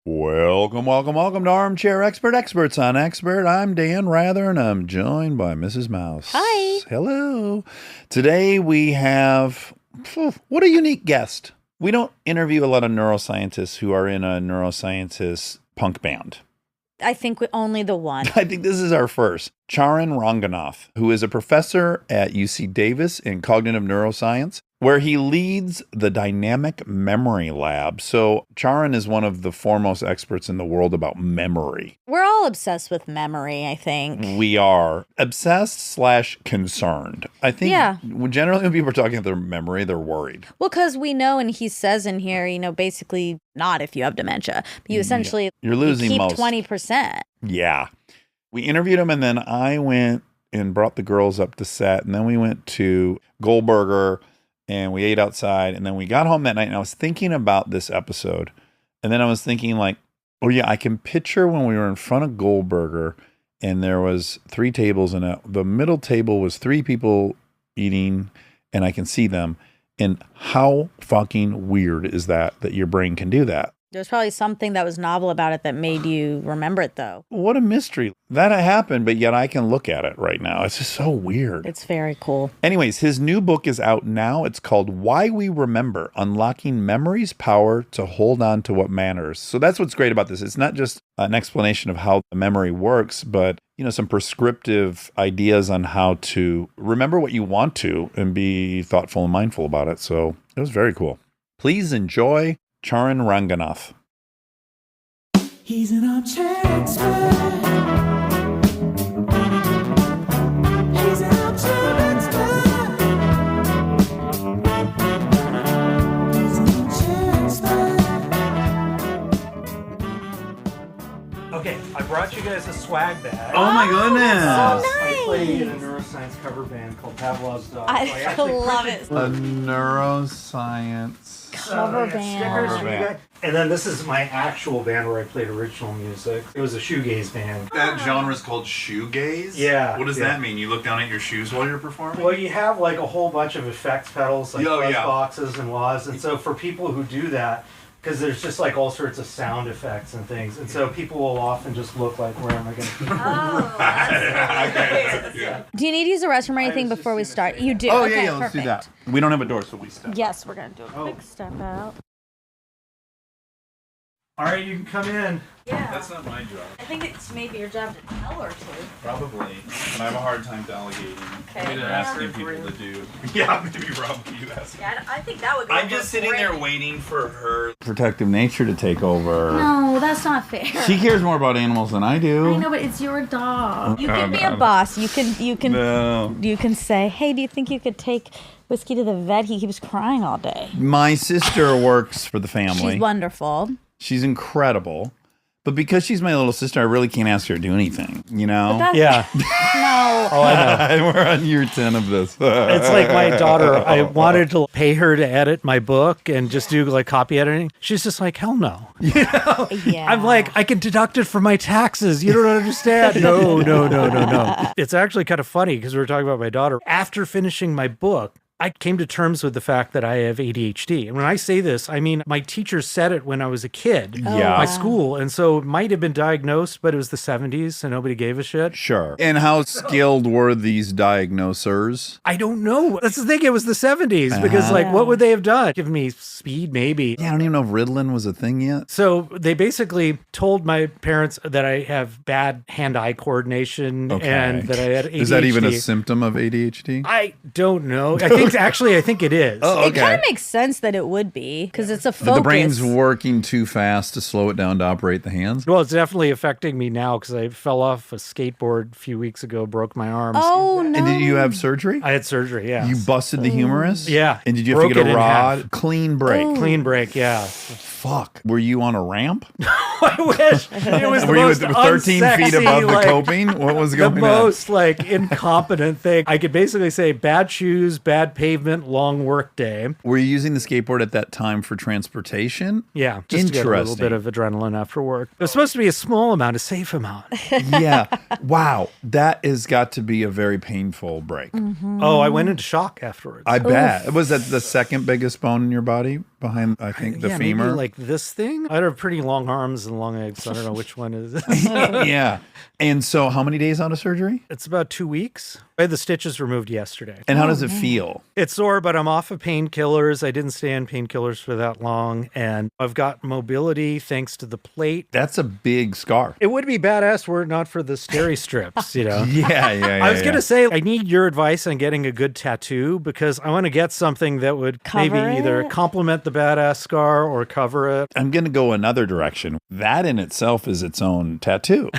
Welcome to Armchair Expert, Experts on Expert. I'm Dan Rather, and I'm joined by Mrs. Mouse. Hi. Hello. Today we have, what a unique guest. We don't interview a lot of neuroscientists who are in a neuroscientist punk band. I think only the one. I think this is our first. Charan Ranganath, who is a professor at UC Davis in cognitive neuroscience, where he leads the dynamic memory lab. So Charan is one of the foremost experts in the world about memory. We're all obsessed with memory, I think. We are obsessed/concerned. I think generally when people are talking about their memory, they're worried. Well, because we know, and he says in here, basically not if you have dementia. But you essentially you're losing keep most. 20%. Yeah. We interviewed him, and then I went and brought the girls up to set, and then we went to Goldberger, and we ate outside, and then we got home that night, and I was thinking about this episode, and then I was thinking like, oh yeah, I can picture when we were in front of Goldberger, and there was 3 tables, and the middle table was 3 people eating, and I can see them, and how fucking weird is that your brain can do that? There's probably something that was novel about it that made you remember it, though. What a mystery. That happened, but yet I can look at it right now. It's just so weird. It's very cool. Anyways, his new book is out now. It's called Why We Remember, Unlocking Memory's Power to Hold On to What Matters. So that's what's great about this. It's not just an explanation of how the memory works, but some prescriptive ideas on how to remember what you want to and be thoughtful and mindful about it. So it was very cool. Please enjoy Charan Ranganath. He's an armchair expert. He's an armchair expert. He's an armchair expert. Okay, I brought you guys a swag bag. Oh my goodness. So nice. I play in a neuroscience cover band called Pavlov's Dog. I actually love printed it. A neuroscience Cover yeah, band. stickers Cover for you band. guys. And then this is my actual band where I played original music. It was a shoegaze band. That genre is called shoegaze? Yeah, What does yeah. that mean? You look down at your shoes while you're performing? Well, you have like a whole bunch of effects pedals, like Oh, fuzz yeah. boxes and wahs. And so for people who do that, because there's just like all sorts of sound effects and things. And so people will often just look like, where am I going to keep Yeah. Do you need to use the restroom or anything was just before we gonna start? say You that. do. Oh, Okay, yeah, let's do perfect. that. We don't have a door, so we step. Yes, we're going to do a Oh. quick step out. All right, you can come in. Yeah. That's not my job. I think it's maybe your job to tell her to. Probably. And I have a hard time delegating. Okay. Or asking people to do. Yeah, maybe probably you ask. Yeah, I think that would go I'm just sitting there waiting for her protective nature to take over. No, that's not fair. She cares more about animals than I do. I know, but it's your dog. You Oh, can be no. a boss. You can No. you can say, "Hey, do you think you could take Whiskey to the vet? He keeps crying all day." My sister works for the family. She's wonderful. She's incredible. But because she's my little sister, I really can't ask her to do anything, That's, Yeah. No. Oh, I know. We're on year 10 of this. It's like my daughter. I wanted to pay her to edit my book and just do like copy editing. She's just like, hell no. Yeah. I'm like, I can deduct it from my taxes. You don't understand. No. It's actually kind of funny because we were talking about my daughter. After finishing my book, I came to terms with the fact that I have ADHD. And when I say this, I mean, my teacher said it when I was a kid. Yeah. My school. And so it might have been diagnosed, but it was the 70s, so nobody gave a shit. Sure. And how skilled were these diagnosers? I don't know. That's the thing. It was the 70s because, like, what would they have done? Give me speed, maybe. Yeah, I don't even know if Ritalin was a thing yet. So they basically told my parents that I have bad hand-eye coordination and that I had ADHD. Is that even a symptom of ADHD? I don't know. I think it is. Oh, It kind of makes sense that it would be because it's a focus. The brain's working too fast to slow it down to operate the hands. Well, it's definitely affecting me now because I fell off a skateboard a few weeks ago, broke my arms. Oh no! And did you have surgery? I had surgery, yeah. You busted the humerus? Yeah. And did you have to Broke get it a in rod? half. Clean break. Clean break, yeah. Fuck. Were you on a ramp? I wish. It was the Were you most 13 feet unsexy, above the like, coping? What was the going on? most like incompetent thing. I could basically say bad shoes, bad pavement, long work day. Were you using the skateboard at that time for transportation? Yeah, just to get a little Interesting. bit of adrenaline after work. It was supposed to be a small amount, a safe amount. Yeah. Wow. That has got to be a very painful break. Oh, I went into shock afterwards. I bet. Was that the second biggest bone in your body behind, I think, the yeah, femur? maybe like this thing. I have pretty long arms and long legs. So I don't know which one is. Yeah. And so how many days out of surgery? It's about 2 weeks. I had the stitches removed yesterday. And how does it feel? It's sore, but I'm off of painkillers. I didn't stay on painkillers for that long. And I've got mobility thanks to the plate. That's a big scar. It would be badass were it not for the steri strips, you know? Yeah. I was going to say, I need your advice on getting a good tattoo because I want to get something that would Cover maybe either it? complement the badass scar or cover it. I'm going to go another direction. That in itself is its own tattoo.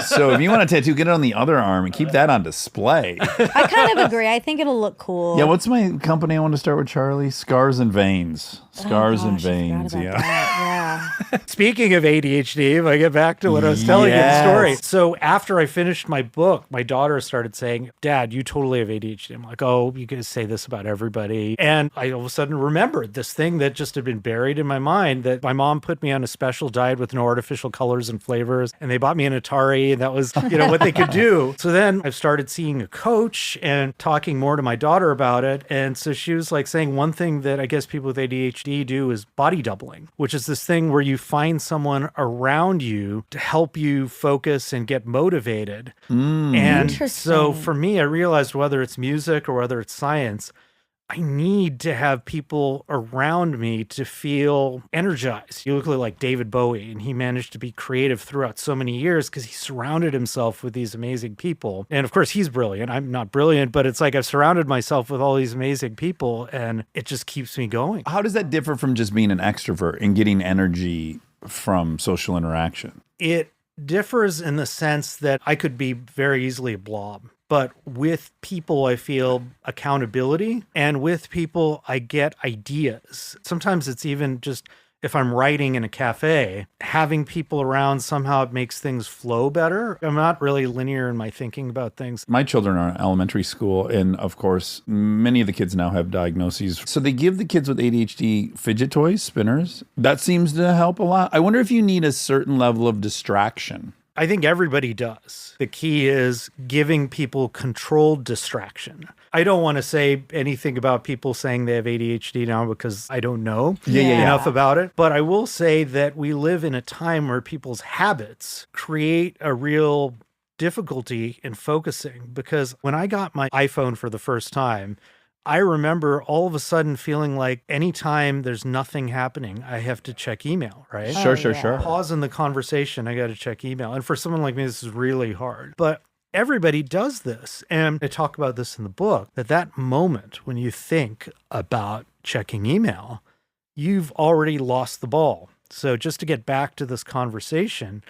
So if you want a tattoo, get it on the other arm and keep that on display. I kind of agree. I think it'll look cool. Yeah, what's my company I want to start with, Charlie? Scars and Veins. Scars and Gosh, I forgot Veins, about yeah. that. Speaking of ADHD, if I get back to what I was telling you the story. Yes. So after I finished my book, my daughter started saying, Dad, you totally have ADHD. I'm like, oh, you guys say this about everybody. And I all of a sudden remembered this thing that just had been buried in my mind that my mom put me on a special diet with no artificial colors and flavors. And they bought me an Atari and that was, what they could do. So then I started seeing a coach and talking more to my daughter about it. And so she was like saying one thing that I guess people with ADHD do is body doubling, which is this thing where you find someone around you to help you focus and get motivated. And so Interesting. for me, I realized whether it's music or whether it's science, I need to have people around me to feel energized. You look like David Bowie, and he managed to be creative throughout so many years because he surrounded himself with these amazing people. And of course, he's brilliant. I'm not brilliant, but it's like I've surrounded myself with all these amazing people, and it just keeps me going. How does that differ from just being an extrovert and getting energy from social interaction? It differs in the sense that I could be very easily a blob. But with people, I feel accountability. And with people, I get ideas. Sometimes it's even just if I'm writing in a cafe, having people around somehow it makes things flow better. I'm not really linear in my thinking about things. My children are in elementary school, and of course, many of the kids now have diagnoses. So they give the kids with ADHD fidget toys, spinners. That seems to help a lot. I wonder if you need a certain level of distraction. I think everybody does. The key is giving people controlled distraction. I don't want to say anything about people saying they have ADHD now because I don't know enough about it. But I will say that we live in a time where people's habits create a real difficulty in focusing. Because when I got my iPhone for the first time, I remember all of a sudden feeling like anytime there's nothing happening, I have to check email, right? Sure. Pause in the conversation, I got to check email. And for someone like me, this is really hard. But everybody does this. And I talk about this in the book, that moment when you think about checking email, you've already lost the ball. So just to get back to this conversation,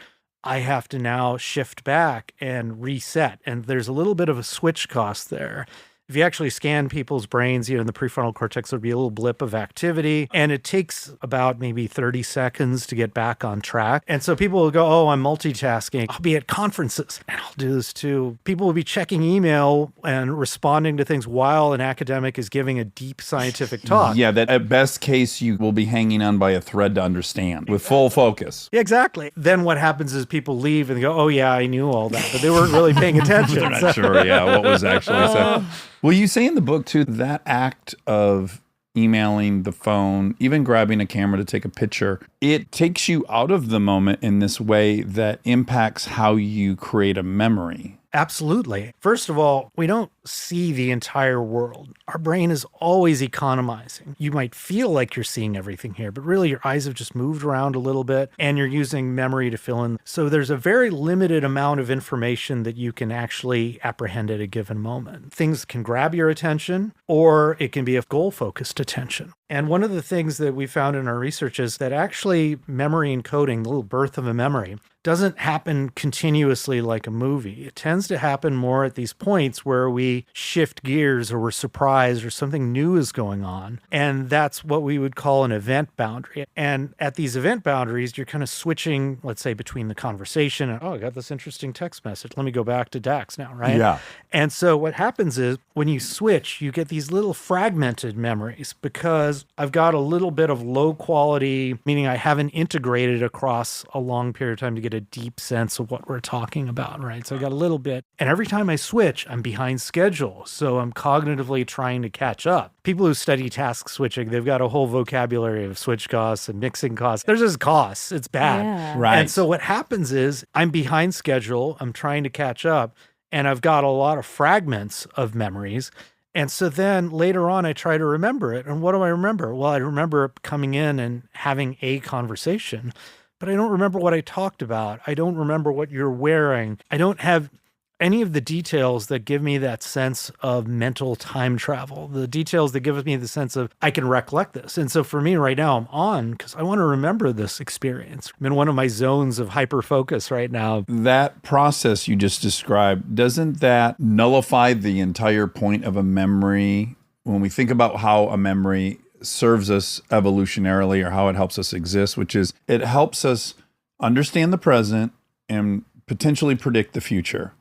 I have to now shift back and reset. And there's a little bit of a switch cost there. If you actually scan people's brains, in the prefrontal cortex, there'll be a little blip of activity. And it takes about maybe 30 seconds to get back on track. And so people will go, oh, I'm multitasking. I'll be at conferences and I'll do this too. People will be checking email and responding to things while an academic is giving a deep scientific talk. Yeah, that at best case, you will be hanging on by a thread to understand with full focus. Yeah, exactly. Then what happens is people leave and they go, oh, yeah, I knew all that. But they weren't really paying attention. They're not sure, what was actually said. Well, you say in the book, too, that act of emailing, the phone, even grabbing a camera to take a picture, it takes you out of the moment in this way that impacts how you create a memory. Absolutely. First of all, we don't see the entire world. Our brain is always economizing. You might feel like you're seeing everything here, but really your eyes have just moved around a little bit and you're using memory to fill in. So there's a very limited amount of information that you can actually apprehend at a given moment. Things can grab your attention or it can be a goal-focused attention. And one of the things that we found in our research is that actually memory encoding, the little birth of a memory, doesn't happen continuously like a movie. It tends to happen more at these points where we suddenly shift gears or we're surprised or something new is going on. And that's what we would call an event boundary. And at these event boundaries, you're kind of switching, let's say, between the conversation and, oh, I got this interesting text message. Let me go back to Dax now, right? Yeah. And so what happens is when you switch, you get these little fragmented memories because I've got a little bit of low quality, meaning I haven't integrated across a long period of time to get a deep sense of what we're talking about, right? So I got a little bit. And every time I switch, I'm behind schedule. So I'm cognitively trying to catch up. People who study task switching, they've got a whole vocabulary of switch costs and mixing costs. There's just costs. It's bad. Yeah. Right. And so what happens is I'm behind schedule. I'm trying to catch up. And I've got a lot of fragments of memories. And so then later on, I try to remember it. And what do I remember? Well, I remember coming in and having a conversation, but I don't remember what I talked about. I don't remember what you're wearing. I don't have any of the details that give me that sense of mental time travel, the details that give me the sense of I can recollect this. And so for me right now, I'm on because I want to remember this experience. I'm in one of my zones of hyper focus right now. That process you just described, doesn't that nullify the entire point of a memory when we think about how a memory serves us evolutionarily or how it helps us exist, which is it helps us understand the present and potentially predict the future.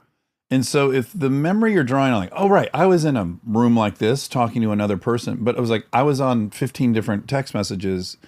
And so if the memory you're drawing on, like, oh, right, I was in a room like this talking to another person, but it was like I was on 15 different text messages,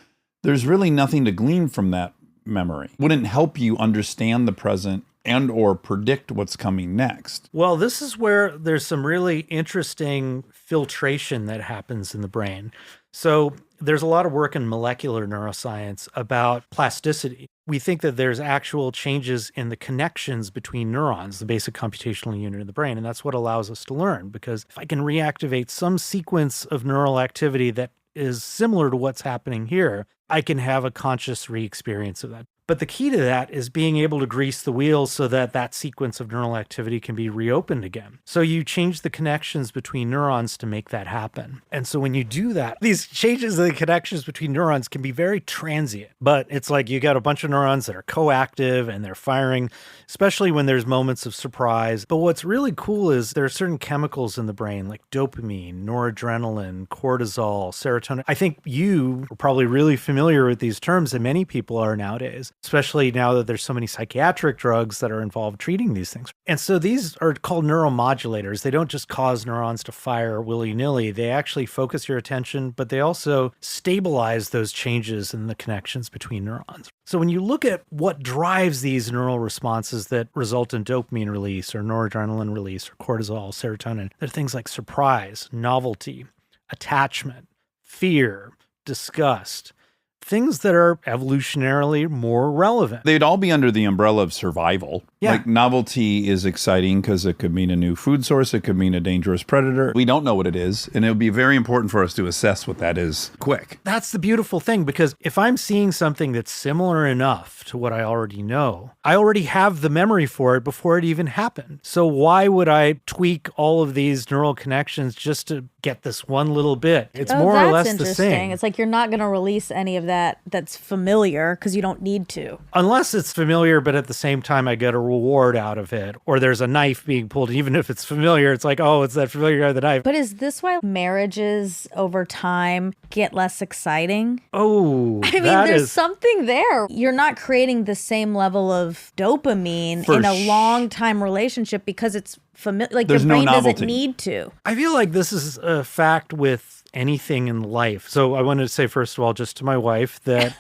there's really nothing to glean from that memory. Wouldn't help you understand the present and or predict what's coming next. Well, this is where there's some really interesting filtration that happens in the brain. So there's a lot of work in molecular neuroscience about plasticity. We think that there's actual changes in the connections between neurons, the basic computational unit of the brain. And that's what allows us to learn. Because if I can reactivate some sequence of neural activity that is similar to what's happening here, I can have a conscious re-experience of that. But the key to that is being able to grease the wheels so that that sequence of neural activity can be reopened again. So you change the connections between neurons to make that happen. And so when you do that, these changes in the connections between neurons can be very transient. But it's like you got a bunch of neurons that are coactive and they're firing, especially when there's moments of surprise. But what's really cool is there are certain chemicals in the brain like dopamine, noradrenaline, cortisol, serotonin. I think you are probably really familiar with these terms, and many people are nowadays, especially now that there's so many psychiatric drugs that are involved treating these things. And so these are called neuromodulators. They don't just cause neurons to fire willy-nilly. They actually focus your attention, but they also stabilize those changes in the connections between neurons. So when you look at what drives these neural responses that result in dopamine release or noradrenaline release or cortisol, serotonin, they're things like surprise, novelty, attachment, fear, disgust, things that are evolutionarily more relevant. They'd all be under the umbrella of survival. Yeah. Like novelty is exciting because it could mean a new food source. It could mean a dangerous predator. We don't know what it is. And it would be very important for us to assess what that is quick. That's the beautiful thing, because if I'm seeing something that's similar enough to what I already know, I already have the memory for it before it even happened. So why would I tweak all of these neural connections just to get this one little bit? It's more or less the same. It's like you're not going to release any of that that's familiar because you don't need to. Unless it's familiar, but at the same time, I get a reward out of it, or there's a knife being pulled. Even if it's familiar, it's like, oh, it's that familiar guy with the knife. But is this why marriages over time get less exciting? Oh, I mean, there's something there. You're not creating the same level of dopamine For in a long time relationship because it's familiar. Like There's your no brain novelty. doesn't need to. I feel like this is a fact with anything in life. So I wanted to say, first of all, just to my wife, that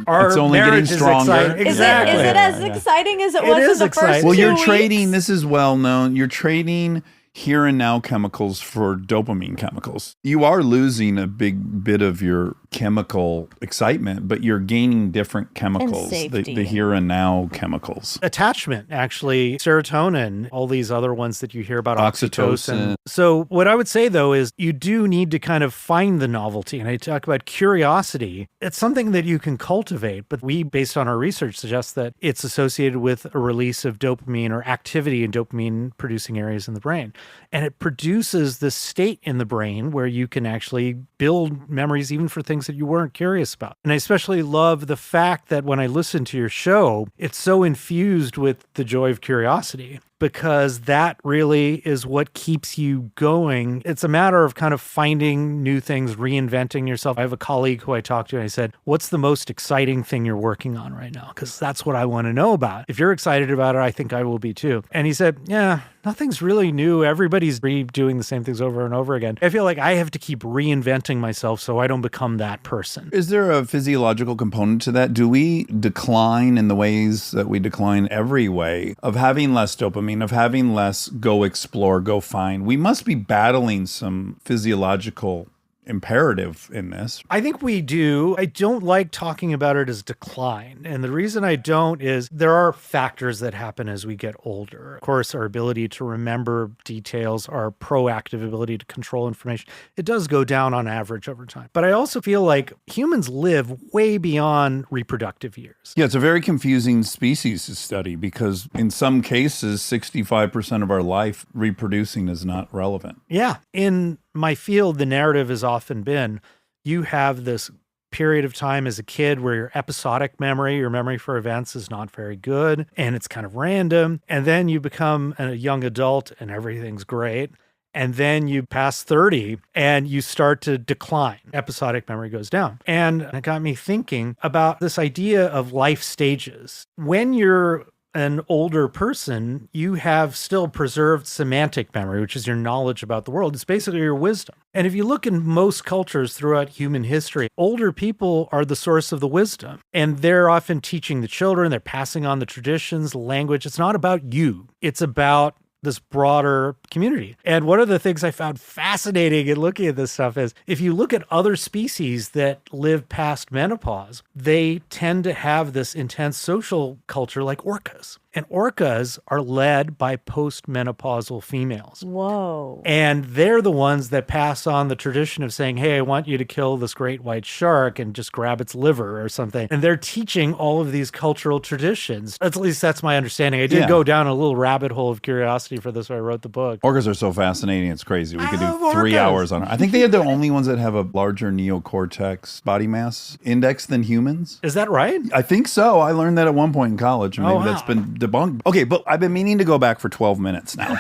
our It's only marriage getting is stronger. exciting. Is Exactly. it as exciting as it was is in the exciting. first Well, 2 you're weeks? trading, this is well known, you're trading here and now chemicals for dopamine chemicals. You are losing a big bit of your chemical excitement, but you're gaining different chemicals, safety. the here and now chemicals. Attachment, actually, serotonin, all these other ones that you hear about, Oxytocin. So what I would say, though, is you do need to kind of find the novelty. And I talk about curiosity. It's something that you can cultivate, but we, based on our research, suggest that it's associated with a release of dopamine or activity in dopamine-producing areas in the brain. And it produces this state in the brain where you can actually build memories even for things that you weren't curious about. And I especially love the fact that when I listen to your show, it's so infused with the joy of curiosity. because that really is what keeps you going. It's a matter of kind of finding new things, reinventing yourself. I have a colleague who I talked to and I said, what's the most exciting thing you're working on right now? Because that's what I want to know about. If you're excited about it, I think I will be too. And he said, yeah, nothing's really new. Everybody's redoing the same things over and over again. I feel like I have to keep reinventing myself so I don't become that person. Is there a physiological component to that? Do we decline in the ways that we decline every way of having less dopamine, of having less go explore, go find? We must be battling some physiological imperative in this. I think we do. I don't like talking about it as decline. And the reason I don't is there are factors that happen as we get older. Of course, our ability to remember details, our proactive ability to control information, it does go down on average over time. But I also feel like humans live way beyond reproductive years. Yeah, it's a very confusing species to study because in some cases, 65% of our life reproducing is not relevant. Yeah. In my field, the narrative has often been you have this period of time as a kid where your episodic memory, your memory for events is not very good and it's kind of random. And then you become a young adult and everything's great. And then you pass 30 and you start to decline. Episodic memory goes down. And it got me thinking about this idea of life stages. When you're an older person, you have still preserved semantic memory, which is your knowledge about the world. It's basically your wisdom. And if you look in most cultures throughout human history, older people are the source of the wisdom. And they're often teaching the children, they're passing on the traditions, the language. It's not about you. It's about this broader community. And one of the things I found fascinating in looking at this stuff is if you look at other species that live past menopause, they tend to have this intense social culture like orcas. And orcas are led by postmenopausal females. Whoa. And they're the ones that pass on the tradition of saying, hey, I want you to kill this great white shark and just grab its liver or something. And they're teaching all of these cultural traditions. At least that's my understanding. I did go down a little rabbit hole of curiosity for this when I wrote the book. Orcas are so fascinating. It's crazy. We could do love 3 orcas. hours on it. I think they are the only ones that have a larger neocortex body mass index than humans. Is that right? I think so. I learned that at one point in college. Maybe that's been debunked. Okay, but I've been meaning to go back for 12 minutes now.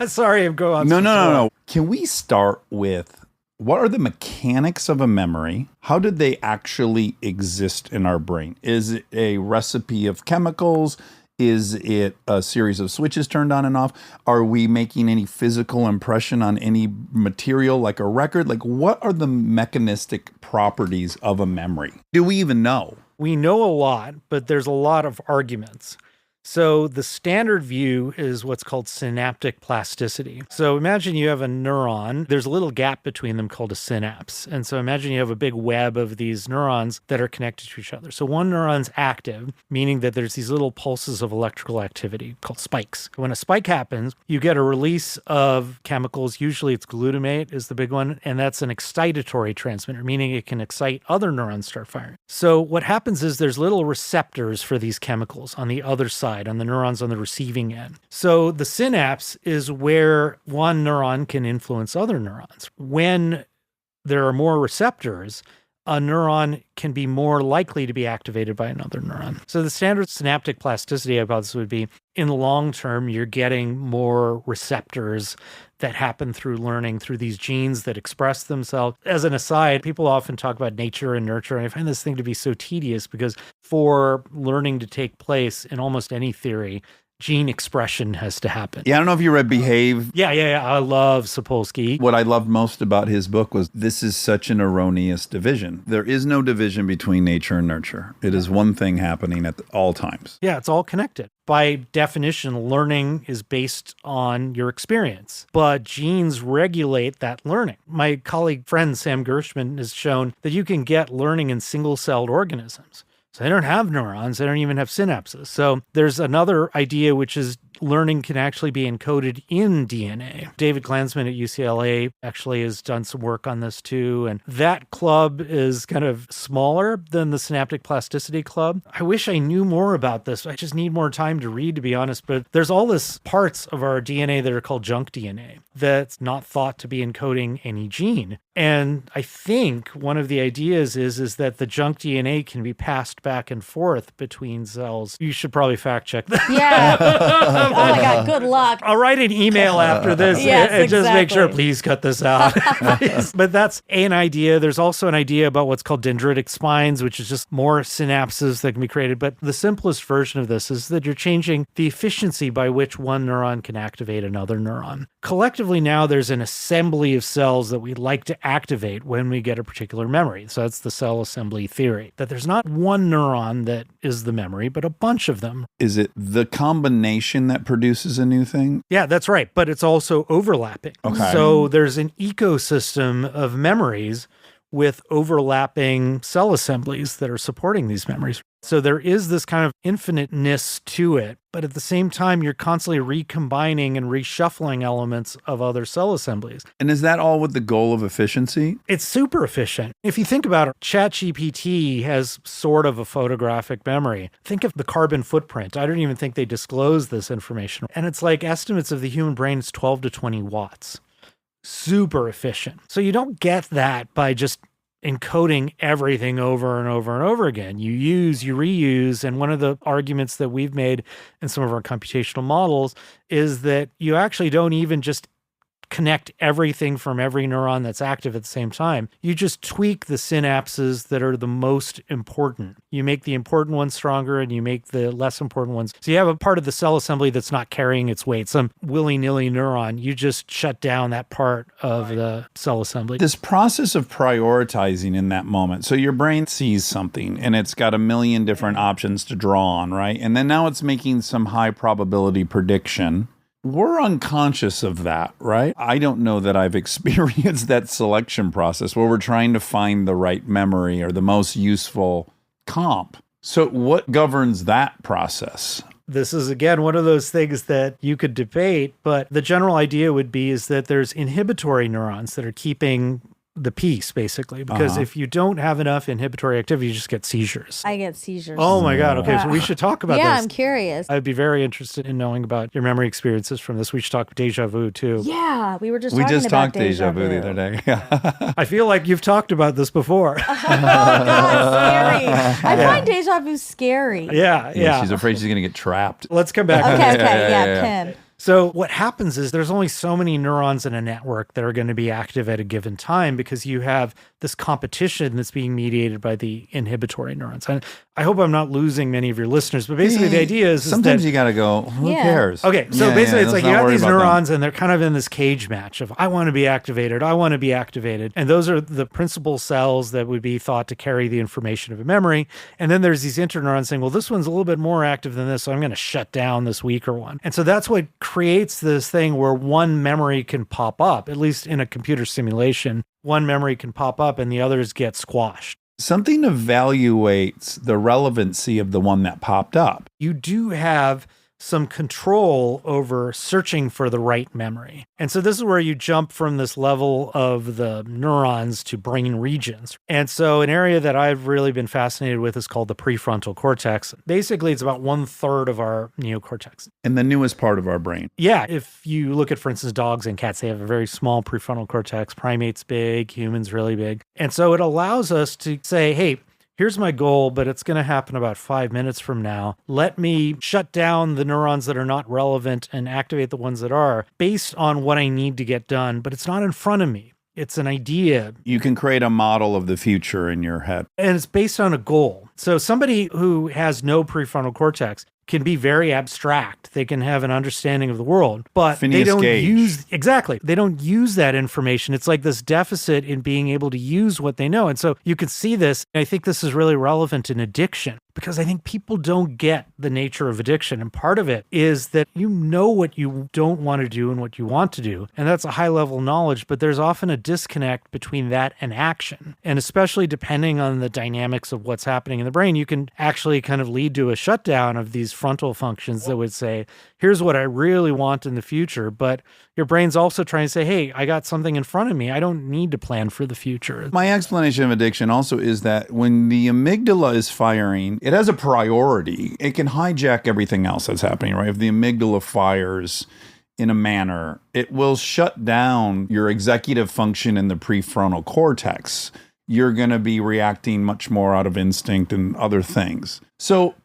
Sorry, I'm going on. No. Can we start with what are the mechanics of a memory? How did they actually exist in our brain? Is it a recipe of chemicals? Is it a series of switches turned on and off? Are we making any physical impression on any material like a record? Like, what are the mechanistic properties of a memory? Do we even know? We know a lot, but there's a lot of arguments. So the standard view is what's called synaptic plasticity. So imagine you have a neuron. There's a little gap between them called a synapse. And so imagine you have a big web of these neurons that are connected to each other. So one neuron's active, meaning that there's these little pulses of electrical activity called spikes. When a spike happens, you get a release of chemicals. Usually it's glutamate is the big one. And that's an excitatory transmitter, meaning it can excite other neurons to start firing. So what happens is there's little receptors for these chemicals on the other side, on the neurons on the receiving end. So the synapse is where one neuron can influence other neurons. When there are more receptors, a neuron can be more likely to be activated by another neuron. So the standard synaptic plasticity hypothesis would be, in the long term, you're getting more receptors that happen through learning, through these genes that express themselves. As an aside, people often talk about nature and nurture, and I find this thing to be so tedious because for learning to take place in almost any theory, gene expression has to happen. Yeah, I don't know if you read Behave. Yeah. I love Sapolsky. What I loved most about his book was this is such an erroneous division. There is no division between nature and nurture. It is one thing happening at all times. Yeah, it's all connected. By definition, learning is based on your experience, but genes regulate that learning. My colleague friend Sam Gershman has shown that you can get learning in single-celled organisms. So they don't have neurons, they don't even have synapses. So there's another idea, which is learning can actually be encoded in DNA. David Glansman at UCLA actually has done some work on this too. And that club is kind of smaller than the Synaptic Plasticity Club. I wish I knew more about this. I just need more time to read, to be honest. But there's all this parts of our DNA that are called junk DNA that's not thought to be encoding any gene. And I think one of the ideas is that the junk DNA can be passed back and forth between cells. You should probably fact check that. Yeah. Oh my God, good luck. I'll write an email after this Yes, and just make sure, exactly. please cut this out. Please. But that's an idea. There's also an idea about what's called dendritic spines, which is just more synapses that can be created. But the simplest version of this is that you're changing the efficiency by which one neuron can activate another neuron. Collectively now, there's an assembly of cells that we like to activate when we get a particular memory. So that's the cell assembly theory, that there's not one neuron that is the memory, but a bunch of them. Is it the combination that produces a new thing? Yeah, that's right. But it's also overlapping. Okay. So there's an ecosystem of memories with overlapping cell assemblies that are supporting these memories. So there is this kind of infiniteness to it, but at the same time, you're constantly recombining and reshuffling elements of other cell assemblies. And is that all with the goal of efficiency? It's super efficient. If you think about it, ChatGPT has sort of a photographic memory. Think of the carbon footprint. I don't even think they disclose this information. And it's like estimates of the human brain is 12 to 20 watts. Super efficient. So you don't get that by just encoding everything over and over and over again. You use, you reuse. And one of the arguments that we've made in some of our computational models is that you actually don't even just connect everything from every neuron that's active at the same time. You just tweak the synapses that are the most important. You make the important ones stronger and you make the less important ones. So you have a part of the cell assembly that's not carrying its weight, some willy-nilly neuron. You just shut down that part of the cell assembly. This process of prioritizing in that moment. So your brain sees something and it's got a million different options to draw on, right? And then now it's making some high probability prediction. We're unconscious of that, right? I don't know that I've experienced that selection process where we're trying to find the right memory or the most useful comp. So what governs that process? This is, again, one of those things that you could debate, but the general idea would be is that there's inhibitory neurons that are keeping the peace, basically, because if you don't have enough inhibitory activity, you just get seizures. I get seizures. Oh my God. Okay. So we should talk about yeah, this. I'm curious. I'd be very interested in knowing about your memory experiences from this. We should talk deja vu too. Yeah, we were just We talking just about talked deja vu the other day. I feel like you've talked about this before. Oh God, scary. I find deja vu scary. Yeah. She's afraid she's going to get trapped. Let's come back. Okay, Yeah. Kim. So what happens is there's only so many neurons in a network that are going to be active at a given time because you have this competition that's being mediated by the inhibitory neurons. And I hope I'm not losing many of your listeners, but basically the idea is sometimes that, you got to go, who Yeah. cares? okay, so Yeah, basically yeah, it's like let's you not have worry these about them. neurons and they're kind of in this cage match of I want to be activated, I want to be activated. And those are the principal cells that would be thought to carry the information of a memory. And then there's these interneurons saying, well, this one's a little bit more active than this, so I'm going to shut down this weaker one. And so that's what creates this thing where one memory can pop up, at least in a computer simulation. One memory can pop up and the others get squashed. Something evaluates the relevancy of the one that popped up. You do have some control over searching for the right memory. And so this is where you jump from this level of the neurons to brain regions. And so an area that I've really been fascinated with is called the prefrontal cortex. Basically, it's about 1/3 of our neocortex. And the newest part of our brain. Yeah, if you look at, for instance, dogs and cats, they have a very small prefrontal cortex. Primates big, humans really big. And so it allows us to say, hey, here's my goal, but it's going to happen about 5 minutes from now. Let me shut down the neurons that are not relevant and activate the ones that are based on what I need to get done, but it's not in front of me. It's an idea. You can create a model of the future in your head. And it's based on a goal. So somebody who has no prefrontal cortex can be very abstract. They can have an understanding of the world, but they Phineas don't Gage. they don't use that information. It's like this deficit in being able to use what they know. And so you can see this. I think this is really relevant in addiction because I think people don't get the nature of addiction. And part of it is that you know what you don't want to do and what you want to do. And that's a high level knowledge, but there's often a disconnect between that and action. And especially depending on the dynamics of what's happening in the brain, you can actually kind of lead to a shutdown of these frontal functions that would say, here's what I really want in the future. But your brain's also trying to say, hey, I got something in front of me. I don't need to plan for the future. My explanation of addiction also is that when the amygdala is firing, it has a priority. It can hijack everything else that's happening, right? If the amygdala fires in a manner, it will shut down your executive function in the prefrontal cortex. You're going to be reacting much more out of instinct and other things. So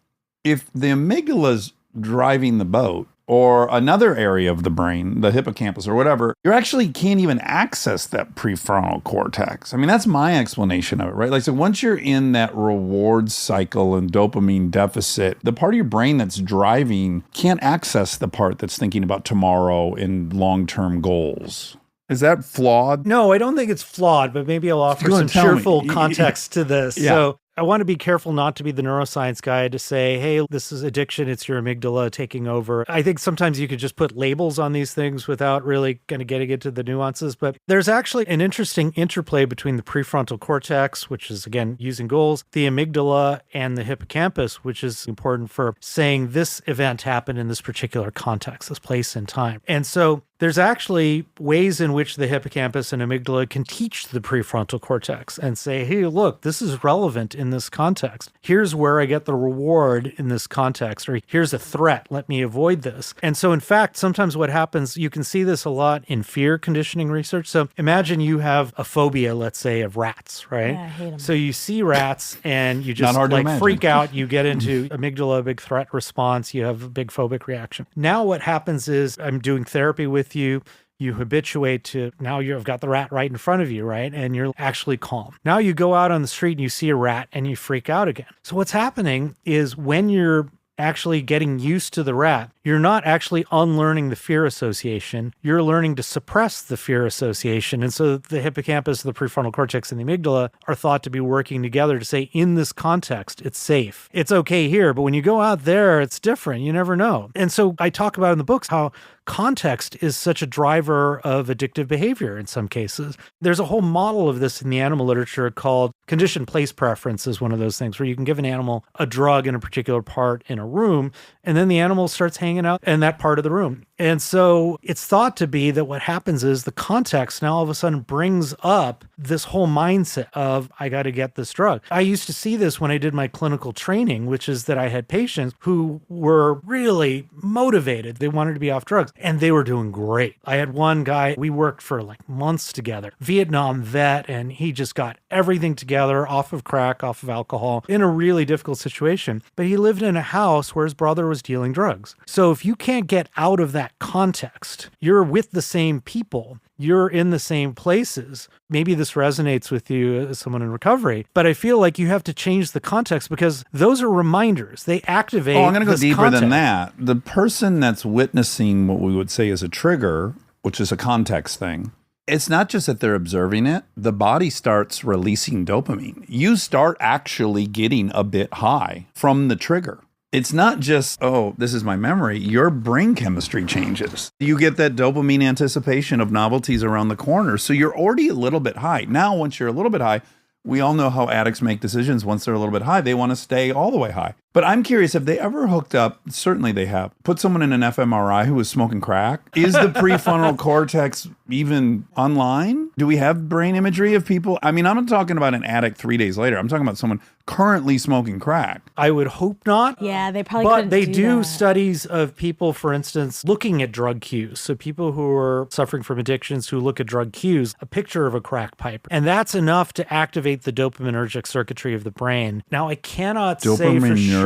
if the amygdala's driving the boat, or another area of the brain, the hippocampus or whatever, you actually can't even access that prefrontal cortex. I mean, that's my explanation of it, right? Like, so once you're in that reward cycle and dopamine deficit, the part of your brain that's driving can't access the part that's thinking about tomorrow and long-term goals. Is that flawed? No, I don't think it's flawed, but maybe I'll offer Go some and tell me. cheerful context to this. Yeah. So I want to be careful not to be the neuroscience guy to say, hey, this is addiction. It's your amygdala taking over. I think sometimes you could just put labels on these things without really kind of getting into the nuances. But there's actually an interesting interplay between the prefrontal cortex, which is, again, using goals, the amygdala, and the hippocampus, which is important for saying this event happened in this particular context, this place and time. And so there's actually ways in which the hippocampus and amygdala can teach the prefrontal cortex and say, hey, look, this is relevant in this context. Here's where I get the reward in this context, or here's a threat. Let me avoid this. And so, in fact, sometimes what happens, you can see this a lot in fear conditioning research. So imagine you have a phobia, let's say, of rats, right? Yeah, I hate 'em. So you see rats and you just Not hard to like imagine. freak out. You get into amygdala, big threat response. You have a big phobic reaction. Now what happens is I'm doing therapy with you. You habituate to now you've got the rat right in front of you, right? And you're actually calm. Now you go out on the street and you see a rat and you freak out again. So what's happening is when you're actually getting used to the rat, you're not actually unlearning the fear association. You're learning to suppress the fear association. And so the hippocampus, the prefrontal cortex, and the amygdala are thought to be working together to say, in this context, it's safe. It's okay here, but when you go out there, it's different. You never know. And so I talk about in the books how context is such a driver of addictive behavior in some cases. There's a whole model of this in the animal literature called conditioned place preference is one of those things where you can give an animal a drug in a particular part in a room, and then the animal starts hanging out in that part of the room. And so it's thought to be that what happens is the context now all of a sudden brings up this whole mindset of, I got to get this drug. I used to see this when I did my clinical training, which is that I had patients who were really motivated. They wanted to be off drugs and they were doing great. I had one guy, we worked for like months together, Vietnam vet, and he just got everything together off of crack, off of alcohol in a really difficult situation. But he lived in a house where his brother was dealing drugs. So if you can't get out of that context, you're with the same people, you're in the same places. Maybe this resonates with you as someone in recovery, but I feel like you have to change the context because those are reminders. They activate. Oh, I'm going to go this deeper than context. that. The person that's witnessing what we would say is a trigger, which is a context thing, it's not just that they're observing it. The body starts releasing dopamine. You start actually getting a bit high from the trigger. It's not just, oh, this is my memory. Your brain chemistry changes. You get that dopamine anticipation of novelties around the corner. So you're already a little bit high. Now, once you're a little bit high, we all know how addicts make decisions. Once they're a little bit high, they want to stay all the way high. But I'm curious, have they ever hooked up, certainly they have, put someone in an fMRI who was smoking crack? Is the prefrontal cortex even online? Do we have brain imagery of people? I mean, I'm not talking about an addict 3 days later. I'm talking about someone currently smoking crack. I would hope not. Yeah, they probably But couldn't they do that. studies of people, for instance, looking at drug cues. So people who are suffering from addictions who look at drug cues, a picture of a crack pipe. And that's enough to activate the dopaminergic circuitry of the brain. Now, I cannot say for sure.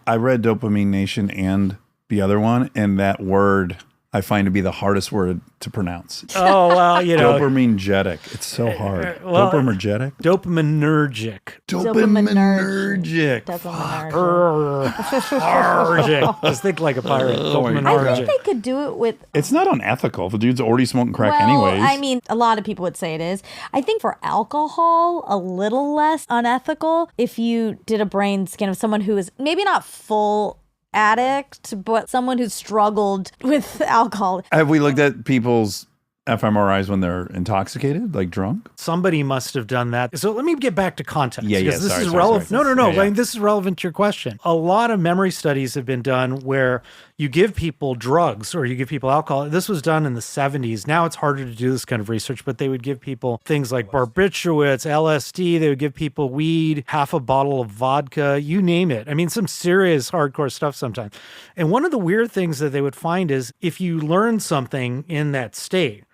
I read Dopamine Nation and the other one, and that word I find to be the hardest word to pronounce. Oh, well, you know. Dopaminergic. It's so hard. well, Dopaminergic? Dopaminergic. Dopaminergic. Dopaminergic. Just think like a pirate. Oh my I Dopaminergic. think they could do it with. It's not unethical if the dude's already smoking crack anyways. I mean, a lot of people would say it is. I think for alcohol, a little less unethical if you did a brain scan of someone who is maybe not full addict, but someone who's struggled with alcohol. Have we looked at people's fMRIs when they're intoxicated, like drunk? Somebody must have done that. So let me get back to context. Yeah, because this sorry, is sorry, relevant. sorry. No. Yeah. I mean, this is relevant to your question. A lot of memory studies have been done where you give people drugs or you give people alcohol. This was done in the 70s. Now it's harder to do this kind of research, but they would give people things like barbiturates, LSD. They would give people weed, half a bottle of vodka, you name it. I mean, some serious hardcore stuff sometimes. And one of the weird things that they would find is if you learn something in that state,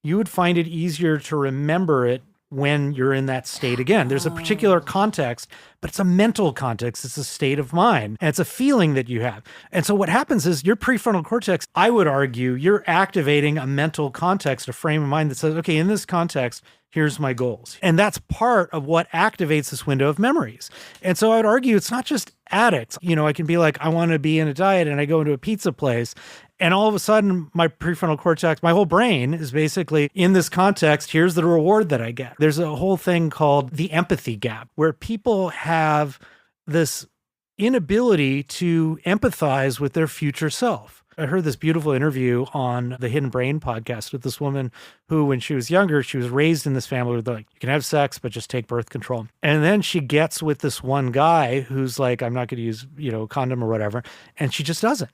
you would find it easier to remember it when you're in that state again. There's a particular context, but it's a mental context. It's a state of mind, and it's a feeling that you have. And so what happens is your prefrontal cortex, I would argue, you're activating a mental context, a frame of mind that says, okay, in this context, here's my goals. And that's part of what activates this window of memories. And so I would argue it's not just addicts. You know, I can be like, I want to be in a diet, and I go into a pizza place, and all of a sudden my prefrontal cortex, my whole brain is basically in this context. Here's the reward that I get. There's a whole thing called the empathy gap, where people have this inability to empathize with their future self. I heard this beautiful interview on the Hidden Brain podcast with this woman who, when she was younger, she was raised in this family where they're like, you can have sex, but just take birth control. And then she gets with this one guy who's like, I'm not going to use, a condom or whatever. And she just doesn't.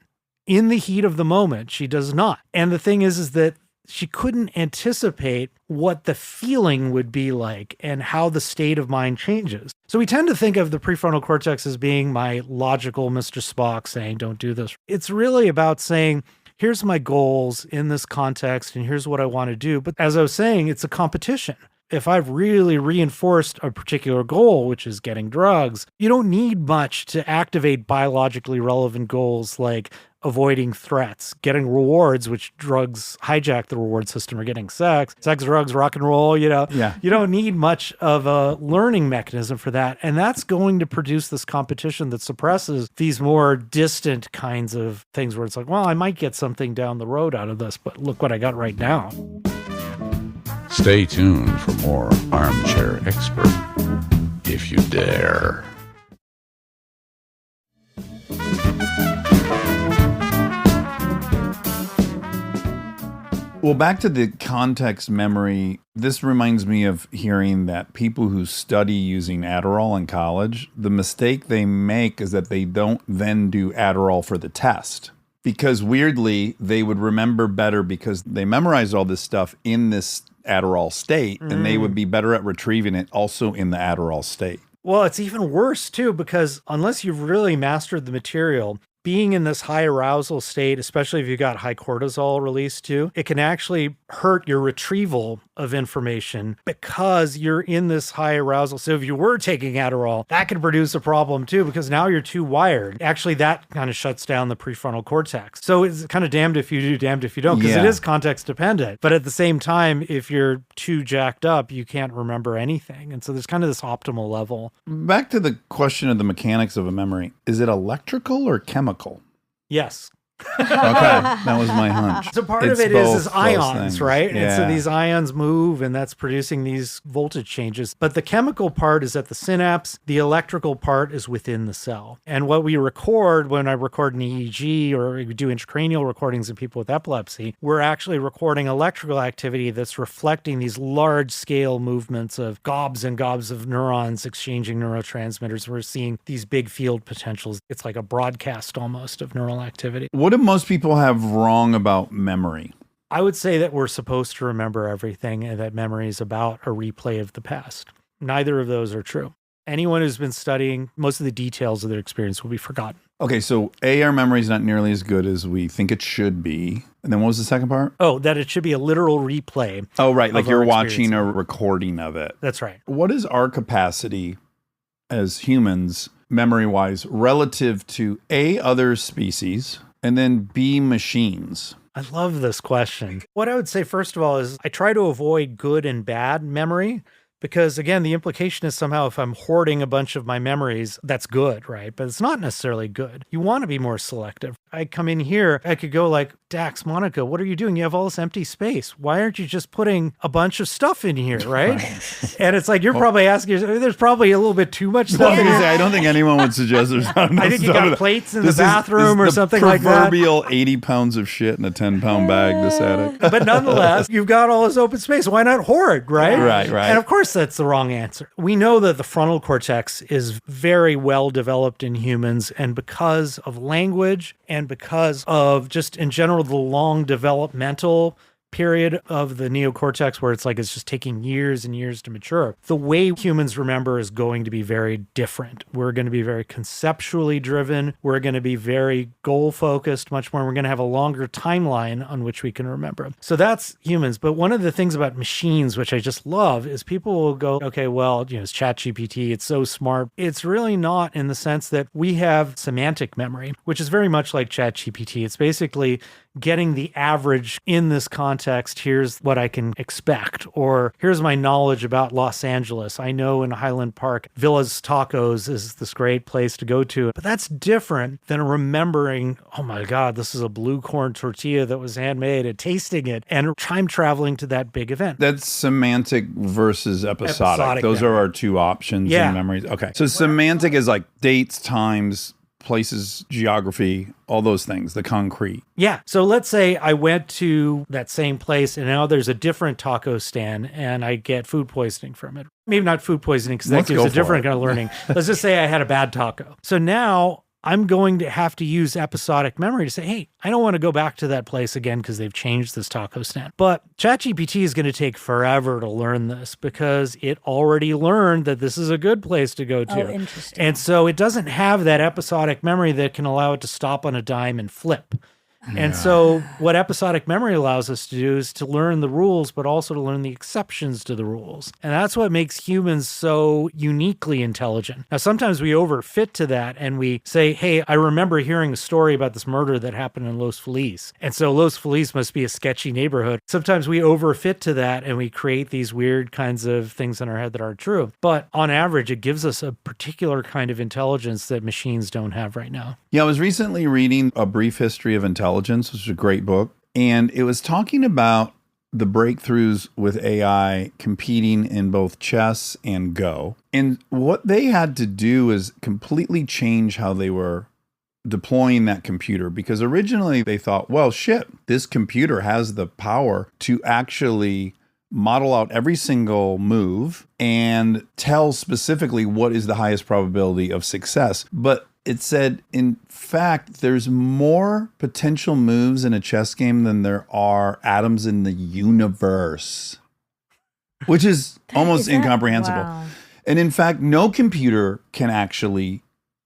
In the heat of the moment, she does not. And the thing is that she couldn't anticipate what the feeling would be like and how the state of mind changes. So we tend to think of the prefrontal cortex as being my logical Mr. Spock saying, don't do this. It's really about saying, here's my goals in this context, and here's what I want to do. But as I was saying, it's a competition. If I've really reinforced a particular goal, which is getting drugs, you don't need much to activate biologically relevant goals like avoiding threats, getting rewards, which drugs hijack the reward system, or getting sex, drugs, rock and roll, Yeah. You don't need much of a learning mechanism for that. And that's going to produce this competition that suppresses these more distant kinds of things where it's like, well, I might get something down the road out of this, but look what I got right now. Stay tuned for more Armchair Expert, if you dare. Well, back to the context memory, this reminds me of hearing that people who study using Adderall in college, the mistake they make is that they don't then do Adderall for the test. Because weirdly, they would remember better because they memorized all this stuff in this Adderall state, and they would be better at retrieving it also in the Adderall state. Well, it's even worse too, because unless you've really mastered the material, being in this high arousal state, especially if you got high cortisol released too, it can actually hurt your retrieval of information because you're in this high arousal. So if you were taking Adderall, that could produce a problem too, because now you're too wired. Actually, that kind of shuts down the prefrontal cortex. So it's kind of damned if you do, damned if you don't, because it is context dependent. But at the same time, if you're too jacked up, you can't remember anything. And so there's kind of this optimal level. Back to the question of the mechanics of a memory. Is it electrical or chemical? Yes. Okay, that was my hunch. So part It's of it both is those ions, things. right? And so Yeah. these ions move, and that's producing these voltage changes. But the chemical part is at the synapse. The electrical part is within the cell. And what we record when I record an EEG or we do intracranial recordings in people with epilepsy, we're actually recording electrical activity that's reflecting these large-scale movements of gobs and gobs of neurons exchanging neurotransmitters. We're seeing these big field potentials. It's like a broadcast almost of neural activity. What do most people have wrong about memory? I would say that we're supposed to remember everything and that memory is about a replay of the past. Neither of those are true. Anyone who's been studying, most of the details of their experience will be forgotten. Okay, so our memory is not nearly as good as we think it should be. And then what was the second part? Oh, that it should be a literal replay. Oh, right, like of you're our watching experience. a recording of it. That's right. What is our capacity as humans, memory-wise, relative to A, other species, and then B, machines? I love this question. What I would say, first of all, is I try to avoid good and bad memory because, again, the implication is somehow if I'm hoarding a bunch of my memories, that's good, right? But it's not necessarily good. You want to be more selective. I come in here, I could go like, Dax, Monica, what are you doing? You have all this empty space. Why aren't you just putting a bunch of stuff in here, right? And it's like, you're probably asking, there's probably a little bit too much stuff in here. I don't think anyone would suggest there's not enough I think you stuff. got plates in the bathroom or the something like that. proverbial 80 pounds of shit in a 10-pound bag, this attic. But nonetheless, you've got all this open space. Why not hoard, right? Right. And of course, that's the wrong answer. We know that the frontal cortex is very well developed in humans, and because of language and because of just in general the long developmental period of the neocortex where it's like it's just taking years and years to mature. The way humans remember is going to be very different. We're going to be very conceptually driven. We're going to be very goal focused, much more. We're going to have a longer timeline on which we can remember. So that's humans. But one of the things about machines, which I just love, is people will go, okay, well, it's ChatGPT. It's so smart. It's really not, in the sense that we have semantic memory, which is very much like ChatGPT. It's basically getting the average in this context. Here's what I can expect, or here's my knowledge about Los Angeles. I know in Highland Park, Villa's Tacos is this great place to go to. But that's different than remembering, oh my God, this is a blue corn tortilla that was handmade, and tasting it and time traveling to that big event. That's semantic versus episodic. Those memory. are our two options Yeah. in memories. Okay. So semantic is like dates, times, places, geography, all those things, the concrete. Yeah. So let's say I went to that same place and now there's a different taco stand and I get food poisoning from it. Maybe not food poisoning because that Let's gives go a for different it. kind of learning. Let's just say I had a bad taco. So now I'm going to have to use episodic memory to say, hey, I don't want to go back to that place again because they've changed this taco stand. But ChatGPT is going to take forever to learn this because it already learned that this is a good place to go to. Oh, interesting. And so it doesn't have that episodic memory that can allow it to stop on a dime and flip. And so what episodic memory allows us to do is to learn the rules, but also to learn the exceptions to the rules. And that's what makes humans so uniquely intelligent. Now, sometimes we overfit to that and we say, hey, I remember hearing a story about this murder that happened in Los Feliz. And so Los Feliz must be a sketchy neighborhood. Sometimes we overfit to that and we create these weird kinds of things in our head that aren't true. But on average, it gives us a particular kind of intelligence that machines don't have right now. Yeah, I was recently reading A Brief History of Intelligence, which is a great book. And it was talking about the breakthroughs with AI competing in both chess and Go. And what they had to do is completely change how they were deploying that computer, because originally they thought, well, shit, this computer has the power to actually model out every single move and tell specifically what is the highest probability of success. But it said, in fact, there's more potential moves in a chess game than there are atoms in the universe, which is almost incomprehensible. Wow. And in fact, no computer can actually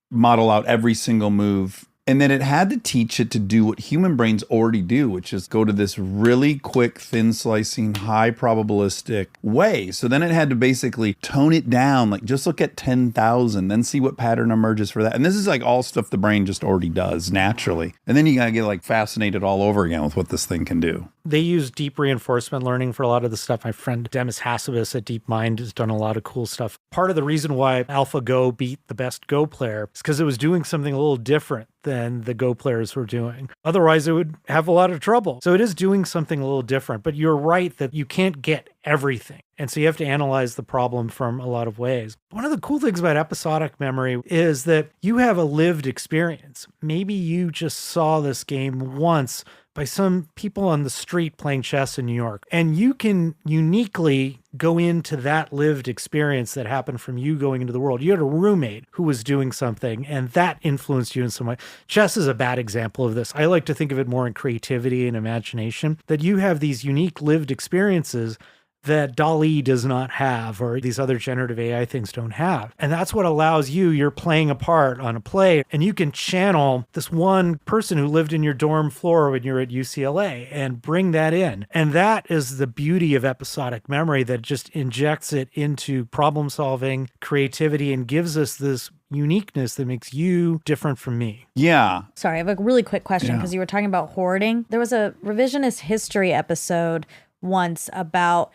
model out every single move. And then it had to teach it to do what human brains already do, which is go to this really quick, thin slicing, high probabilistic way. So then it had to basically tone it down, like just look at 10,000, then see what pattern emerges for that. And this is like all stuff the brain just already does naturally. And then you got to get like fascinated all over again with what this thing can do. They use deep reinforcement learning for a lot of the stuff. My friend Demis Hassabis at DeepMind has done a lot of cool stuff. Part of the reason why AlphaGo beat the best Go player is because it was doing something a little different than the Go players were doing. Otherwise, it would have a lot of trouble. So it is doing something a little different, but you're right that you can't get everything. And so you have to analyze the problem from a lot of ways. One of the cool things about episodic memory is that you have a lived experience. Maybe you just saw this game once by some people on the street playing chess in New York. And you can uniquely go into that lived experience that happened from you going into the world. You had a roommate who was doing something and that influenced you in some way. Chess is a bad example of this. I like to think of it more in creativity and imagination, that you have these unique lived experiences that DALL-E does not have, or these other generative AI things don't have. And that's what allows you're playing a part on a play, and you can channel this one person who lived in your dorm floor when you're at UCLA and bring that in. And that is the beauty of episodic memory, that just injects it into problem solving, creativity, and gives us this uniqueness that makes you different from me. Yeah. Sorry, I have a really quick question because you were talking about hoarding. There was a revisionist history episode once about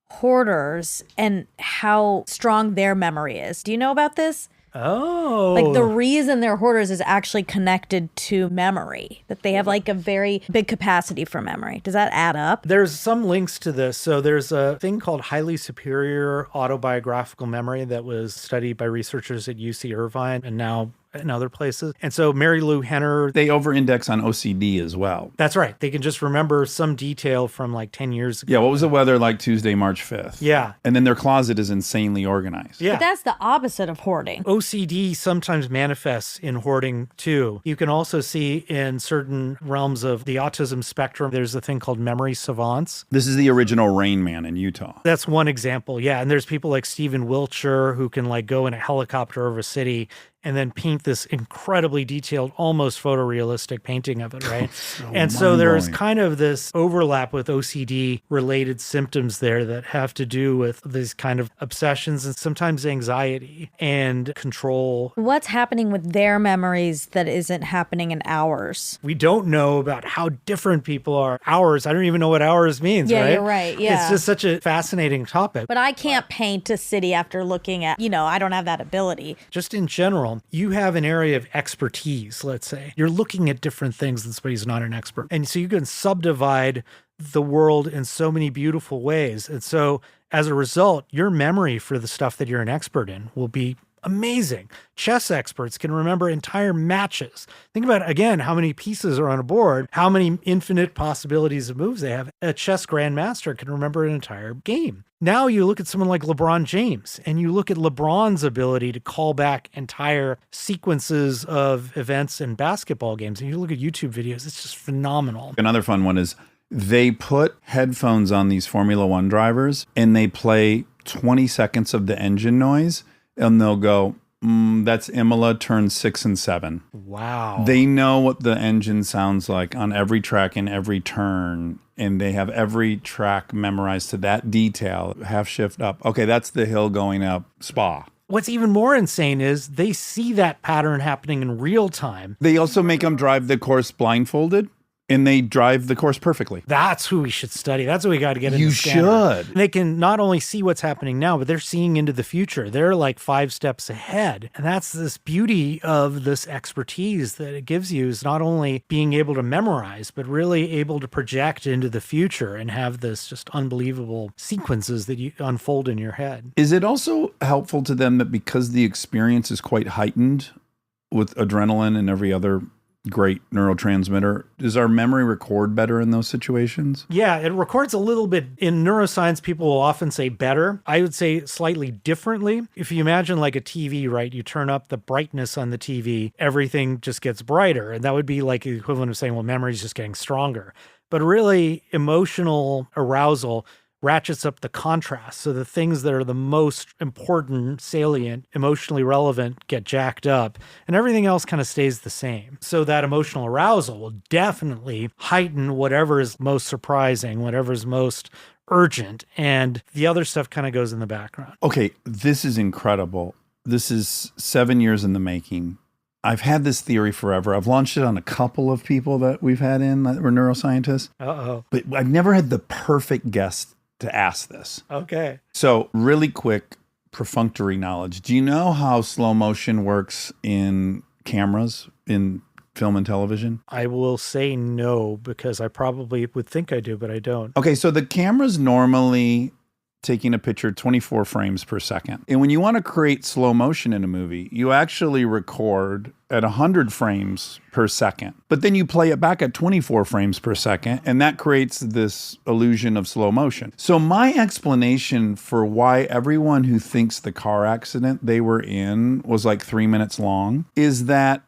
hoarders and how strong their memory is. Do you know about this? Oh. Like the reason they're hoarders is actually connected to memory, that they have like a very big capacity for memory. Does that add up? There's some links to this. So there's a thing called highly superior autobiographical memory that was studied by researchers at UC Irvine and now in other places. And so Mary Lou Henner, They over-index on OCD as well. that's right. They can just remember some detail from like 10 years ago. Yeah, what was the weather like Tuesday, March 5th? Yeah. And then their closet is insanely organized. Yeah. But that's the opposite of hoarding. OCD sometimes manifests in hoarding too. You can also see in certain realms of the autism spectrum, there's a thing called memory savants. This is the original Rain Man in Utah. That's one example. Yeah. And there's people like Stephen Wiltshire who can like go in a helicopter over a city and then paint this incredibly detailed, almost photorealistic painting of it, right? And so there's mind-blowing. kind of this overlap with OCD related symptoms there that have to do with these kind of obsessions and sometimes anxiety and control. What's happening with their memories that isn't happening in ours? We don't know about how different people are. Ours, I don't even know what ours means, Yeah, right? you're right, yeah. It's just such a fascinating topic. But I can't paint a city after looking at, I don't have that ability. Just in general, you have an area of expertise, let's say. You're looking at different things than somebody who's not an expert. And so you can subdivide the world in so many beautiful ways. And so as a result, your memory for the stuff that you're an expert in will be amazing. Chess experts can remember entire matches. Think about, again, how many pieces are on a board, how many infinite possibilities of moves they have. A chess grandmaster can remember an entire game. Now you look at someone like LeBron James, and you look at LeBron's ability to call back entire sequences of events in basketball games, and you look at YouTube videos, it's just phenomenal. Another fun one is they put headphones on these Formula One drivers and they play 20 seconds of the engine noise and they'll go, that's Imola turn 6 and 7. Wow. They know what the engine sounds like on every track and every turn. And they have every track memorized to that detail. Half shift up. Okay, that's the hill going up Spa. What's even more insane is they see that pattern happening in real time. They also make them drive the course blindfolded. And they drive the course perfectly. That's who we should study. That's what we got to get in You the scanner. should. They can not only see what's happening now, but they're seeing into the future. They're like 5 steps ahead. And that's this beauty of this expertise that it gives you, is not only being able to memorize, but really able to project into the future and have this just unbelievable sequences that you unfold in your head. Is it also helpful to them that because the experience is quite heightened with adrenaline and every other great neurotransmitter, does our memory record better in those situations? Yeah, it records a little bit. In neuroscience, people will often say better. I would say slightly differently. If you imagine like a TV, right, you turn up the brightness on the TV, everything just gets brighter. And that would be like the equivalent of saying, well, memory is just getting stronger. But really, emotional arousal ratchets up the contrast. So the things that are the most important, salient, emotionally relevant get jacked up, and everything else kind of stays the same. So that emotional arousal will definitely heighten whatever is most surprising, whatever is most urgent, and the other stuff kind of goes in the background. Okay, this is incredible. This is 7 years in the making. I've had this theory forever. I've launched it on a couple of people that we've had in that were neuroscientists, Uh-oh. but I've never had the perfect guest to ask this. Okay. So really quick, perfunctory knowledge. Do you know how slow motion works in cameras, in film and television? I will say no, because I probably would think I do, but I don't. Okay, so the camera's normally taking a picture 24 frames per second. And when you want to create slow motion in a movie, you actually record at 100 frames per second. But then you play it back at 24 frames per second, and that creates this illusion of slow motion. So my explanation for why everyone who thinks the car accident they were in was like 3 minutes long is that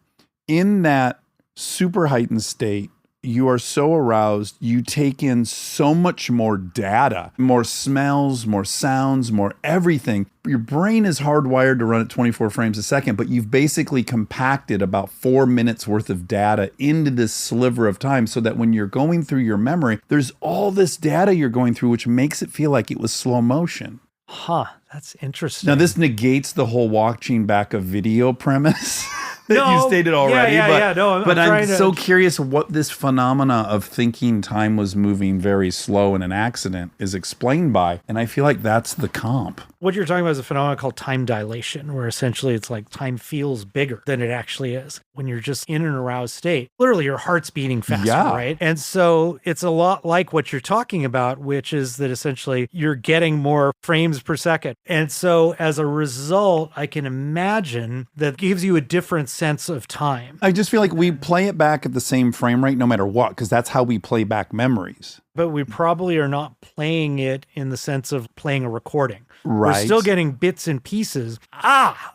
in that super heightened state, you are so aroused, you take in so much more data, more smells, more sounds, more everything. Your brain is hardwired to run at 24 frames a second, but you've basically compacted about 4 minutes worth of data into this sliver of time so that when you're going through your memory, there's all this data you're going through, which makes it feel like it was slow motion. Huh, that's interesting. Now, this negates the whole watching back a video premise. That No, you stated already, No, but I'm trying to- so curious what this phenomena of thinking time was moving very slow in an accident is explained by, and I feel like that's the comp. What you're talking about is a phenomenon called time dilation, where essentially it's like time feels bigger than it actually is when you're just in an aroused state. Literally, your heart's beating faster, Yeah. right? And so it's a lot like what you're talking about, which is that essentially you're getting more frames per second. And so as a result, I can imagine that gives you a different sense of time. I just feel like we play it back at the same frame rate no matter what, because that's how we play back memories. But we probably are not playing it in the sense of playing a recording. Right. We're still getting bits and pieces.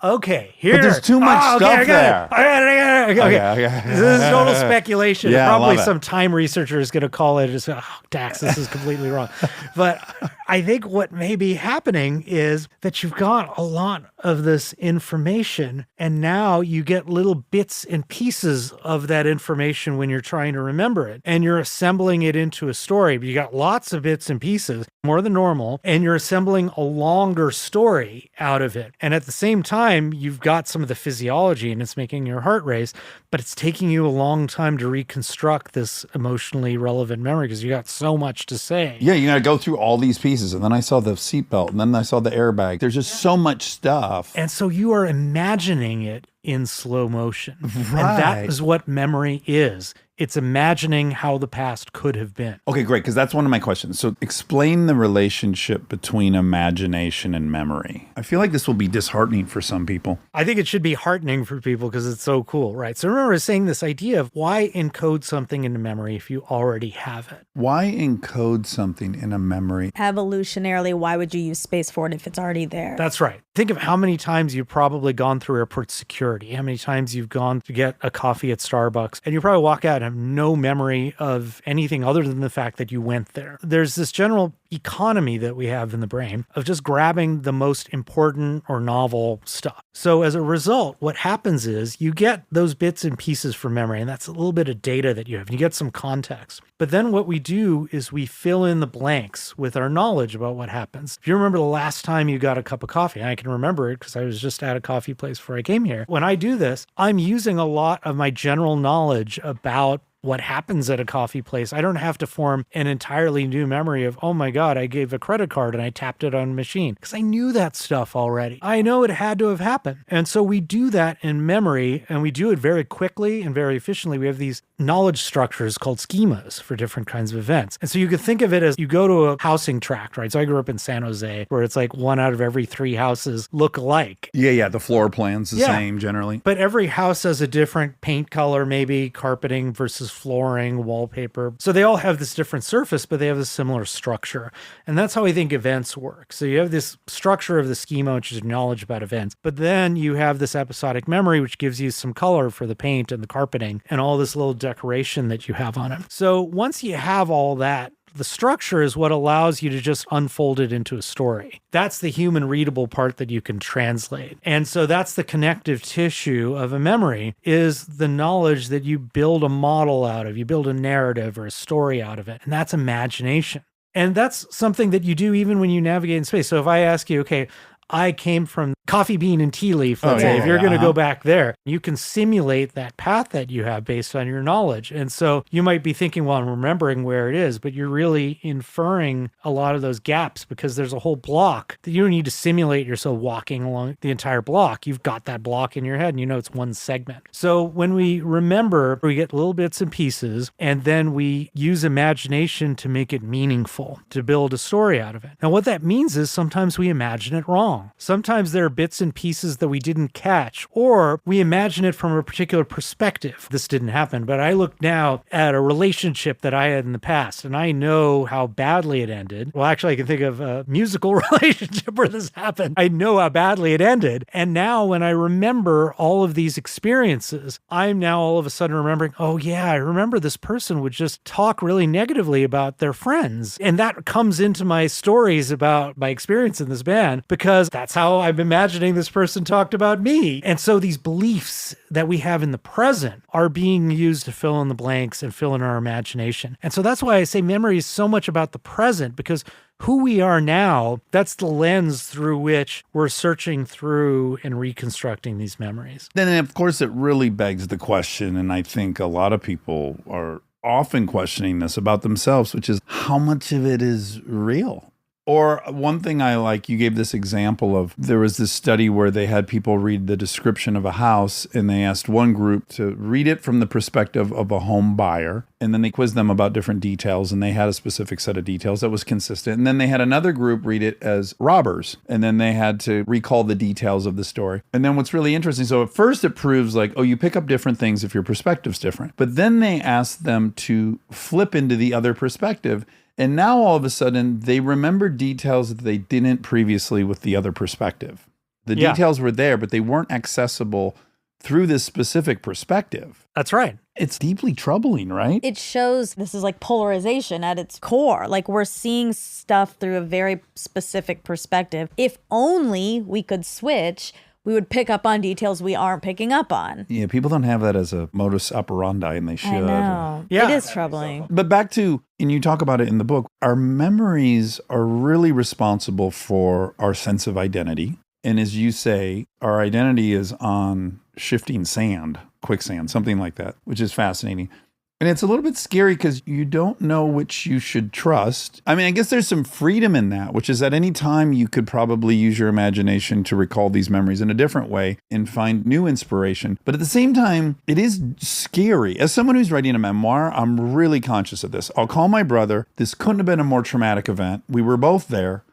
Okay, here. But there's too much stuff there. I got it. Okay. This is total speculation. Yeah, I Probably love it. some time researcher is going to call it as, Dax, this is completely wrong. But I think what may be happening is that you've got a lot of this information, and now you get little bits and pieces of that information when you're trying to remember it, and you're assembling it into a story. But you got lots of bits and pieces, more than normal, and you're assembling a longer story out of it. And at the same time, you've got some of the physiology, and it's making your heart race, but it's taking you a long time to reconstruct this emotionally relevant memory because you got so much to say. Yeah, you got to go through all these pieces. And then I saw the seatbelt, and then I saw the airbag. There's just so much stuff. And so you are imagining it in slow motion. Right. And that is what memory is. It's imagining how the past could have been. Okay, great, because that's one of my questions. So explain the relationship between imagination and memory. I feel like this will be disheartening for some people. I think it should be heartening for people because it's so cool, right? So remember saying this idea of why encode something into memory if you already have it? Why encode something in a memory? Evolutionarily, why would you use space for it if it's already there? That's right. Think of how many times you've probably gone through airport security, how many times you've gone to get a coffee at Starbucks, and you probably walk out and have no memory of anything other than the fact that you went there. There's this general economy that we have in the brain of just grabbing the most important or novel stuff. So as a result, what happens is you get those bits and pieces from memory, and that's a little bit of data that you have, and you get some context. But then what we do is we fill in the blanks with our knowledge about what happens. If you remember the last time you got a cup of coffee, and I can remember it because I was just at a coffee place before I came here. When I do this, I'm using a lot of my general knowledge about what happens at a coffee place. I don't have to form an entirely new memory of, oh my God, I gave a credit card and I tapped it on a machine because I knew that stuff already. I know it had to have happened. And so we do that in memory, and we do it very quickly and very efficiently. We have these knowledge structures called schemas for different kinds of events. And so you could think of it as you go to a housing tract, right? So I grew up in San Jose where it's like 1 out of every 3 houses look alike. Yeah, the floor plan's the Yeah. same generally. But every house has a different paint color, maybe carpeting versus flooring, wallpaper. So they all have this different surface, but they have a similar structure. And that's how I think events work. So you have this structure of the schema, which is knowledge about events. But then you have this episodic memory, which gives you some color for the paint and the carpeting and all this little decoration that you have on it. So once you have all that, the structure is what allows you to just unfold it into a story. That's the human readable part that you can translate. And so that's the connective tissue of a memory, is the knowledge that you build a model out of, you build a narrative or a story out of it. And that's imagination. And that's something that you do even when you navigate in space. So if I ask you, okay, I came from coffee bean and tea leaf, let's say, if you're going to go back there, you can simulate that path that you have based on your knowledge. And so you might be thinking, well, I'm remembering where it is, but you're really inferring a lot of those gaps because there's a whole block that you don't need to simulate yourself walking along the entire block. You've got that block in your head and you know it's one segment. So when we remember, we get little bits and pieces, and then we use imagination to make it meaningful, to build a story out of it. Now, what that means is sometimes we imagine it wrong. Sometimes there are bits and pieces that we didn't catch, or we imagine it from a particular perspective. This didn't happen, but I look now at a relationship that I had in the past, and I know how badly it ended. Well, actually, I can think of a musical relationship where this happened. I know how badly it ended. And now when I remember all of these experiences, I'm now all of a sudden remembering, oh yeah, I remember this person would just talk really negatively about their friends. And that comes into my stories about my experience in this band because that's how I'm imagining this person talked about me. And so these beliefs that we have in the present are being used to fill in the blanks and fill in our imagination. And so that's why I say memory is so much about the present, because who we are now, that's the lens through which we're searching through and reconstructing these memories. Then, of course, it really begs the question, and I think a lot of people are often questioning this about themselves, which is how much of it is real? Or one thing I like, you gave this example of, there was this study where they had people read the description of a house, and they asked one group to read it from the perspective of a home buyer. And then they quizzed them about different details, and they had a specific set of details that was consistent. And then they had another group read it as robbers, and then they had to recall the details of the story. And then what's really interesting, so at first it proves like, oh, you pick up different things if your perspective's different. But then they asked them to flip into the other perspective. And now all of a sudden, they remember details that they didn't previously with the other perspective. The details were there, but they weren't accessible through this specific perspective. That's right. It's deeply troubling, right? It shows this is like polarization at its core. Like we're seeing stuff through a very specific perspective. If only we could switch, we would pick up on details we aren't picking up on. Yeah, people don't have that as a modus operandi, and they should. I know. Yeah. It is troubling. But back to, and you talk about it in the book, our memories are really responsible for our sense of identity. And as you say, our identity is on shifting sand, quicksand, something like that, which is fascinating. And it's a little bit scary because you don't know which you should trust. I mean, I guess there's some freedom in that, which is at any time you could probably use your imagination to recall these memories in a different way and find new inspiration. But at the same time, it is scary. As someone who's writing a memoir, I'm really conscious of this. I'll call my brother. This couldn't have been a more traumatic event. We were both there.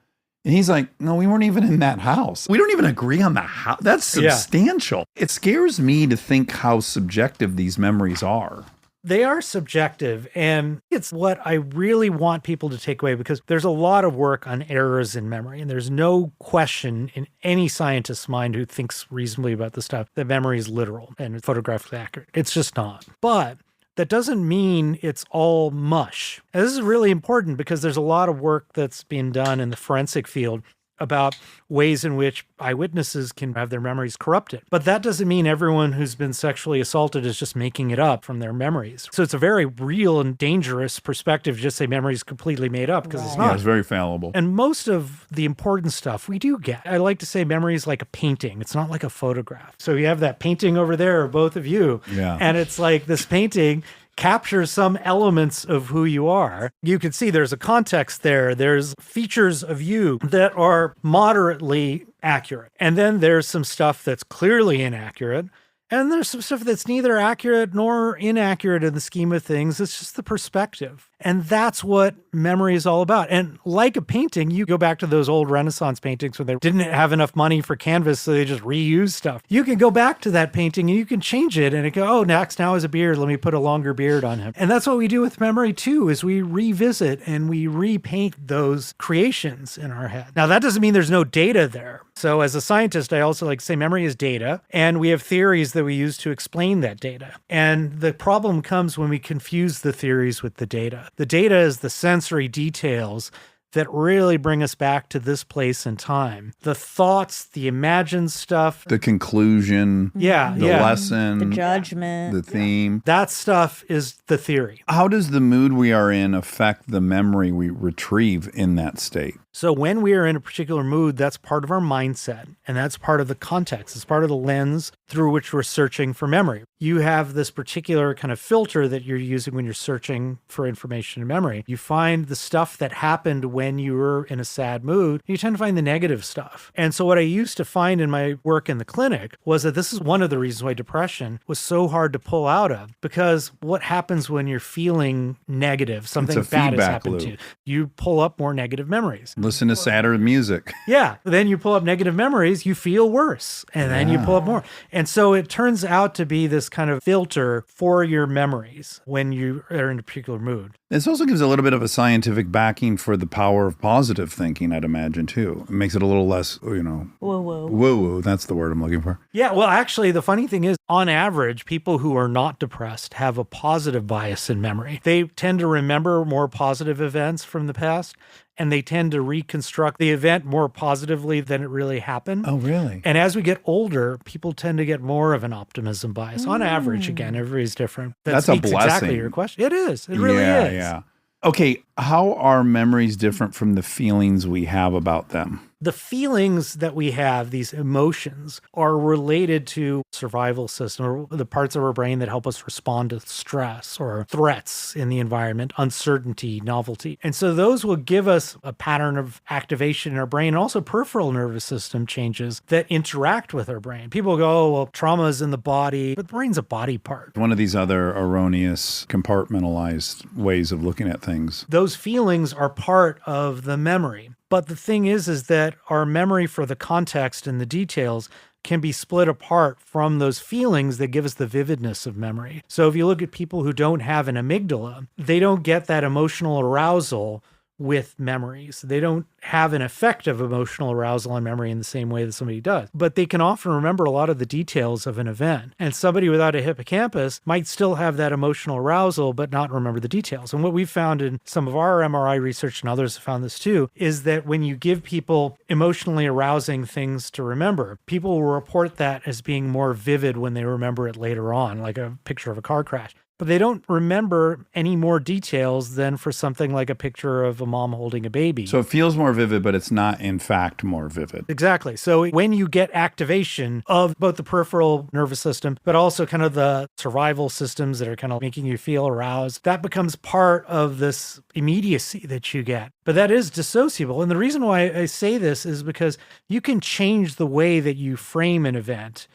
And he's like, no, we weren't even in that house. We don't even agree on the house. That's substantial. It scares me to think how subjective these memories are. They are subjective, and it's what I really want people to take away, because there's a lot of work on errors in memory, and there's no question in any scientist's mind who thinks reasonably about this stuff that memory is literal and photographically accurate. It's just not. But that doesn't mean it's all mush. And this is really important because there's a lot of work that's being done in the forensic field about ways in which eyewitnesses can have their memories corrupted. But that doesn't mean everyone who's been sexually assaulted is just making it up from their memories. So it's a very real and dangerous perspective to just say memory is completely made up, because it's not. Yeah, it's very fallible. And most of the important stuff we do get. I like to say memory is like a painting. It's not like a photograph. So you have that painting over there, both of you. Yeah. And it's like this painting captures some elements of who you are. You can see there's a context there. There's features of you that are moderately accurate. And then there's some stuff that's clearly inaccurate. And there's some stuff that's neither accurate nor inaccurate in the scheme of things. It's just the perspective. And that's what memory is all about. And like a painting, you go back to those old Renaissance paintings where they didn't have enough money for canvas, so they just reused stuff. You can go back to that painting and you can change it and it go, oh, Dax now has a beard. Let me put a longer beard on him. And that's what we do with memory too, is we revisit and we repaint those creations in our head. Now, that doesn't mean there's no data there. So as a scientist, I also like to say memory is data, and we have theories that we use to explain that data. And the problem comes when we confuse the theories with the data. The data is the sensory details that really bring us back to this place and time. The thoughts, the imagined stuff. The conclusion. Yeah, the lesson. The judgment. The theme. That stuff is the theory. How does the mood we are in affect the memory we retrieve in that state? So when we are in a particular mood, that's part of our mindset, and that's part of the context. It's part of the lens through which we're searching for memory. You have this particular kind of filter that you're using when you're searching for information in memory. You find the stuff that happened when you were in a sad mood. You tend to find the negative stuff. And so what I used to find in my work in the clinic was that this is one of the reasons why depression was so hard to pull out of, because what happens when you're feeling negative, something It's a bad has feedback happened loop. to you, you pull up more negative memories. Listen to sadder music. Yeah. Then you pull up negative memories, you feel worse. And then you pull up more. And so it turns out to be this kind of filter for your memories when you are in a particular mood. This also gives a little bit of a scientific backing for the power of positive thinking, I'd imagine, too. It makes it a little less, Woo-woo. woo-woo. That's the word I'm looking for. Yeah. Well, actually, the funny thing is, on average, people who are not depressed have a positive bias in memory. They tend to remember more positive events from the past, and they tend to reconstruct the event more positively than it really happened. Oh, really? And as we get older, people tend to get more of an optimism bias. On average, again, everybody's different. That That's a speaks exactly blessing. your question. It is. It really is. Yeah. Okay, How are memories different from the feelings we have about them? The feelings that we have, these emotions, are related to survival system, or the parts of our brain that help us respond to stress or threats in the environment, uncertainty, novelty. And so those will give us a pattern of activation in our brain, and also peripheral nervous system changes that interact with our brain. People go, oh, well, trauma is in the body, but the brain's a body part. One of these other erroneous compartmentalized ways of looking at things. Those feelings are part of the memory. But the thing is that our memory for the context and the details can be split apart from those feelings that give us the vividness of memory. So if you look at people who don't have an amygdala, they don't get that emotional arousal with memories. They don't have an effect of emotional arousal on memory in the same way that somebody does, but they can often remember a lot of the details of an event. And somebody without a hippocampus might still have that emotional arousal, but not remember the details. And what we've found in some of our MRI research, and others have found this too, is that when you give people emotionally arousing things to remember, people will report that as being more vivid when they remember it later on, like a picture of a car crash. But they don't remember any more details than for something like a picture of a mom holding a baby. So it feels more vivid, but it's not in fact more vivid. Exactly. So when you get activation of both the peripheral nervous system, but also kind of the survival systems that are kind of making you feel aroused, that becomes part of this immediacy that you get. But that is dissociable. And the reason why I say this is because you can change the way that you frame an event.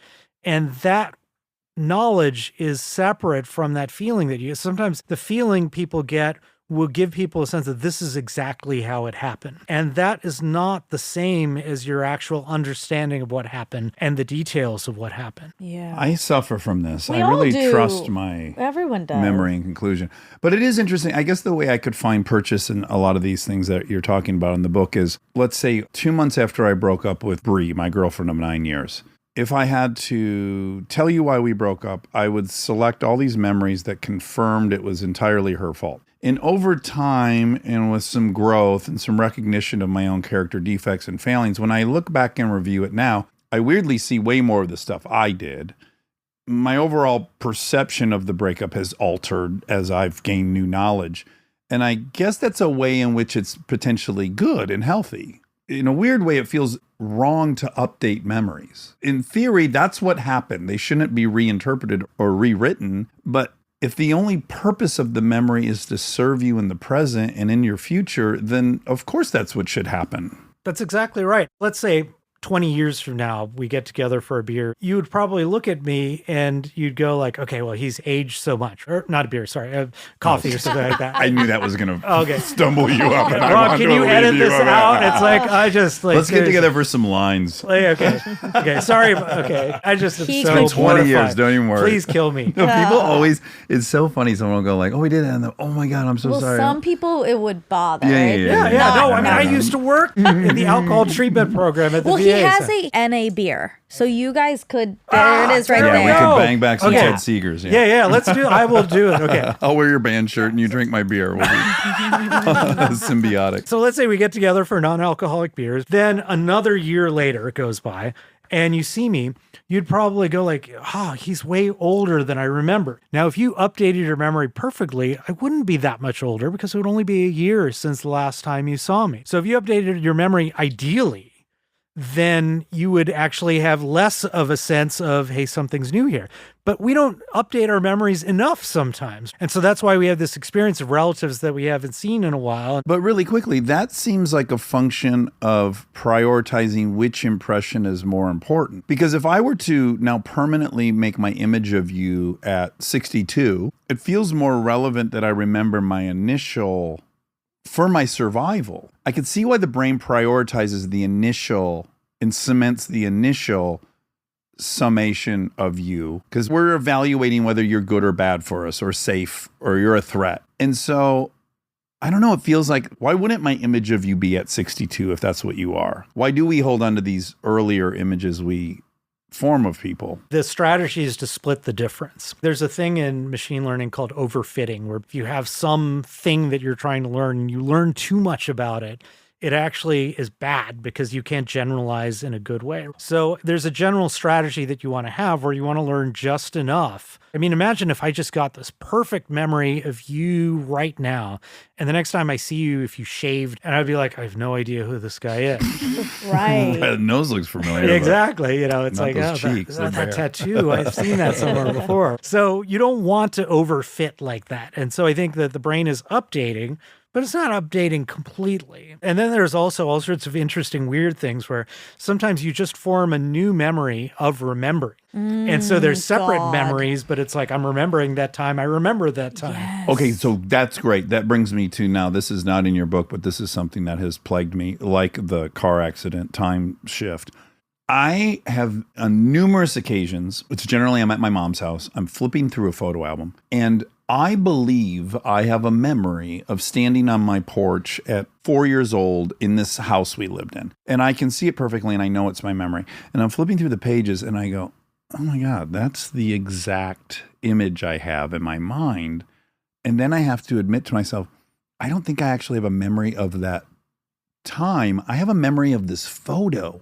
And that knowledge is separate from that feeling that you get. Sometimes the feeling people get will give people a sense that this is exactly how it happened. And that is not the same as your actual understanding of what happened and the details of what happened. Yeah. I suffer from this. We I all really do. trust my Everyone does. memory and conclusion. But it is interesting. I guess the way I could find purchase in a lot of these things that you're talking about in the book is, let's say 2 months after I broke up with Bree, my girlfriend of 9 years, if I had to tell you why we broke up, I would select all these memories that confirmed it was entirely her fault. And over time, and with some growth and some recognition of my own character defects and failings, when I look back and review it now, I weirdly see way more of the stuff I did. My overall perception of the breakup has altered as I've gained new knowledge. And I guess that's a way in which it's potentially good and healthy. In a weird way, it feels wrong to update memories. In theory, that's what happened. They shouldn't be reinterpreted or rewritten. But if the only purpose of the memory is to serve you in the present and in your future, then of course that's what should happen. That's exactly right. Let's say 20 years from now, we get together for a beer. You would probably look at me and you'd go like, okay, well, he's aged so much. Or not a beer, sorry, coffee or something like that. I knew that was going to Okay. stumble you up. And I Rob, wanted can to you leave edit you this on out? that. It's like, I just like... Let's get together for some lines. Like, okay, sorry. Okay, I just am He so could- It's been 20 years, mortified. don't even worry. Please kill me. No, people always, it's so funny. Someone will go like, oh, we did that. And they're, oh my God, I'm so Well, sorry. some people it would bother. Yeah, right? yeah, Yeah, no, I mean, I no. used to work in the alcohol treatment program at the Well, VA. he has so- a NA beer, so you guys could. There it is, right there yeah, we we there. go. could bang back some Okay. Ted Seegers. Yeah, let's do it. I will do it. Okay. I'll wear your band shirt and you drink my beer. We'll be symbiotic. So let's say we get together for non-alcoholic beers. Then another year later goes by and you see me, you'd probably go like, he's way older than I remember. Now, if you updated your memory perfectly, I wouldn't be that much older because it would only be a year since the last time you saw me. So if you updated your memory ideally, then you would actually have less of a sense of, hey, something's new here. But we don't update our memories enough sometimes. And so that's why we have this experience of relatives that we haven't seen in a while. But really quickly, that seems like a function of prioritizing which impression is more important. Because if I were to now permanently make my image of you at 62, it feels more relevant that I remember my initial for my survival. I could see why the brain prioritizes the initial and cements the initial summation of you, because we're evaluating whether you're good or bad for us or safe or you're a threat. And so I don't know, it feels like, why wouldn't my image of you be at 62 if that's what you are? Why do we hold on to these earlier images we form of people? The strategy is to split the difference. There's a thing in machine learning called overfitting, where if you have some thing that you're trying to learn and you learn too much about it, it actually is bad because you can't generalize in a good way. So there's a general strategy that you want to have where you want to learn just enough. I mean, imagine if I just got this perfect memory of you right now, and the next time I see you, if you shaved, and I'd be like, I have no idea who this guy is. Right. That nose looks familiar. Exactly. You know, it's Not like, those cheeks, that they're bare. tattoo. I've seen that somewhere before. So you don't want to overfit like that. And so I think that the brain is updating, but it's not updating completely. And then there's also all sorts of interesting, weird things where sometimes you just form a new memory of remembering. And so there's separate God. memories, but it's like, I'm remembering that time. I remember that time. Yes. Okay, so that's great. That brings me to now, this is not in your book, but this is something that has plagued me, like the car accident time shift. I have on numerous occasions, which generally I'm at my mom's house, I'm flipping through a photo album, and I believe I have a memory of standing on my porch at 4 years old in this house we lived in. And I can see it perfectly, and I know it's my memory. And I'm flipping through the pages, and I go, oh my God, that's the exact image I have in my mind. And then I have to admit to myself, I don't think I actually have a memory of that time. I have a memory of this photo.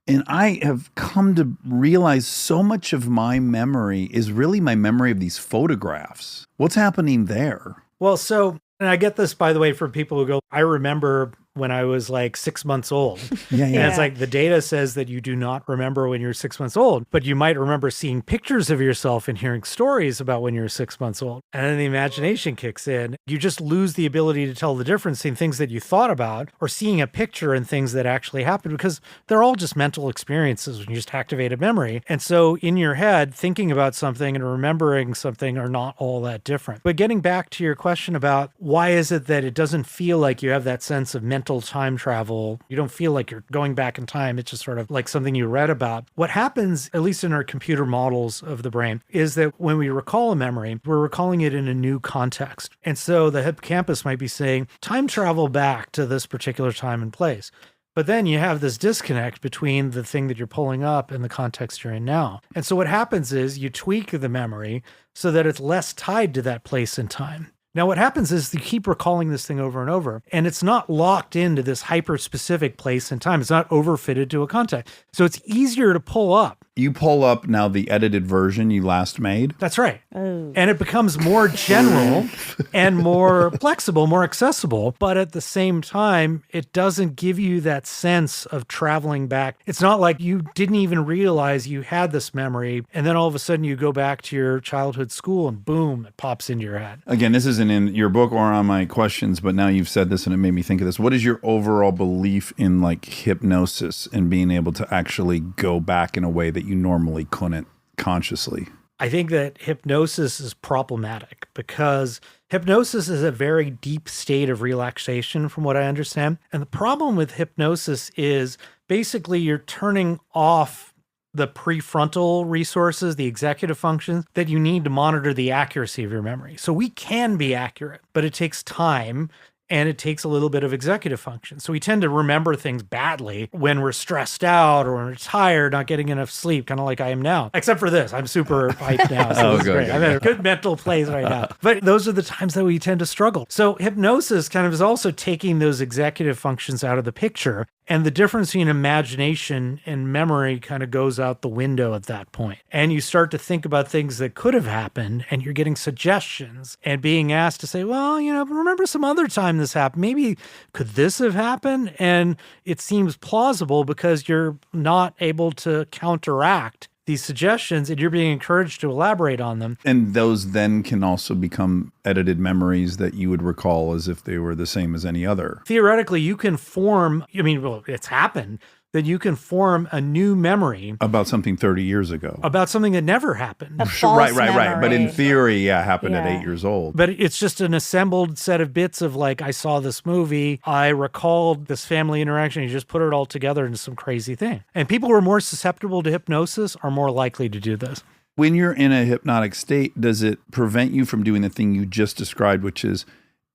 And I have come to realize so much of my memory is really my memory of these photographs. What's happening there? Well, so, and I get this, by the way, from people who go, I remember when I was like 6 months old. Yeah, And yeah. it's like the data says that you do not remember when you're 6 months old, but you might remember seeing pictures of yourself and hearing stories about when you're 6 months old. And then the imagination kicks in. You just lose the ability to tell the difference in things that you thought about or seeing a picture and things that actually happened because they're all just mental experiences when you just activate a memory. And so in your head, thinking about something and remembering something are not all that different. But getting back to your question about why is it that it doesn't feel like you have that sense of mental time travel, you don't feel like you're going back in time. It's just sort of like something you read about. What happens, at least in our computer models of the brain, is that when we recall a memory, we're recalling it in a new context. And so the hippocampus might be saying, time travel back to this particular time and place. But then you have this disconnect between the thing that you're pulling up and the context you're in now. And so what happens is you tweak the memory so that it's less tied to that place and time. Now, what happens is you keep recalling this thing over and over, and it's not locked into this hyper-specific place and time. It's not overfitted to a context. So it's easier to pull up. You pull up now the edited version you last made. That's right. Oh. And it becomes more general and more flexible, more accessible. But at the same time, it doesn't give you that sense of traveling back. It's not like you didn't even realize you had this memory. And then all of a sudden you go back to your childhood school and boom, it pops into your head. Again, this isn't in your book or on my questions, but now you've said this and it made me think of this. What is your overall belief in like hypnosis and being able to actually go back in a way that you normally couldn't consciously? I think that hypnosis is problematic because hypnosis is a very deep state of relaxation from what I understand. And the problem with hypnosis is basically you're turning off the prefrontal resources, the executive functions that you need to monitor the accuracy of your memory. So we can be accurate, but it takes time. And it takes a little bit of executive function. So we tend to remember things badly when we're stressed out or when we're tired, not getting enough sleep, kind of like I am now. Except for this. I'm super hyped now. So Oh, this is good, great. good, I'm in a good mental place right now. But those are the times that we tend to struggle. So hypnosis kind of is also taking those executive functions out of the picture. And the difference between imagination and memory kind of goes out the window at that point. And you start to think about things that could have happened and you're getting suggestions and being asked to say, well, you know, remember some other time this happened. Maybe could this have happened? And it seems plausible because you're not able to counteract these suggestions and you're being encouraged to elaborate on them. And those then can also become edited memories that you would recall as if they were the same as any other. Theoretically, you can form, well, it's happened, that you can form a new memory About something 30 years ago. about something that never happened. A false Right. But in memory. theory, yeah, it happened at Yeah. 8 years old. But it's just an assembled set of bits of like, I saw this movie, I recalled this family interaction, you just put it all together into some crazy thing. And people who are more susceptible to hypnosis are more likely to do this. When you're in a hypnotic state, does it prevent you from doing the thing you just described, which is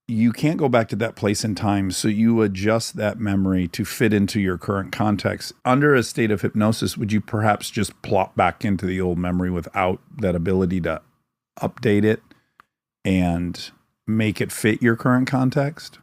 you can't go back to that place and time, so you adjust that memory to fit into your current context? Under a state of hypnosis, would you perhaps just plop back into the old memory without that ability to update it and make it fit your current context?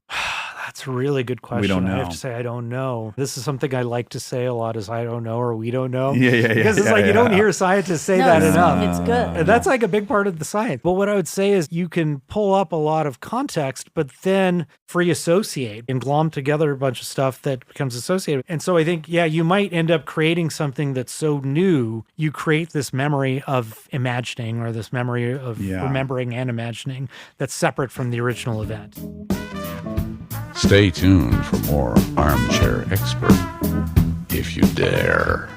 That's a really good question. don't I have know. to say, I don't know. This is something I like to say a lot is I don't know or we don't know. Yeah. Because it's like you don't hear scientists say No, that it's- enough. It's good. And that's like a big part of the science. But what I would say is you can pull up a lot of context, but then free associate and glom together a bunch of stuff that becomes associated. And so I think, yeah, you might end up creating something that's so new, you create this memory of imagining or this memory of remembering and imagining that's separate from the original event. Stay tuned for more Armchair Expert, if you dare.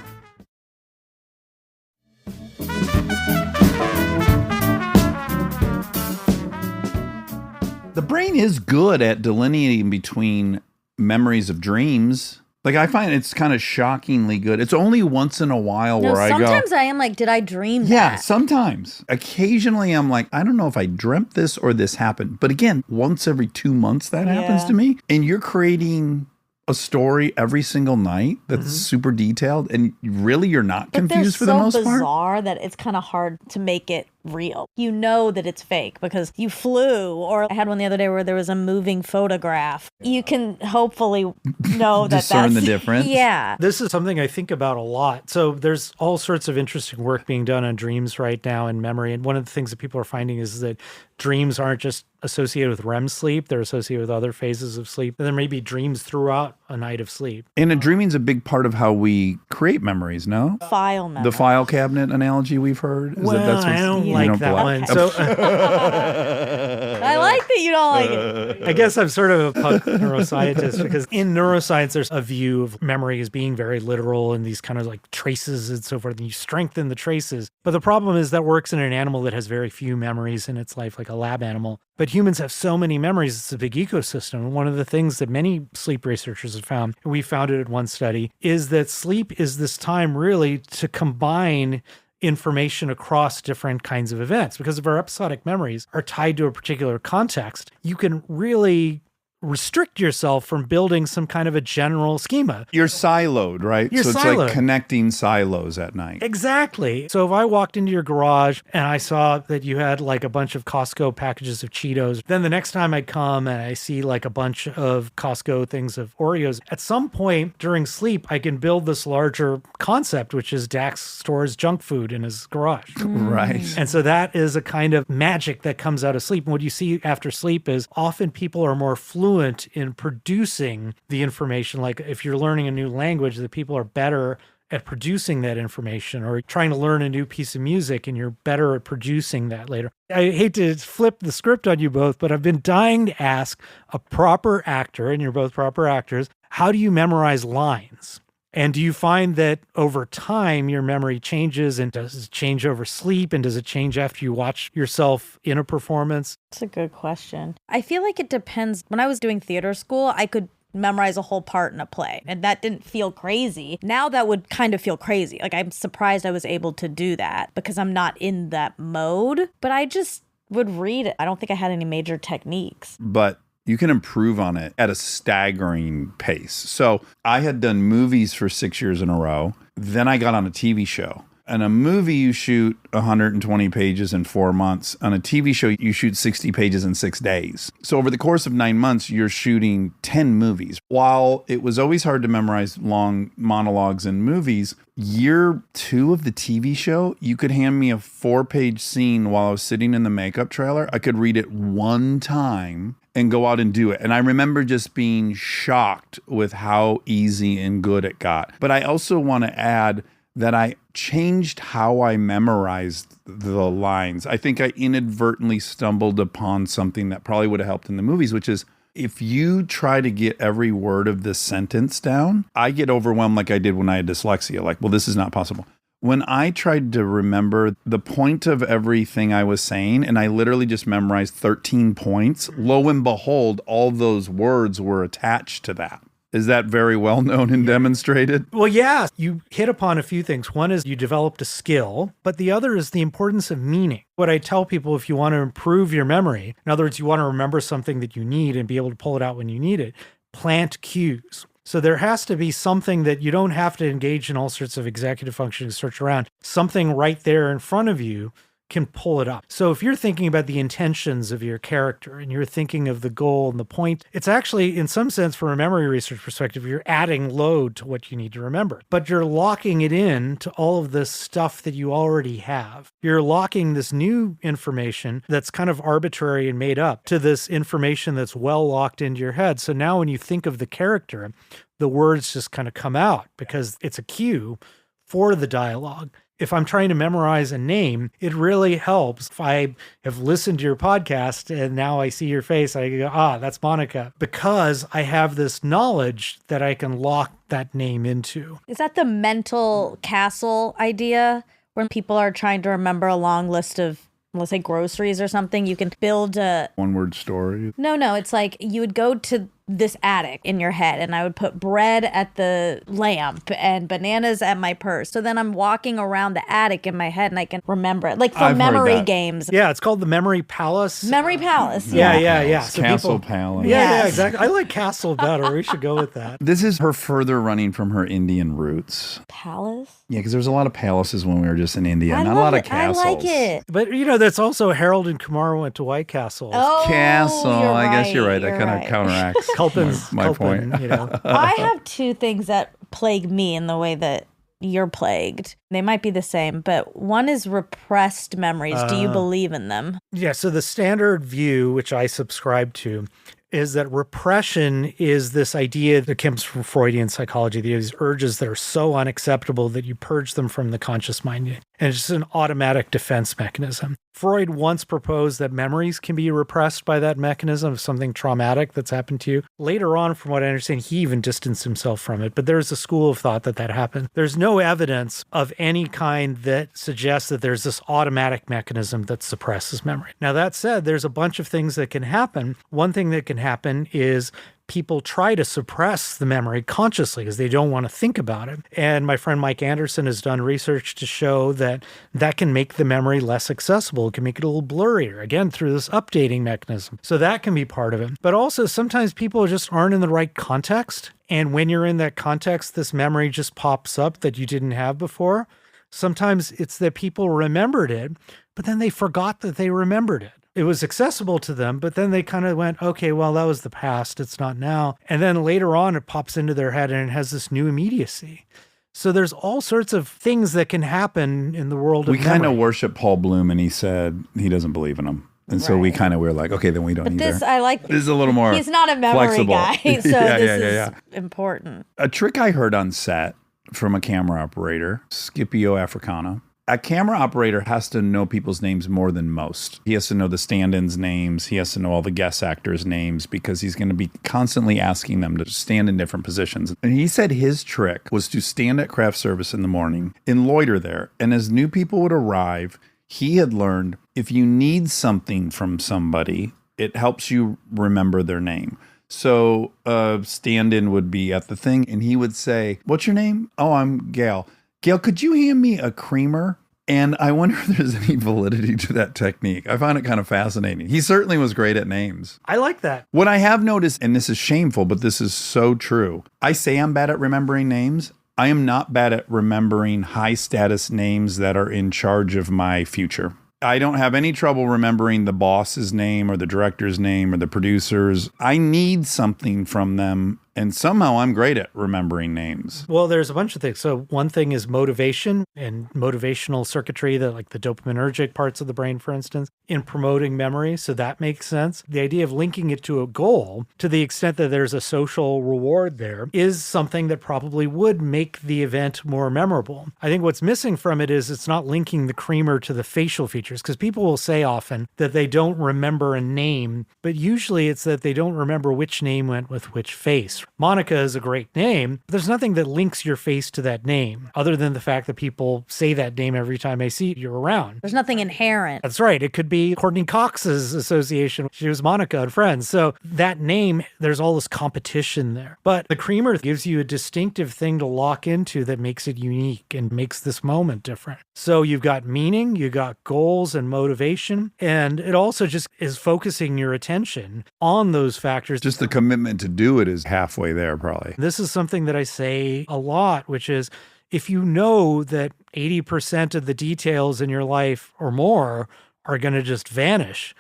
The brain is good at delineating between memories of dreams. Like, I find it's kind of shockingly good. It's only once in a while No, where I go, sometimes I am like, did I dream yeah, that? sometimes. Occasionally I'm like, I don't know if I dreamt this or this happened. But again, once every 2 months that happens Yeah. to me. And you're creating a story every single night that's super detailed. And really, you're not But they're confused for the so most part. bizarre that it's kind of hard to make it real. You know that it's fake because you flew, or I had one the other day where there was a moving photograph. You can hopefully know that Discern that's the difference. Yeah. This is something I think about a lot. So there's all sorts of interesting work being done on dreams right now and memory. And one of the things that people are finding is that dreams aren't just associated with REM sleep, they're associated with other phases of sleep. And there may be dreams throughout a night of sleep. And dreaming is a big part of how we create memories, no? File memory. The file cabinet analogy we've heard? Is Well, that's I don't you like don't that believe- one. So I like that you don't like it. I guess I'm sort of a punk neuroscientist because in neuroscience, there's a view of memory as being very literal and these kind of like traces and so forth, and you strengthen the traces. But the problem is that works in an animal that has very few memories in its life, like a lab animal. But humans have so many memories, it's a big ecosystem. And one of the things that many sleep researchers have found, and we found it in one study, is that sleep is this time really to combine information across different kinds of events. Because if our episodic memories are tied to a particular context, you can really restrict yourself from building some kind of a general schema. You're siloed, right? You're so it's siloed. like connecting silos at night. Exactly. So if I walked into your garage and I saw that you had like a bunch of Costco packages of Cheetos, then the next time I come and I see like a bunch of Costco things of Oreos, at some point during sleep, I can build this larger concept, which is Dax stores junk food in his garage. Right. And so that is a kind of magic that comes out of sleep. And what you see after sleep is often people are more fluent in producing the information. Like if you're learning a new language, the people are better at producing that information, or trying to learn a new piece of music and you're better at producing that later. I hate to flip the script on you both, but I've been dying to ask a proper actor, and you're both proper actors, how do you memorize lines? And do you find that over time your memory changes, and does it change over sleep, and does it change after you watch yourself in a performance? That's a good question. I feel like it depends. When I was doing theater school, I could memorize a whole part in a play, and that didn't feel crazy. Now that would kind of feel crazy. Like, I'm surprised I was able to do that because I'm not in that mode, but I just would read it. I don't think I had any major techniques. But you can improve on it at a staggering pace. So I had done movies for 6 years in a row. Then I got on a TV show. In a movie, you shoot 120 pages in 4 months. On a TV show, you shoot 60 pages in 6 days. So over the course of 9 months, you're shooting 10 movies. While it was always hard to memorize long monologues in movies, year 2 of the TV show, you could hand me a 4-page scene while I was sitting in the makeup trailer. I could read it one time and go out and do it. And I remember just being shocked with how easy and good it got. But I also want to add that I changed how I memorized the lines. I think I inadvertently stumbled upon something that probably would have helped in the movies, which is if you try to get every word of this sentence down, I get overwhelmed like I did when I had dyslexia. Like, well, this is not possible. When I tried to remember the point of everything I was saying, and I literally just memorized 13 points, lo and behold, all those words were attached to that. Is that very well known and demonstrated? Well, yeah, you hit upon a few things. One is you developed a skill, but the other is the importance of meaning. What I tell people, if you want to improve your memory, in other words, you want to remember something that you need and be able to pull it out when you need it, plant cues. So there has to be something that you don't have to engage in all sorts of executive functioning, search around, something right there in front of you can pull it up. So if you're thinking about the intentions of your character and you're thinking of the goal and the point, it's actually, in some sense, from a memory research perspective, you're adding load to what you need to remember. But you're locking it in to all of this stuff that you already have. You're locking this new information that's kind of arbitrary and made up to this information that's well locked into your head. So now when you think of the character, the words just kind of come out because it's a cue for the dialogue. If I'm trying to memorize a name, it really helps if I have listened to your podcast and now I see your face, I go, that's Monica, because I have this knowledge that I can lock that name into. Is that the mental castle idea when people are trying to remember a long list of, let's say, groceries or something? You can build a... One-word story. No, it's like you would go to this attic in your head and I would put bread at the lamp and bananas at my purse. So then I'm walking around the attic in my head and I can remember it. Like for I've heard memory that. games. Yeah, it's called the Memory Palace. Memory Palace. Yeah. So Castle people- Palace. Yeah, Yes. exactly. I like Castle better. We should go with that. This is her further running from her Indian roots. Palace? Yeah, because there was a lot of palaces when we were just in India. I Not a love lot of it. I castles. like it. But, that's also Harold and Kumar went to White Castle. Oh, Castle. you're I guess you're right. That you're kind right. of counteracts Culpin's my point. I have two things that plague me in the way that you're plagued. They might be the same, but one is repressed memories. Do you believe in them? Yeah, so the standard view, which I subscribe to, is that repression is this idea that comes from Freudian psychology, these urges that are so unacceptable that you purge them from the conscious mind. And it's just an automatic defense mechanism. Freud once proposed that memories can be repressed by that mechanism of something traumatic that's happened to you. Later on, from what I understand, he even distanced himself from it. But there's a school of thought that happened. There's no evidence of any kind that suggests that there's this automatic mechanism that suppresses memory. Now, that said, there's a bunch of things that can happen. One thing that can happen is people try to suppress the memory consciously because they don't want to think about it. And my friend Mike Anderson has done research to show that that can make the memory less accessible. It can make it a little blurrier, again, through this updating mechanism. So that can be part of it. But also sometimes people just aren't in the right context. And when you're in that context, this memory just pops up that you didn't have before. Sometimes it's that people remembered it, but then they forgot that they remembered it. It was accessible to them, but then they kind of went, okay, well, that was the past. It's not now. And then later on, it pops into their head and it has this new immediacy. So there's all sorts of things that can happen in the world of We kind memory. of worship Paul Bloom, and he said he doesn't believe in them. And so we kind of were like, okay, then we don't But either. this, I like. This is a little more He's not a memory flexible. guy, so Yeah, this yeah. is important. A trick I heard on set from a camera operator, Scipio Africana. A camera operator has to know people's names more than most. He has to know the stand-ins' names. He has to know all the guest actors' names because he's going to be constantly asking them to stand in different positions. And he said his trick was to stand at craft service in the morning and loiter there. And as new people would arrive, he had learned if you need something from somebody, it helps you remember their name. So a stand-in would be at the thing and he would say, "What's your name?" "Oh, I'm Gail." "Gail, could you hand me a creamer?" And I wonder if there's any validity to that technique. I find it kind of fascinating. He certainly was great at names. I like that. What I have noticed, and this is shameful, but this is so true. I say I'm bad at remembering names. I am not bad at remembering high status names that are in charge of my future. I don't have any trouble remembering the boss's name or the director's name or the producer's. I need something from them. And somehow I'm great at remembering names. Well, there's a bunch of things. So one thing is motivation and motivational circuitry, that like the dopaminergic parts of the brain, for instance, in promoting memory. So that makes sense. The idea of linking it to a goal, to the extent that there's a social reward there, is something that probably would make the event more memorable. I think what's missing from it is it's not linking the creamer to the facial features, because people will say often that they don't remember a name, but usually it's that they don't remember which name went with which face. Monica is a great name, but there's nothing that links your face to that name other than the fact that people say that name every time I see you're around. There's nothing inherent. That's right. It could be Courtney Cox's association. She was Monica and Friends. So that name, there's all this competition there. But the creamer gives you a distinctive thing to lock into that makes it unique and makes this moment different. So you've got meaning, you've got goals and motivation, and it also just is focusing your attention on those factors. Just the commitment to do it is halfway there, probably. This is something that I say a lot, which is if you know that 80% of the details in your life or more are going to just vanish,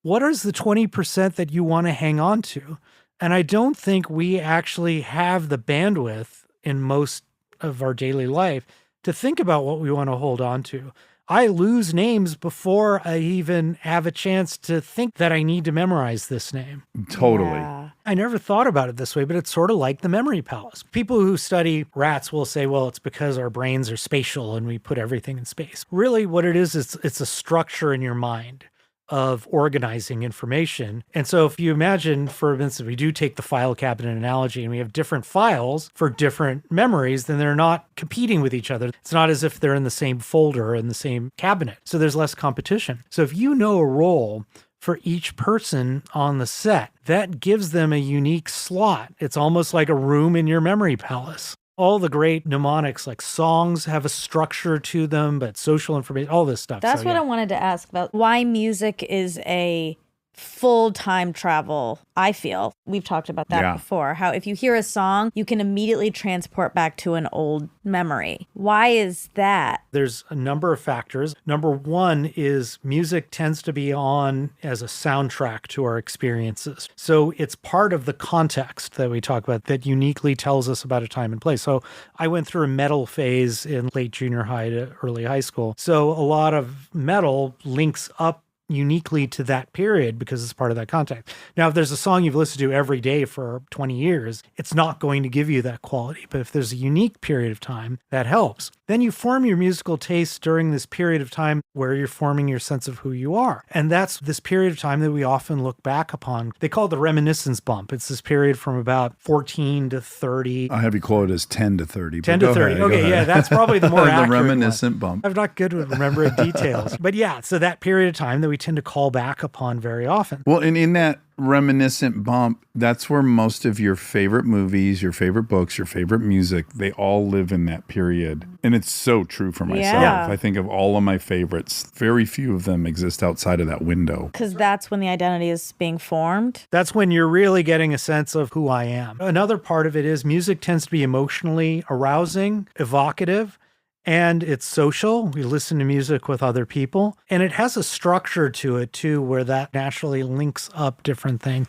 what is the 20% that you want to hang on to? And I don't think we actually have the bandwidth in most of our daily life to think about what we want to hold on to. I lose names before I even have a chance to think that I need to memorize this name. Totally. Yeah. I never thought about it this way, but it's sort of like the memory palace. People who study rats will say, well, it's because our brains are spatial and we put everything in space. Really, what it is it's a structure in your mind of organizing information. And so if you imagine, for instance, we do take the file cabinet analogy and we have different files for different memories, then they're not competing with each other. It's not as if they're in the same folder or in the same cabinet. So there's less competition. So if you know a role for each person on the set, that gives them a unique slot. It's almost like a room in your memory palace. All the great mnemonics, like songs, have a structure to them, but social information, all this stuff. That's what I wanted to ask about. Why music is a full time travel, I feel. We've talked about that before. How if you hear a song, you can immediately transport back to an old memory. Why is that? There's a number of factors. Number one is music tends to be on as a soundtrack to our experiences. So it's part of the context that we talk about that uniquely tells us about a time and place. So I went through a metal phase in late junior high to early high school. So a lot of metal links up uniquely to that period because it's part of that context. Now, if there's a song you've listened to every day for 20 years, it's not going to give you that quality. But if there's a unique period of time, that helps. Then you form your musical taste during this period of time where you're forming your sense of who you are. And that's this period of time that we often look back upon. They call it the reminiscence bump. It's this period from about 14 to 30. I have you quoted as 10 to 30. 10 to 30. Okay, yeah, that's probably the more accurate The reminiscent bump. I'm not good with remembering details. But yeah, so that period of time that we tend to call back upon very often. Well, and in that reminiscent bump, that's where most of your favorite movies, your favorite books, your favorite music, they all live in that period. And it's so true for myself. Yeah. I think of all of my favorites, very few of them exist outside of that window. Because that's when the identity is being formed. That's when you're really getting a sense of who I am. Another part of it is music tends to be emotionally arousing, evocative, and it's social. We listen to music with other people, and it has a structure to it too, where that naturally links up different things.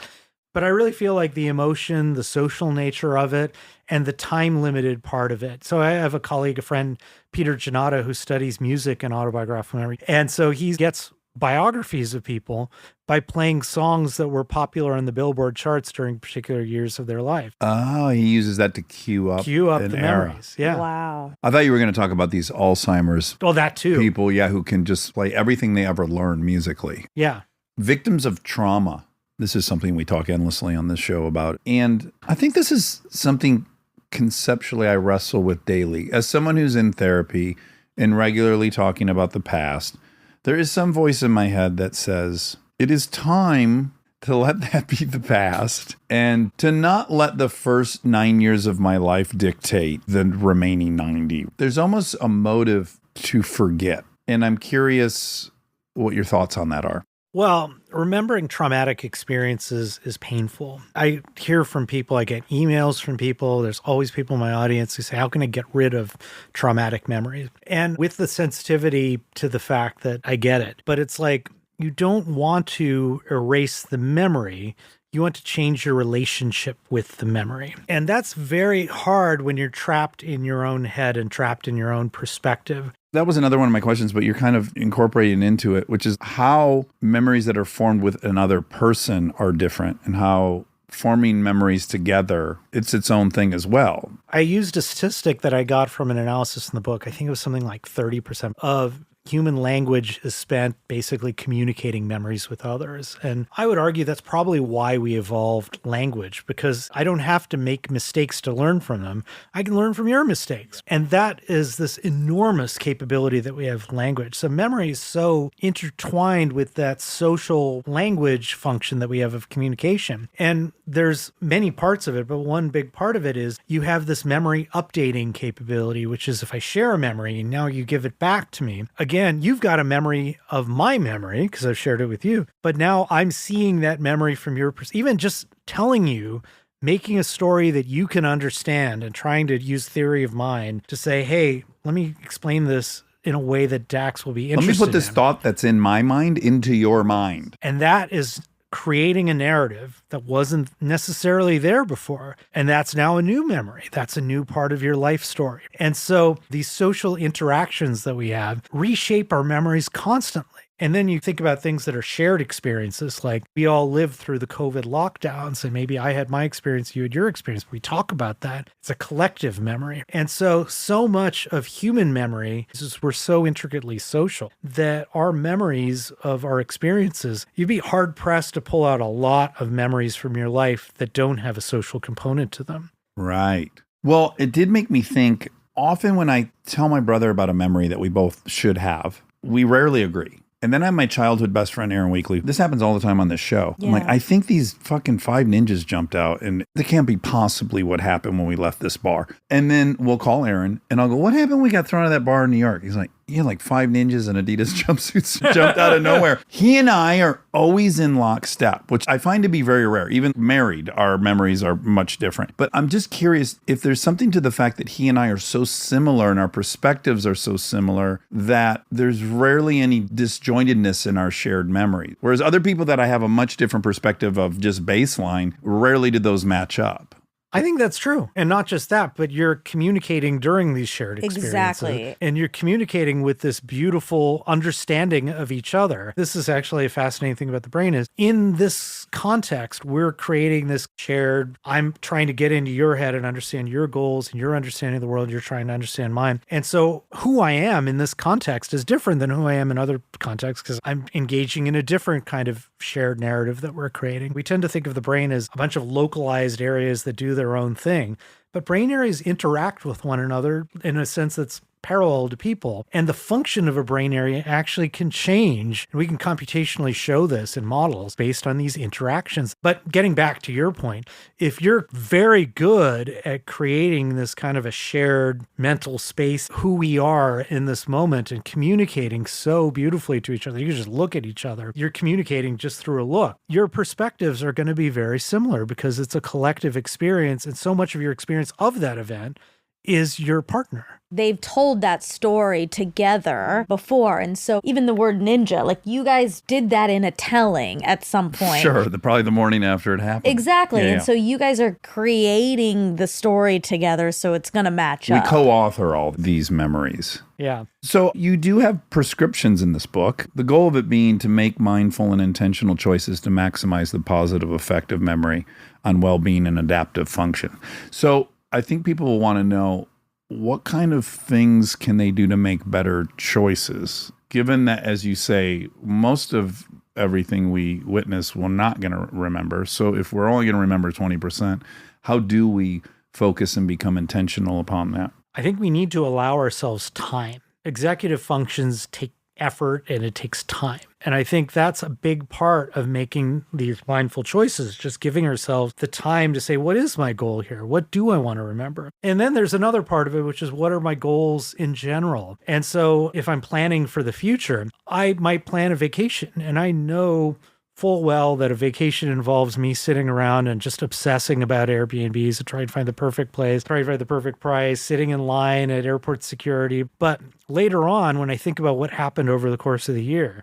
But I really feel like the emotion, the social nature of it, and the time-limited part of it. So I have a colleague, a friend, Peter Janata, who studies music and autobiographical memory. And so he gets biographies of people by playing songs that were popular on the Billboard charts during particular years of their life. Oh, he uses that to cue up an the era. memories. Yeah. Wow. I thought you were going to talk about these Alzheimer's Well, that too. people, who can just play everything they ever learned musically. Yeah. Victims of trauma. This is something we talk endlessly on this show about. And I think this is something conceptually I wrestle with daily. As someone who's in therapy and regularly talking about the past, there is some voice in my head that says, it is time to let that be the past and to not let the first 9 years of my life dictate the remaining 90. There's almost a motive to forget. And I'm curious what your thoughts on that are. Well, remembering traumatic experiences is painful. I hear from people, I get emails from people. There's always people in my audience who say, how can I get rid of traumatic memories? And with the sensitivity to the fact that I get it, but it's like, you don't want to erase the memory. You want to change your relationship with the memory. And that's very hard when you're trapped in your own head and trapped in your own perspective. That was another one of my questions, but you're kind of incorporating into it, which is how memories that are formed with another person are different and how forming memories together, it's its own thing as well. I used a statistic that I got from an analysis in the book. I think it was something like 30% of human language is spent basically communicating memories with others. And I would argue that's probably why we evolved language, because I don't have to make mistakes to learn from them. I can learn from your mistakes. And that is this enormous capability that we have language. So memory is so intertwined with that social language function that we have of communication. And there's many parts of it, but one big part of it is you have this memory updating capability, which is if I share a memory and now you give it back to me, again, you've got a memory of my memory because I've shared it with you, but now I'm seeing that memory from your perspective. Even just telling you making a story that you can understand and trying to use theory of mind to say, hey, let me explain this in a way that Dax will be interested in. Let me put this thought that's in my mind into your mind. And that is creating a narrative that wasn't necessarily there before. And that's now a new memory. That's a new part of your life story. And so these social interactions that we have reshape our memories constantly. And then you think about things that are shared experiences, like we all lived through the COVID lockdowns, and maybe I had my experience, you had your experience. We talk about that. It's a collective memory. And so much of human memory is we're so intricately social that our memories of our experiences, you'd be hard pressed to pull out a lot of memories from your life that don't have a social component to them. Right. Well, it did make me think, often when I tell my brother about a memory that we both should have, we rarely agree. And then I have my childhood best friend, Aaron Weekly. This happens all the time on this show. Yeah. I'm like, I think these fucking 5 ninjas jumped out and that can't be possibly what happened when we left this bar. And then we'll call Aaron and I'll go, what happened when we got thrown out of that bar in New York? He's like, yeah, like 5 ninjas and Adidas jumpsuits jumped out of nowhere. He and I are always in lockstep, which I find to be very rare. Even married, our memories are much different. But I'm just curious if there's something to the fact that he and I are so similar and our perspectives are so similar that there's rarely any disjointedness in our shared memory. Whereas other people that I have a much different perspective of just baseline, rarely do those match up. I think that's true. And not just that, but you're communicating during these shared experiences. Exactly. And you're communicating with this beautiful understanding of each other. This is actually a fascinating thing about the brain is in this context, we're creating this shared, I'm trying to get into your head and understand your goals and your understanding of the world. You're trying to understand mine. And so who I am in this context is different than who I am in other contexts because I'm engaging in a different kind of shared narrative that we're creating. We tend to think of the brain as a bunch of localized areas that do their own thing, but brain areas interact with one another in a sense that's parallel to people. And the function of a brain area actually can change. And we can computationally show this in models based on these interactions. But getting back to your point, if you're very good at creating this kind of a shared mental space, who we are in this moment and communicating so beautifully to each other, you can just look at each other. You're communicating just through a look. Your perspectives are going to be very similar because it's a collective experience. And so much of your experience of that event is your partner. They've told that story together before. And so even the word ninja, like you guys did that in a telling at some point. Sure, probably the morning after it happened. Exactly. Yeah, And so you guys are creating the story together, so it's going to match we up. co-author all these memories. Yeah. So you do have prescriptions in this book, the goal of it being to make mindful and intentional choices to maximize the positive effect of memory on well-being and adaptive function. So I think people will want to know, what kind of things can they do to make better choices? Given that, as you say, most of everything we witness we're not going to remember. So if we're only going to remember 20%, how do we focus and become intentional upon that? I think we need to allow ourselves time. Executive functions take effort and it takes time. And I think that's a big part of making these mindful choices, just giving ourselves the time to say, what is my goal here? What do I want to remember? And then there's another part of it, which is what are my goals in general? And so if I'm planning for the future, I might plan a vacation and I know full well that a vacation involves me sitting around and just obsessing about Airbnbs and trying to find the perfect place, trying to find the perfect price, sitting in line at airport security. But later on, when I think about what happened over the course of the year,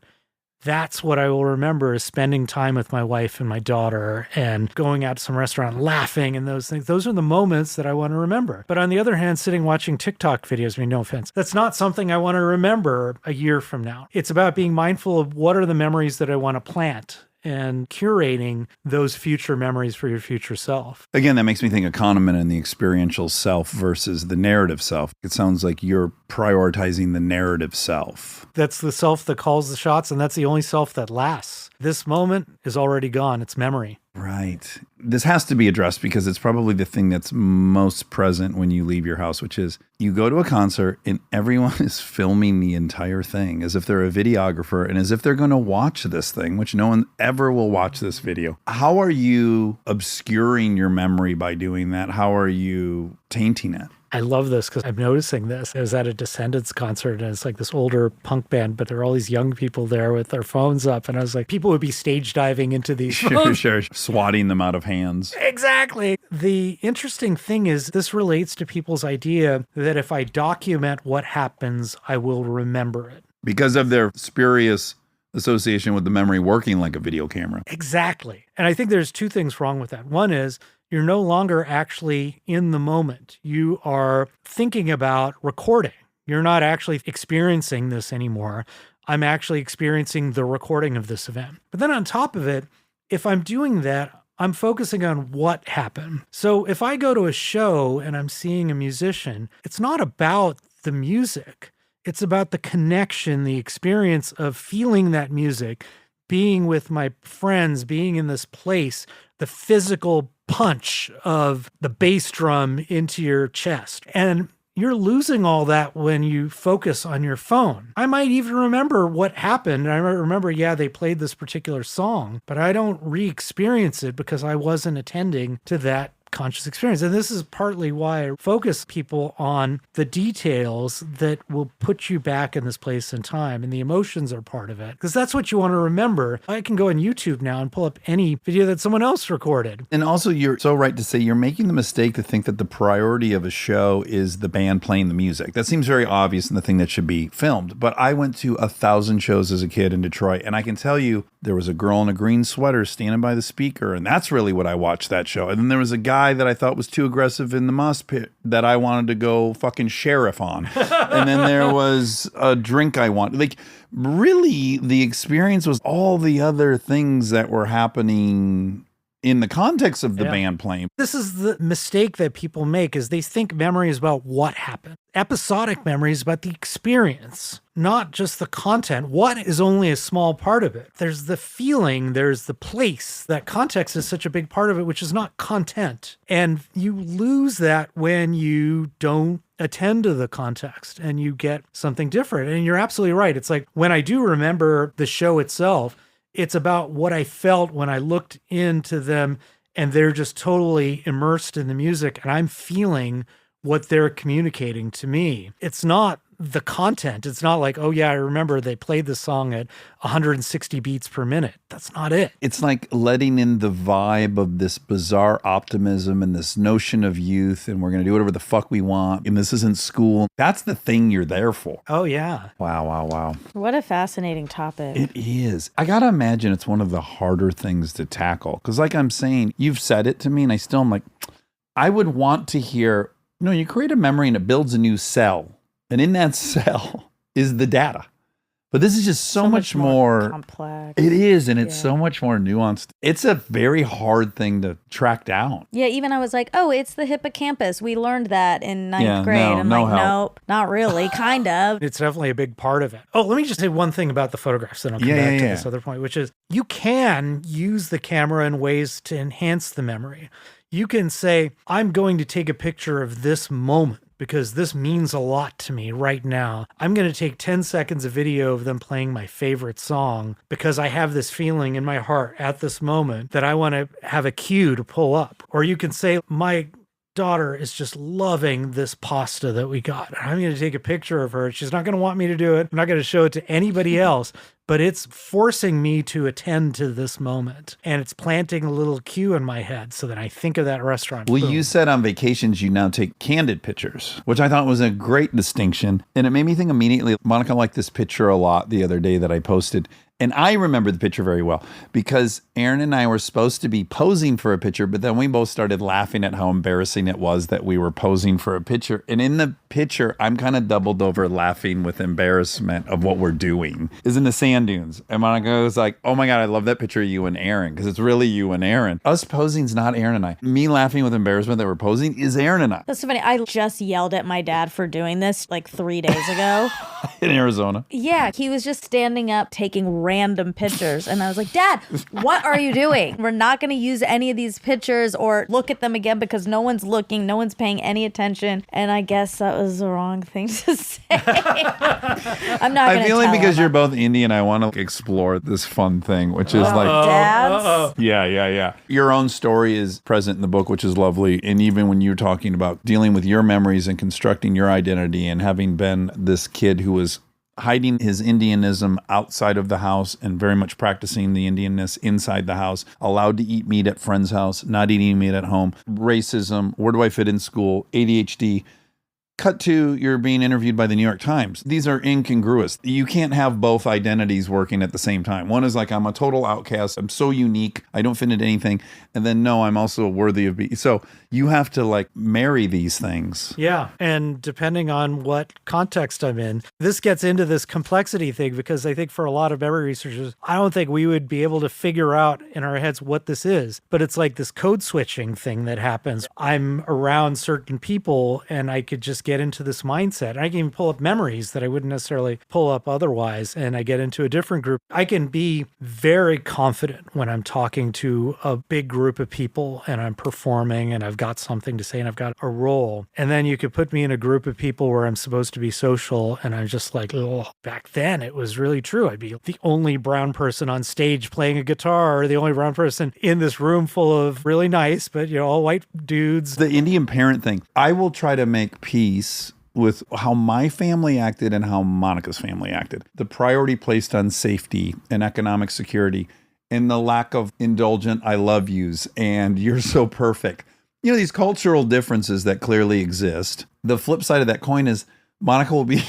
that's what I will remember is spending time with my wife and my daughter and going out to some restaurant, laughing and those things. Those are the moments that I want to remember. But on the other hand, sitting watching TikTok videos, I mean, no offense, that's not something I want to remember a year from now. It's about being mindful of what are the memories that I want to plant and curating those future memories for your future self. Again, that makes me think of Kahneman and the experiential self versus the narrative self. It sounds like you're prioritizing the narrative self. That's the self that calls the shots, and that's the only self that lasts. This moment is already gone. It's memory. Right. This has to be addressed because it's probably the thing that's most present when you leave your house, which is you go to a concert and everyone is filming the entire thing as if they're a videographer and as if they're going to watch this thing, which no one ever will watch this video. How are you obscuring your memory by doing that? How are you tainting it? I love this because I'm noticing this. I was at a Descendants concert and it's like this older punk band, but there are all these young people there with their phones up. And I was like, people would be stage diving into these phones. Sure. Swatting them out of hands. Exactly. The interesting thing is this relates to people's idea that if I document what happens, I will remember it. Because of their spurious association with the memory working like a video camera. Exactly. And I think there's two things wrong with that. One is you're no longer actually in the moment. You are thinking about recording. You're not actually experiencing this anymore. I'm actually experiencing the recording of this event. But then on top of it, if I'm doing that, I'm focusing on what happened. So if I go to a show and I'm seeing a musician, it's not about the music. It's about the connection, the experience of feeling that music, being with my friends, being in this place, the physical punch of the bass drum into your chest. And you're losing all that when you focus on your phone. I might even remember what happened. I might remember, yeah, they played this particular song, but I don't re-experience it because I wasn't attending to that conscious experience. And this is partly why I focus people on the details that will put you back in this place and time. And the emotions are part of it because that's what you want to remember. I can go on YouTube now and pull up any video that someone else recorded. And also, you're so right to say you're making the mistake to think that the priority of a show is the band playing the music. That seems very obvious and the thing that should be filmed. But I went to 1,000 shows as a kid in Detroit, and I can tell you there was a girl in a green sweater standing by the speaker, and that's really what I watched that show. And then there was a guy that I thought was too aggressive in the mosh pit that I wanted to go fucking sheriff on. And then there was a drink I wanted. Like, really, the experience was all the other things that were happening in the context of the band playing. This is the mistake that people make is they think memory is about what happened. Episodic memory is about the experience, not just the content. What is only a small part of it. There's the feeling, there's the place. That context is such a big part of it, which is not content. And you lose that when you don't attend to the context and you get something different. And you're absolutely right. It's like when I do remember the show itself, it's about what I felt when I looked into them and they're just totally immersed in the music and I'm feeling what they're communicating to me. It's not the content. It's not like, oh yeah, I remember they played the song at 160 beats per minute. That's not it. It's like letting in the vibe of this bizarre optimism and this notion of youth and we're going to do whatever the fuck we want and this isn't school. That's the thing you're there for. Oh yeah. Wow. What a fascinating topic. It is. I got to imagine it's one of the harder things to tackle. Because like I'm saying, you've said it to me and I still am like, I would want to hear, you create a memory and it builds a new cell. And in that cell is the data. But this is just so much more complex. It is. And it's so much more nuanced. It's a very hard thing to track down. Yeah, even I was like, oh, it's the hippocampus. We learned that in ninth grade. I'm no like, help. nope, not really, kind of. It's definitely a big part of it. Oh, let me just say one thing about the photographs, then I'll come back to this other point, which is you can use the camera in ways to enhance the memory. You can say, I'm going to take a picture of this moment because this means a lot to me right now. I'm going to take 10 seconds of video of them playing my favorite song because I have this feeling in my heart at this moment that I want to have a cue to pull up. Or you can say, my daughter is just loving this pasta that we got. I'm going to take a picture of her. She's not going to want me to do it. I'm not going to show it to anybody else, but it's forcing me to attend to this moment. And it's planting a little cue in my head so that I think of that restaurant. Well, Boom. you said on vacations you now take candid pictures, which I thought was a great distinction. And it made me think immediately, Monica liked this picture a lot the other day that I posted. And I remember the picture very well because Aaron and I were supposed to be posing for a picture, but then we both started laughing at how embarrassing it was that we were posing for a picture. And in the picture, I'm kind of doubled over laughing with embarrassment of what we're doing. Is in the sand dunes. And Monica was like, oh my God, I love that picture of you and Aaron because it's really you and Aaron. Us posing's not Aaron and I. Me laughing with embarrassment that we're posing is Aaron and I. That's so funny. I just yelled at my dad for doing this like 3 days ago. In Arizona. Yeah, he was just standing up taking random pictures. And I was like, Dad, what are you doing? We're not going to use any of these pictures or look at them again because no one's looking, no one's paying any attention. And I guess that was the wrong thing to say. I'm not going to I feel like tell because him. you're both Indian, I want to explore this fun thing, which is like, Dads. yeah. Your own story is present in the book, which is lovely. And even when you're talking about dealing with your memories and constructing your identity and having been this kid who was hiding his Indianism outside of the house and very much practicing the Indianness inside the house, allowed to eat meat at friend's house, not eating meat at home, racism, where do I fit in school, ADHD. Cut to you're being interviewed by the New York Times. These are incongruous. You can't have both identities working at the same time. One is like, I'm a total outcast. I'm so unique. I don't fit into anything. And then, no, I'm also worthy of being. So you have to like marry these things. Yeah. And depending on what context I'm in, this gets into this complexity thing because I think for a lot of memory researchers, I don't think we would be able to figure out in our heads what this is. But it's like this code switching thing that happens. I'm around certain people and I could just get into this mindset. I can even pull up memories that I wouldn't necessarily pull up otherwise. And I get into a different group. I can be very confident when I'm talking to a big group of people and I'm performing and I've got something to say and I've got a role. And then you could put me in a group of people where I'm supposed to be social and I'm just like, oh, back then it was really true. I'd be the only brown person on stage playing a guitar or the only brown person in this room full of really nice, but all white dudes. The Indian parent thing, I will try to make peace with how my family acted and how Monica's family acted. The priority placed on safety and economic security and the lack of indulgent I love yous and you're so perfect. These cultural differences that clearly exist. The flip side of that coin is Monica will be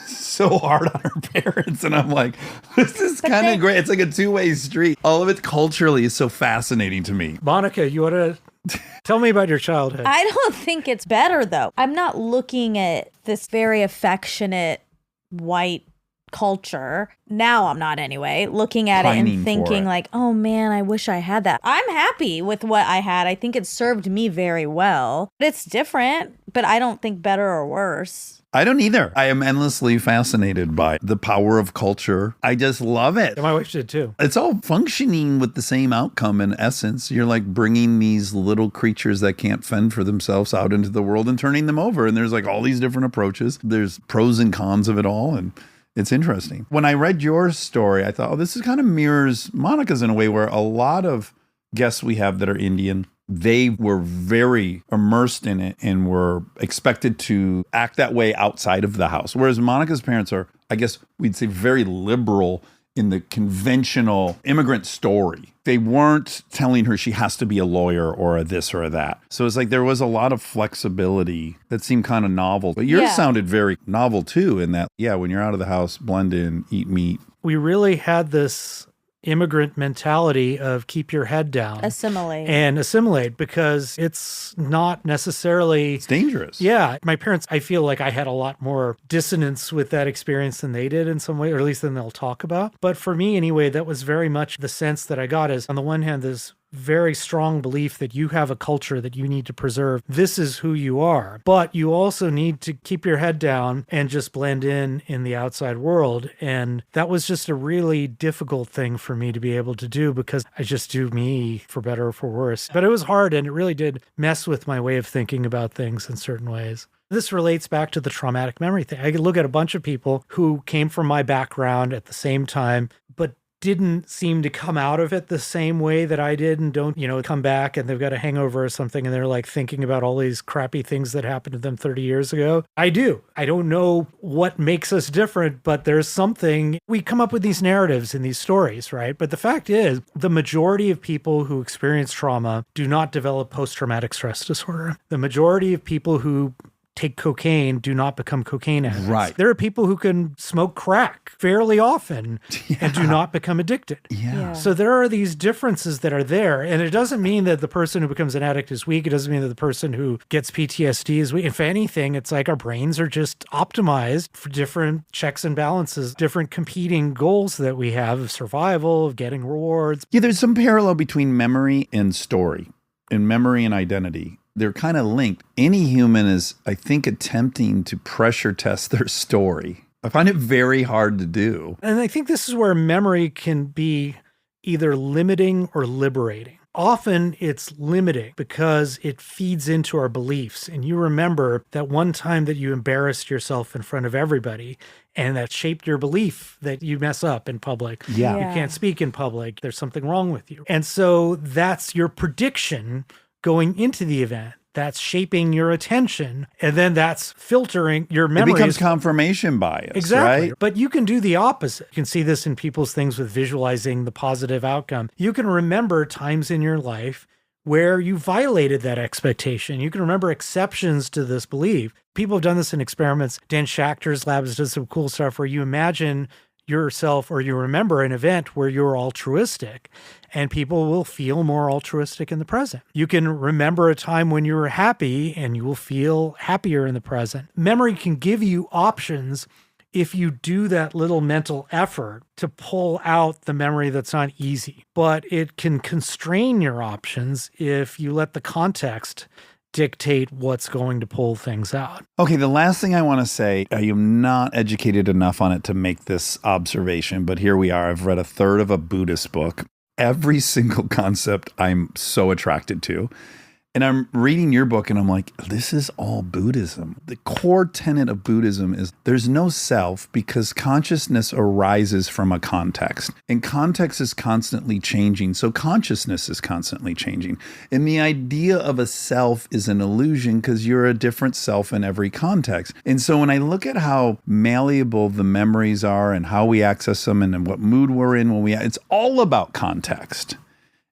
so hard on her parents. And I'm like, this is kind of great. It's like a two-way street. All of it culturally is so fascinating to me. Monica, you want to tell me about your childhood? I don't think it's better, though. I'm not looking at this very affectionate white culture. Now I'm not anyway, looking at it Pining and for thinking it. like, oh man, I wish I had that. I'm happy with what I had. I think it served me very well. But it's different, but I don't think better or worse. I don't either. I am endlessly fascinated by the power of culture. I just love it. And my wife did too. It's all functioning with the same outcome in essence. You're like bringing these little creatures that can't fend for themselves out into the world and turning them over. And there's like all these different approaches. There's pros and cons of it all. And it's interesting. When I read your story, I thought, oh, this is kind of mirrors Monica's in a way where a lot of guests we have that are Indian, they were very immersed in it and were expected to act that way outside of the house. Whereas Monica's parents are, I guess we'd say, very liberal in the conventional immigrant story. They weren't telling her she has to be a lawyer or a this or a that. So it's like there was a lot of flexibility that seemed kind of novel. But yours sounded very novel too in that, when you're out of the house, blend in, eat meat. We really had this immigrant mentality of keep your head down. Assimilate because it's not necessarily... It's dangerous. Yeah. My parents, I feel like I had a lot more dissonance with that experience than they did in some way, or at least than they'll talk about. But for me anyway, that was very much the sense that I got is on the one hand, this very strong belief that you have a culture that you need to preserve. This is who you are. But you also need to keep your head down and just blend in the outside world. And that was just a really difficult thing for me to be able to do because I just do me for better or for worse. But it was hard and it really did mess with my way of thinking about things in certain ways. This relates back to the traumatic memory thing. I could look at a bunch of people who came from my background at the same time, but didn't seem to come out of it the same way that I did and don't, come back and they've got a hangover or something and they're like thinking about all these crappy things that happened to them 30 years ago. I do. I don't know what makes us different, but there's something. We come up with these narratives in these stories, right? But the fact is, the majority of people who experience trauma do not develop post-traumatic stress disorder. The majority of people who take cocaine do not become cocaine addicts. Right. There are people who can smoke crack fairly often and do not become addicted. Yeah. So there are these differences that are there. And it doesn't mean that the person who becomes an addict is weak. It doesn't mean that the person who gets PTSD is weak. If anything, it's like our brains are just optimized for different checks and balances, different competing goals that we have of survival, of getting rewards. Yeah, there's some parallel between memory and story, and memory and identity. They're kind of linked. Any human is, I think, attempting to pressure test their story. I find it very hard to do. And I think this is where memory can be either limiting or liberating. Often it's limiting because it feeds into our beliefs. And you remember that one time that you embarrassed yourself in front of everybody and that shaped your belief that you mess up in public. Yeah. You can't speak in public. There's something wrong with you. And so that's your prediction going into the event. That's shaping your attention, and then that's filtering your memories. It becomes confirmation bias, Exactly. right? But you can do the opposite. You can see this in people's things with visualizing the positive outcome. You can remember times in your life where you violated that expectation. You can remember exceptions to this belief. People have done this in experiments. Dan Schachter's labs does some cool stuff where you imagine yourself or you remember an event where you're altruistic, and people will feel more altruistic in the present. You can remember a time when you were happy and you will feel happier in the present. Memory can give you options if you do that little mental effort to pull out the memory that's not easy, but it can constrain your options if you let the context dictate what's going to pull things out. Okay, the last thing I want to say, I am not educated enough on it to make this observation, but here we are. I've read a third of a Buddhist book. Every single concept I'm so attracted to. And I'm reading your book and I'm like, this is all Buddhism. The core tenet of Buddhism is there's no self because consciousness arises from a context. And context is constantly changing. So consciousness is constantly changing. And the idea of a self is an illusion because you're a different self in every context. And so when I look at how malleable the memories are and how we access them and in what mood we're in when it's all about context.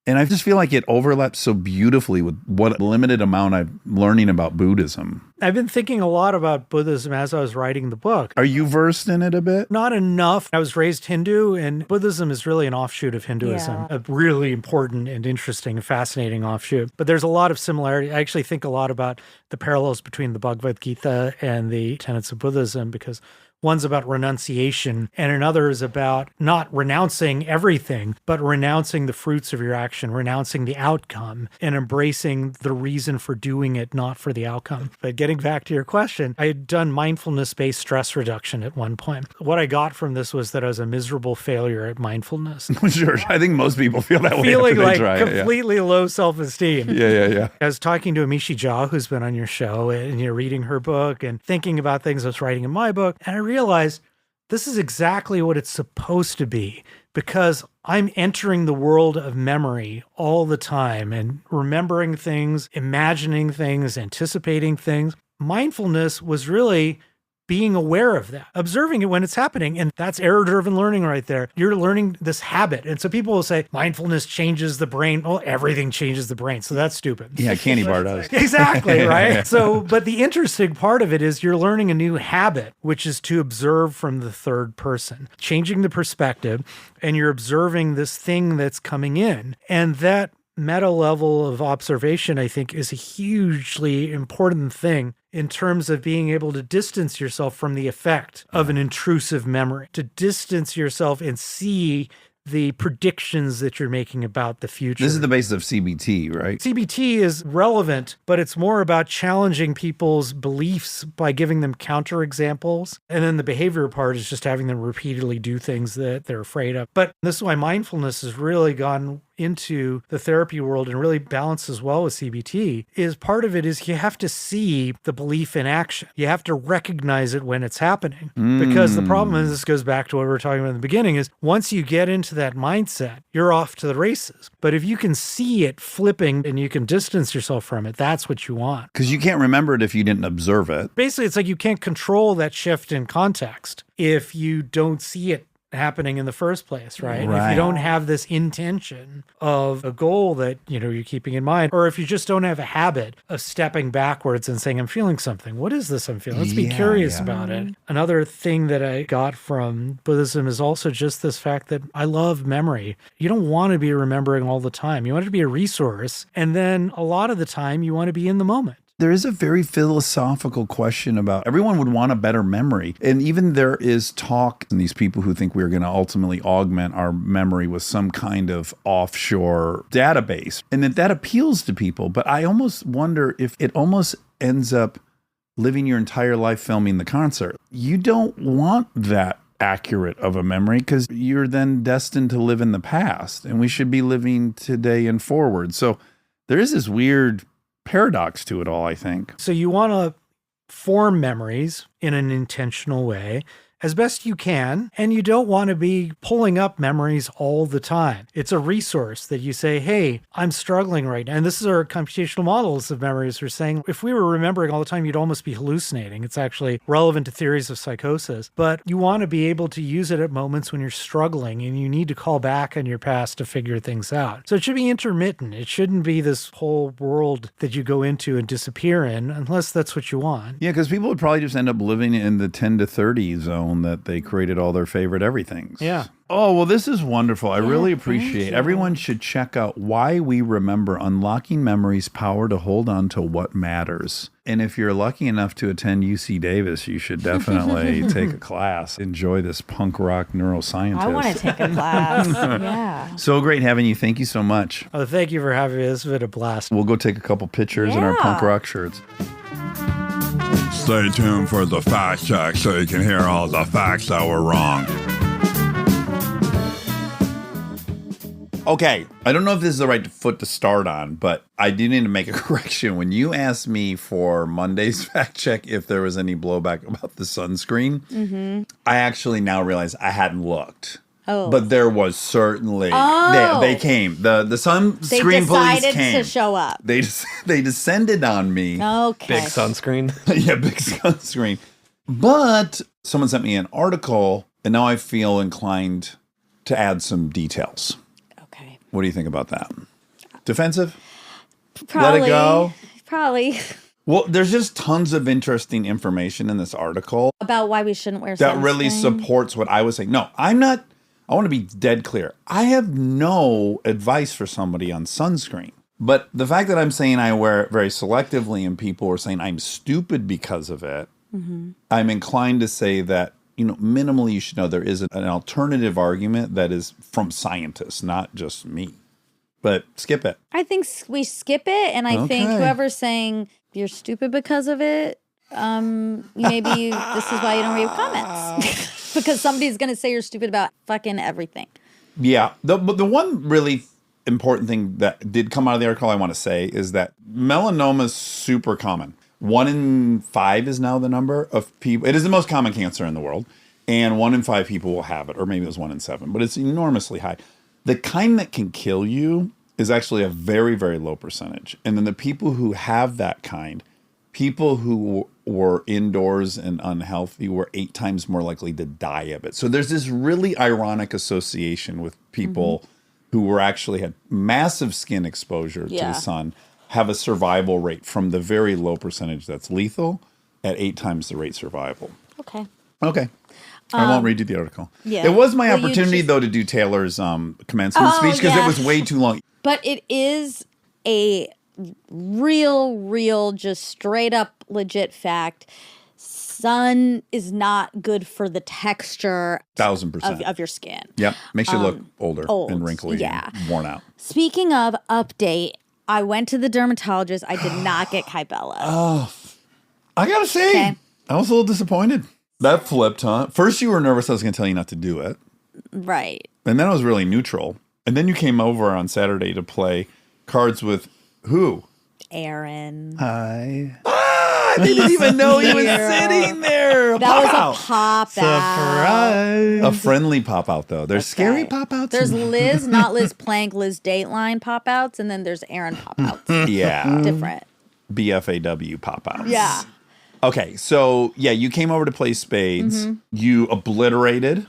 And I just feel like it overlaps so beautifully with what limited amount I'm learning about Buddhism. I've been thinking a lot about Buddhism as I was writing the book. Are you versed in it a bit? Not enough. I was raised Hindu, and Buddhism is really an offshoot of Hinduism, Yeah. a really important and interesting and fascinating offshoot. But there's a lot of similarity. I actually think a lot about the parallels between the Bhagavad Gita and the tenets of Buddhism, because one's about renunciation and another is about not renouncing everything, but renouncing the fruits of your action, renouncing the outcome, and embracing the reason for doing it, not for the outcome. But getting back to your question, I had done mindfulness-based stress reduction at one point. What I got from this was that I was a miserable failure at mindfulness. Sure. I think most people feel that way Feeling after they like try it. completely low self-esteem. Yeah. I was talking to Amishi Jha, who's been on your show, and you're reading her book and thinking about things I was writing in my book. And I realized this is exactly what it's supposed to be, because I'm entering the world of memory all the time and remembering things, imagining things, anticipating things. Mindfulness was really being aware of that, observing it when it's happening. And that's error-driven learning right there. You're learning this habit. And so people will say, mindfulness changes the brain. Well, everything changes the brain. So that's stupid. Yeah, candy bar does. Exactly, right? So, but the interesting part of it is you're learning a new habit, which is to observe from the third person, changing the perspective, and you're observing this thing that's coming in. And that meta level of observation, I think, is a hugely important thing in terms of being able to distance yourself from the effect of an intrusive memory, to distance yourself and see the predictions that you're making about the future. This is the basis of CBT, right? CBT is relevant, but it's more about challenging people's beliefs by giving them counterexamples. And then the behavior part is just having them repeatedly do things that they're afraid of. But this is why mindfulness has really gone into the therapy world and really balances well with CBT. Is part of it is you have to see the belief in action. You have to recognize it when it's happening. Because the problem is, this goes back to what we were talking about in the beginning, is once you get into that mindset, you're off to the races. But if you can see it flipping and you can distance yourself from it, that's what you want. Because you can't remember it if you didn't observe it. Basically, it's like you can't control that shift in context if you don't see it happening in the first place, right? If Right. you don't have this intention of a goal that, you're keeping in mind, or if you just don't have a habit of stepping backwards and saying, I'm feeling something. What is this I'm feeling? Let's be Yeah, curious yeah. about it. Another thing that I got from Buddhism is also just this fact that I love memory. You don't want to be remembering all the time. You want it to be a resource. And then a lot of the time you want to be in the moment. There is a very philosophical question about everyone would want a better memory. And even there is talk in these people who think we're going to ultimately augment our memory with some kind of offshore database, and that appeals to people. But I almost wonder if it almost ends up living your entire life filming the concert. You don't want that accurate of a memory because you're then destined to live in the past, and we should be living today and forward. So there is this weird paradox to it all, I think. So you want to form memories in an intentional way as best you can, and you don't want to be pulling up memories all the time. It's a resource that you say, hey, I'm struggling right now. And this is our computational models of memories. We're saying if we were remembering all the time, you'd almost be hallucinating. It's actually relevant to theories of psychosis, but you want to be able to use it at moments when you're struggling and you need to call back on your past to figure things out. So it should be intermittent. It shouldn't be this whole world that you go into and disappear in, unless that's what you want. Yeah, because people would probably just end up living in the 10 to 30 zone that they created all their favorite everythings. Yeah. Oh, well, this is wonderful. I really thank appreciate it. you. Everyone should check out Why We Remember Unlocking Memory's Power to Hold On to What Matters. And if you're lucky enough to attend UC Davis, you should definitely take a class. Enjoy this punk rock neuroscientist. I want to take a class. Yeah. So great having you. Thank you so much. Oh, thank you for having me. This has been a blast. We'll go take a couple pictures in our punk Yeah. rock shirts. Stay tuned for the fact check so you can hear all the facts that were wrong. Okay, I don't know if this is the right foot to start on, but I do need to make a correction. When you asked me for Monday's fact check if there was any blowback about the sunscreen, I actually now realize I hadn't looked. Oh. But there was certainly, Oh. they came. The They sunscreen police decided came. to show up. They descended on me. Okay. Big sunscreen. Yeah, big sunscreen. But someone sent me an article, and now I feel inclined to add some details. Okay. What do you think about that? Defensive? Probably. Let it go? Probably. Well, there's just tons of interesting information in this article About why we shouldn't wear that really sunscreen. supports what I was saying. No, I'm not. I want to be dead clear. I have no advice for somebody on sunscreen. But the fact that I'm saying I wear it very selectively and people are saying I'm stupid because of it, I'm inclined to say that, minimally you should know there is an alternative argument that is from scientists, not just me. But skip it. I think we skip it, and I think Okay. whoever's saying you're stupid because of it, maybe this is why you don't read comments. Because somebody's going to say you're stupid about fucking everything. Yeah. The one really important thing that did come out of the article I want to say is that melanoma is super common. 1 in 5 is now the number of people. It is the most common cancer in the world. And 1 in 5 people will have it. Or maybe it was 1 in 7. But it's enormously high. The kind that can kill you is actually a very, very low percentage. And then the people who have that kind, people who were indoors and unhealthy were 8 times more likely to die of it. So there's this really ironic association with people who were actually had massive skin exposure to Yeah. the sun, have a survival rate from the very low percentage that's lethal at 8 times the rate survival. Okay. Okay. I won't read you the article. yeah. It was my Well, you opportunity, just- though, to do Taylor's commencement Oh, speech because yeah. it was way too long. But it is a real, just straight up legit fact. Sun is not good for the texture 1,000%. of your skin. Yep. Makes you look older old, and wrinkly yeah. and worn out. Speaking of update, I went to the dermatologist. I did not get Kybella. I got to say, Okay. I was a little disappointed. That flipped, huh? First, you were nervous I was going to tell you not to do it. Right. And then I was really neutral. And then you came over on Saturday to play cards with who? Aaron. Hi. I didn't even know he was sitting there. That Pop out. was a pop out. A friendly pop out, though. There's scary right. pop outs. There's Liz, not Liz Plank, Liz Dateline pop outs, and then there's Aaron pop outs. yeah. Different. BFAW pop outs. Yeah. Okay, so yeah, you came over to play spades. You obliterated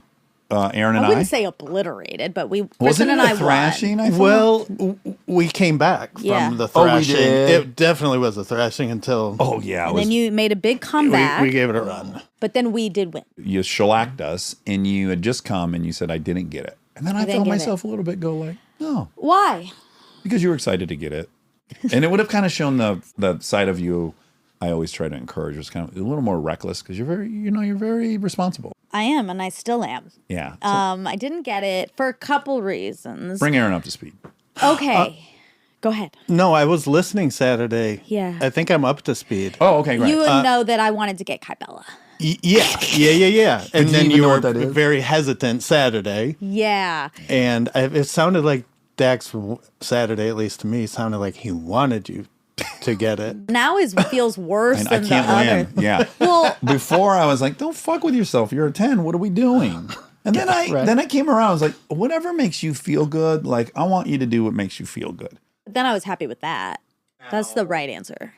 Aaron and I I. wouldn't say obliterated, but Wasn't Kristen it and a I thrashing? won. I thought? Well, we came back Yeah. from the Oh, we thrashing. did? It definitely was a thrashing until Oh yeah, it And was, then you made a big comeback, we gave it a run. but then we did win. you shellacked us, and you had just come, and you said I didn't get it, and then I didn't felt get myself a little bit go like, no, Why? because you were excited to get it, and it would have kind of shown the side of you I always try to encourage, was kind of a little more reckless because you're very responsible. I am, and I still am. Yeah. So I didn't get it for a couple reasons. bring Aaron up to speed. Okay. Go ahead. No, I was listening Saturday. Yeah. I think I'm up to speed. Oh, okay, great. You would know that I wanted to get Kybella. Yeah. And you then even you know were what that is? very hesitant Saturday. Yeah. And it sounded like Dax, Saturday, at least to me, sounded like he wanted you to get it. Now it feels worse I than the can't other. win. Yeah. Well, Before I was like, don't fuck with yourself. You're a 10. What are we doing? And then I came around. I was like, whatever makes you feel good. Like, I want you to do what makes you feel good. then I was happy with that. That's the right answer.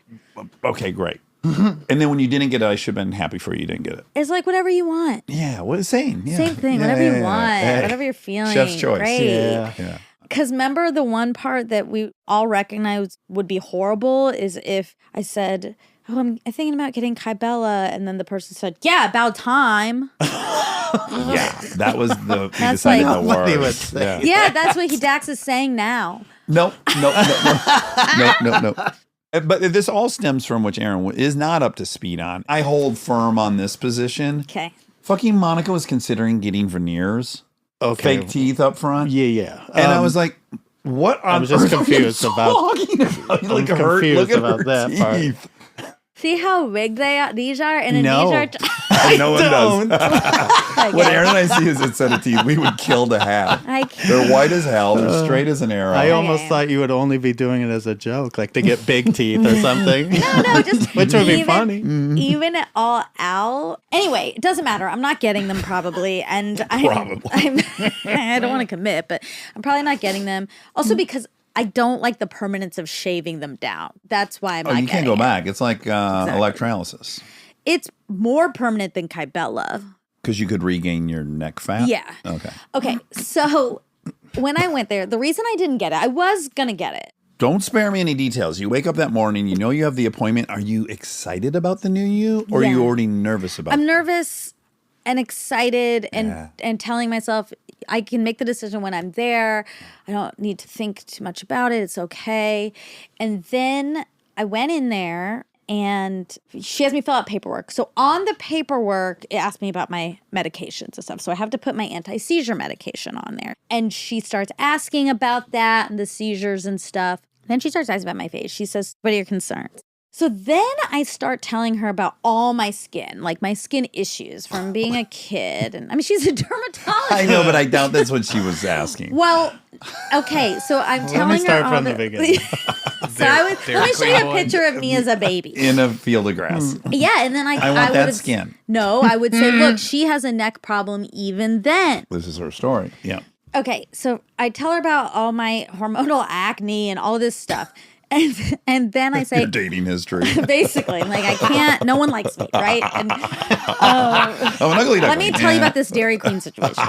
Okay, great. And then when you didn't get it, I should have been happy for you didn't get it. It's like whatever you want. Yeah, what is saying? Yeah. Same thing. Yeah, whatever yeah, you yeah. want. Hey, Whatever you're feeling. Chef's choice. Great. Yeah. Because remember the one part that we all recognized would be horrible is if I said, oh, I'm thinking about getting Kybella. And then the person said, yeah, about time. Yeah, that was the we That's decided like- the Nobody would worst. say. Yeah, that's what Dax is saying now. No. But this all stems from which Aaron is not up to speed on. I hold firm on this position. Okay. Fucking Monica was considering getting veneers, Okay. fake teeth up front. Yeah. And I was like, what on I was just earth are you confused about- talking about? I'm Look at confused her about that part. teeth. See how rigged these are? And then No. these are... No one does. Okay. What Aaron and I see is a set of teeth we would kill to have. I can't. They're white as hell. They're straight as an arrow. I almost thought you would only be doing it as a joke, like to get big teeth or something. No, just Which would be even- funny. Even it all out. Anyway, it doesn't matter. I'm not getting them probably, and I don't want to commit, but I'm probably not getting them. Also because I don't like the permanence of shaving them down. That's why I'm Oh, not you can't getting go it. back. It's like electrolysis. It's more permanent than Kybella. Because you could regain your neck fat? Yeah. Okay. Okay, so when I went there, the reason I didn't get it, I was gonna get it. Don't spare me any details. You wake up that morning, you know you have the appointment. Are you excited about the new you? Or are you Yeah. already nervous about I'm it? nervous and excited and Yeah. and telling myself I can make the decision when I'm there. I don't need to think too much about it. It's okay. And then I went in there and she has me fill out paperwork. So on the paperwork, it asked me about my medications and stuff. So I have to put my anti-seizure medication on there. And she starts asking about that and the seizures and stuff. Then she starts asking about my face. She says, what are your concerns? So then I start telling her about all my skin, like my skin issues from being a kid. And I mean, she's a dermatologist. I know, but I doubt that's what she was asking. Well, okay, so I'm telling me start her all from the beginning. So let me show you a picture of me as a baby. In a field of grass. Yeah, and then I want that would skin. No, I would say, look, she has a neck problem even then. This is her story. Yeah. Okay, so I tell her about all my hormonal acne and all this stuff. And then I say, Your dating history. basically, I'm like, I can't, no one likes me, right? And Oh, an ugly let me duckling. tell you Yeah. about this Dairy Queen situation.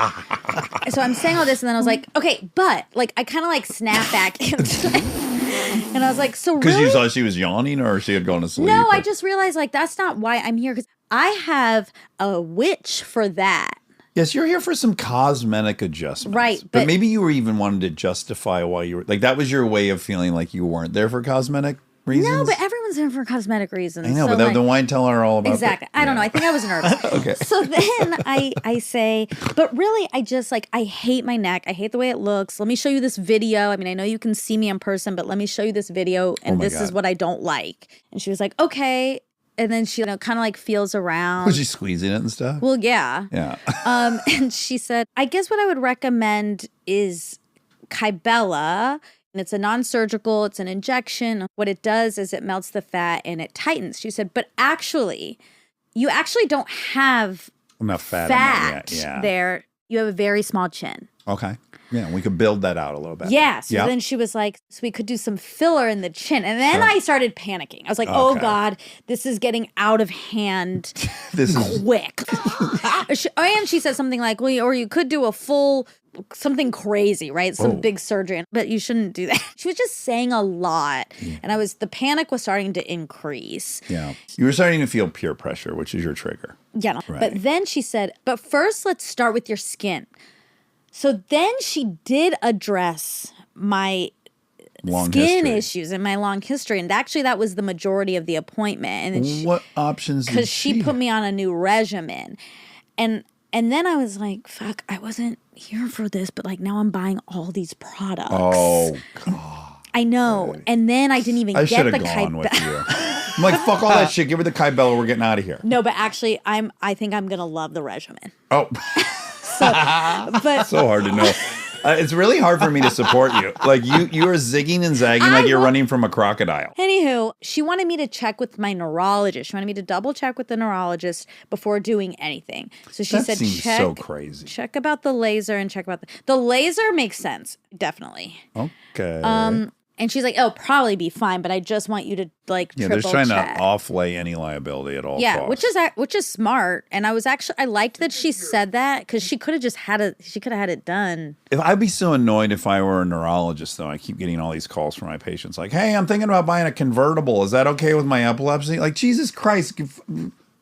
So I'm saying all this, and then I was like, okay, but like I kind of like snap back, and I was like, so Because really? you thought she was yawning or she had gone to sleep? No, or- I just realized like that's not why I'm here because I have a witch for that. Yes, you're here for some cosmetic adjustments. Right, But but- maybe you were even wanting to justify why you were, like, that was your way of feeling like you weren't there for cosmetic reasons? No, but everyone's there for cosmetic reasons. I know, so but like, then why tell her all about exactly. that? I don't know. I think I was nervous. Okay. So then I say, but really, I just like, I hate my neck. I hate the way it looks. Let me show you this video. I mean, I know you can see me in person, but let me show you this video. And Oh my this is God. what I don't like. And she was like, okay. And then she kind of like feels around. Was she squeezing it and stuff? Well, yeah. Yeah. And she said, I guess what I would recommend is Kybella. And it's a non-surgical, it's an injection. What it does is it melts the fat and it tightens. She said, but actually, you actually don't have Enough fat, fat in there. Yeah. there. You have a very small chin. Okay. Yeah, we could build that out a little bit. Yeah. So Yeah. then she was like, so we could do some filler in the chin. And then I started panicking. I was like, oh Okay. God, this is getting out of hand This is quick. And she said something like, well, or you could do a full something crazy, right? Some Oh. big surgery, but you shouldn't do that. She was just saying a lot. And the panic was starting to increase. yeah. You were starting to feel peer pressure, which is your trigger. Yeah. Right. But then she said, but first let's start with your skin. So then she did address my Long skin history. issues and my long history. And actually that was the majority of the appointment. And then she, What options did because she put me on a new regimen. And then I was like, fuck, I wasn't here for this, but like now I'm buying all these products. Oh, God. I know. And then I didn't even I get should the have gone with you. I'm like, fuck all that shit. Give her the Kybella. We're getting out of here. No, but actually, I think I'm gonna love the regimen. Oh, But so hard to know. It's really hard for me to support you. Like you are zigging and zagging like you're running from a crocodile. anywho, she wanted me to check with my neurologist. She wanted me to double check with the neurologist before doing anything. So she That said, seems check, so crazy. check about the laser and check about the laser makes sense, definitely. Okay. And she's like, "Oh, probably be fine, but I just want you to like Yeah, they're triple trying check." to offlay any liability at all Yeah, costs. which is smart. And I liked that she said that because she could have just had it done. If I'd be so annoyed if I were a neurologist, though. I keep getting all these calls from my patients like, hey, I'm thinking about buying a convertible. Is that okay with my epilepsy? Like, Jesus Christ.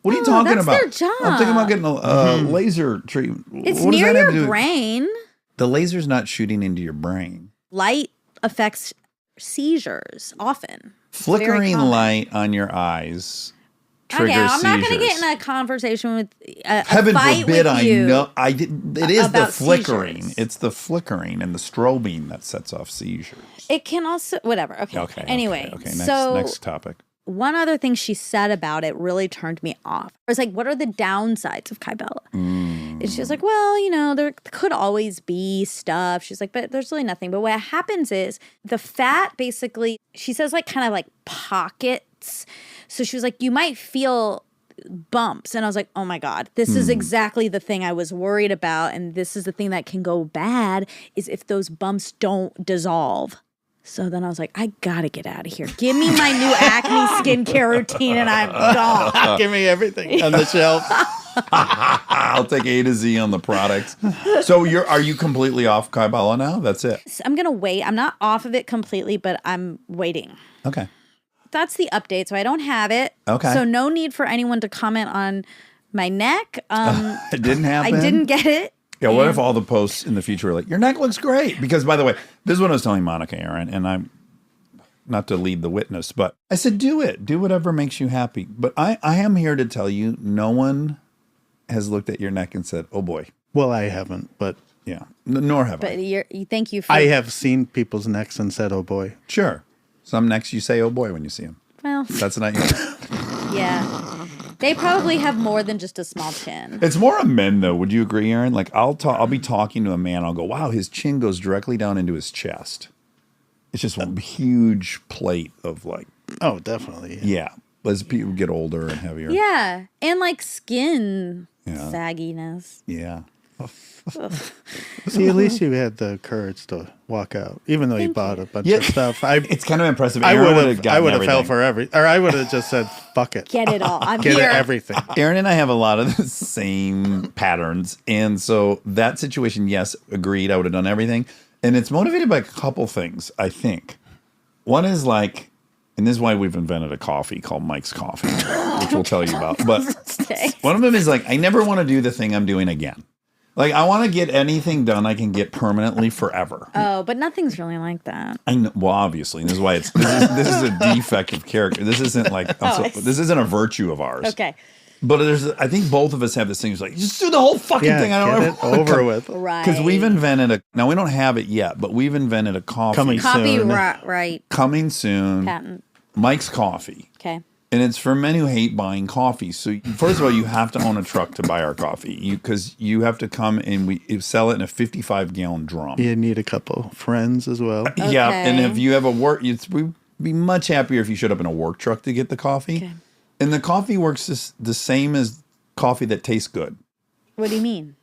What are you talking that's about? their job. I'm thinking about getting a laser treatment. It's What does near that have to your do- brain. The laser's not shooting into your brain. Light affects seizures often. It's very Flickering common. light on your eyes triggers Okay, I'm not going to seizures. get in a conversation with a Heaven fight forbid with I you. know. It is the about flickering. seizures. It's the flickering and the strobing that sets off seizures. It can also whatever. Okay. Okay. Anyway, Okay. so Next topic. one other thing she said about it really turned me off. I was like, what are the downsides of Kybella? And she was like, well, there could always be stuff. She's like, but there's really nothing. But what happens is the fat basically, she says like kind of like pockets. So she was like, you might feel bumps. And I was like, oh my God, this is exactly the thing I was worried about. And this is the thing that can go bad is if those bumps don't dissolve. So then I was like, I gotta get out of here. Give me my new acne skincare routine and I'm gone. Give me everything on the shelf. I'll take A to Z on the products. So are you completely off Kybella now? That's it. So I'm gonna wait. I'm not off of it completely, but I'm waiting. Okay. That's the update. So I don't have it. Okay. So no need for anyone to comment on my neck. It didn't happen. I didn't get it. Yeah, what if all the posts in the future were like, your neck looks great? Because, by the way, this is what I was telling Monica, Aaron, and I'm not to lead the witness, but I said, do it. Do whatever makes you happy. But I am here to tell you, no one has looked at your neck and said, oh boy. Well, I haven't, but Yeah, nor have But I. thank you for. I have seen people's necks and said, oh boy. Sure. Some necks you say, oh boy, when you see him. Well, That's not you. yeah. They probably have more than just a small chin. It's more a men, though. Would you agree, Aaron? Like, I'll be talking to a man. I'll go, wow, his chin goes directly down into his chest. It's just one huge plate of like, Oh, definitely. yeah. As people get older and heavier. Yeah. And like skin Yeah. sagginess. Yeah. See, at least you had the courage to walk out, even though you bought a bunch Yeah. of stuff. It's kind of impressive. I Aaron would have gotten fell everything. for or I would have just said, fuck it. Get it all. I'm Get here. everything. Aaron and I have a lot of the same patterns. And so that situation, yes, agreed. I would have done everything. And it's motivated by a couple things, I think. One is like, and this is why we've invented a coffee called Mike's Coffee, which we'll tell you about. But one of them is like, I never want to do the thing I'm doing again. Like, I want to get anything done I can get permanently forever. Oh, but nothing's really like that. I know, well, obviously, and this is why this is a defect of character. This isn't like this isn't a virtue of ours. Okay. But I think both of us have this thing. It's like, just do the whole fucking Yeah, thing. I don't get ever it wanna over come- with. Right. Because we've invented now we don't have it yet, but we've invented a coffee Coming soon. Copyright coming soon. patent. Mike's Coffee. Okay. And it's for men who hate buying coffee. So first of all, you have to own a truck to buy our coffee. Because you have to come and we sell it in a 55-gallon drum. You need a couple friends as well. Yeah, and Okay. if you have a work, we'd be much happier if you showed up in a work truck to get the coffee. Okay. And the coffee works the same as coffee that tastes good. What do you mean?